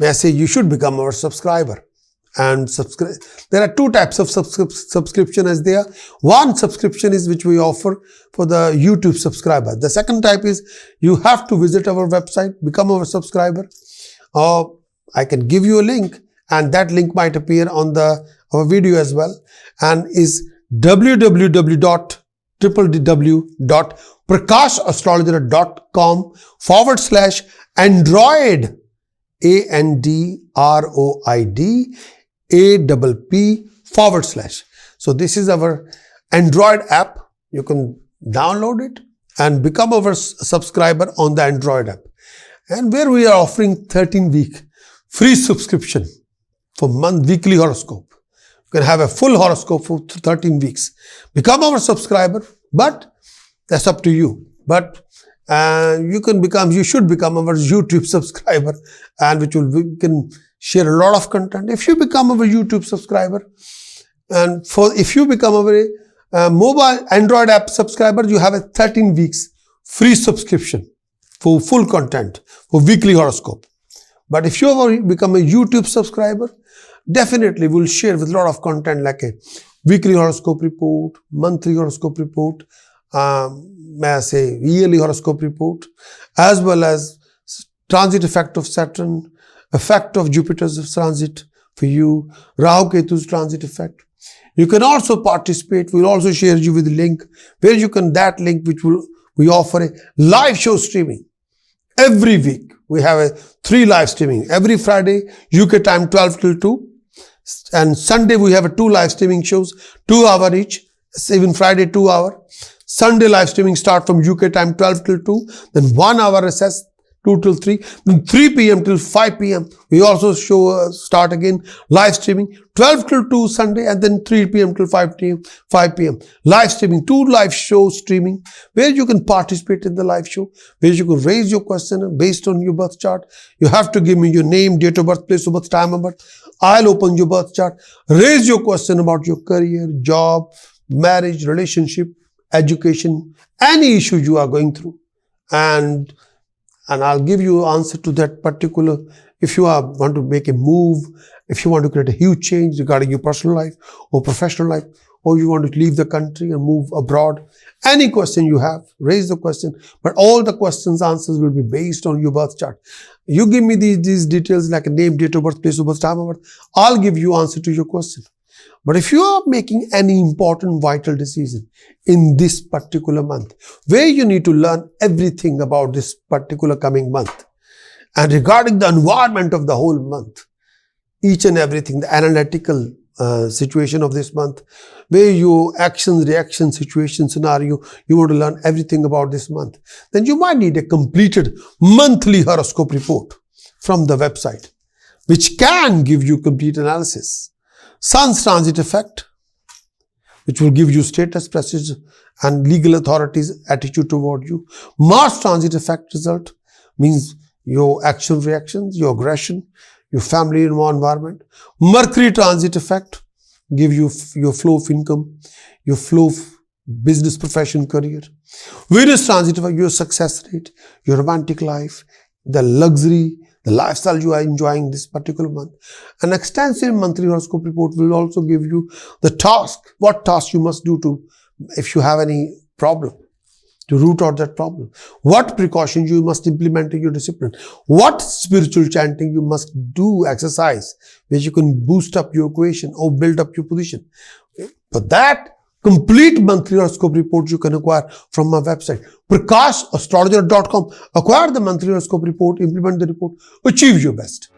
may I say you should become our subscriber and subscribe. There are two types of subscription as there. One subscription is which we offer for the YouTube subscriber. The second type is you have to visit our website, become our subscriber, or I can give you a link, and that link might appear on our video as well, and is www.prakasastrologer.com/Android, ANDROID/. So this is our Android app. You can download it and become our subscriber on the Android app, and where we are offering 13-week free subscription for weekly horoscope. You can have a full horoscope for 13 weeks. Become our subscriber, but that's up to you. But you should become our YouTube subscriber, and we can share a lot of content. If you become our YouTube subscriber, and if you become our mobile Android app subscriber, you have a 13 weeks free subscription for full content for weekly horoscope. But if you become a YouTube subscriber, definitely we'll share with a lot of content like a weekly horoscope report, monthly horoscope report, may I say yearly horoscope report, as well as transit effect of Saturn, effect of Jupiter's transit for you, Rahu Ketu's transit effect. You can also participate. We'll also share you with the link where you can, that link which we offer a live show streaming. Every week we have 3 live streaming. Every Friday UK time 12 till 2, and Sunday we have 2 live streaming shows, 2 hours each. Even Friday 2 hours. Sunday live streaming start from UK time 12 till 2, then 1 hour recess 2 till 3, then 3 p.m. till 5 p.m. We also start again live streaming, 12 till 2 Sunday, and then 3 p.m. till 5 p.m. Live streaming, 2 live shows streaming, where you can participate in the live show, where you can raise your question based on your birth chart. You have to give me your name, date of birth, place of birth, time of birth. I'll open your birth chart, raise your question about your career, job, marriage, relationship, education, any issue you are going through. And I'll give you answer to that particular, if you want to make a move, if you want to create a huge change regarding your personal life or professional life, or you want to leave the country and move abroad. Any question you have, raise the question. But all the questions, answers will be based on your birth chart. You give me these details like a name, date of birth, place of birth, time of birth. I'll give you answer to your question. But if you are making any important vital decision in this particular month, where you need to learn everything about this particular coming month, and regarding the environment of the whole month, each and everything, the analytical situation of this month, where your actions, reaction, situation, scenario, you want to learn everything about this month, then you might need a completed monthly horoscope report from the website, which can give you complete analysis. Sun's transit effect, which will give you status, prestige, and legal authorities' attitude toward you. Mars transit effect result means your action, reactions, your aggression, your family and environment. Mercury transit effect give you your flow of income, your flow of business, profession, career. Venus transit effect, your success rate, your romantic life, the luxury, the lifestyle you are enjoying this particular month. An extensive monthly horoscope report will also give you the task, what task you must do to, if you have any problem, to root out that problem. What precautions you must implement in your discipline. What spiritual chanting you must do, exercise, which you can boost up your equation or build up your position. For that complete monthly horoscope report you can acquire from my website, Prakash, astrologer.com. Acquire the monthly horoscope report, implement the report, achieve your best.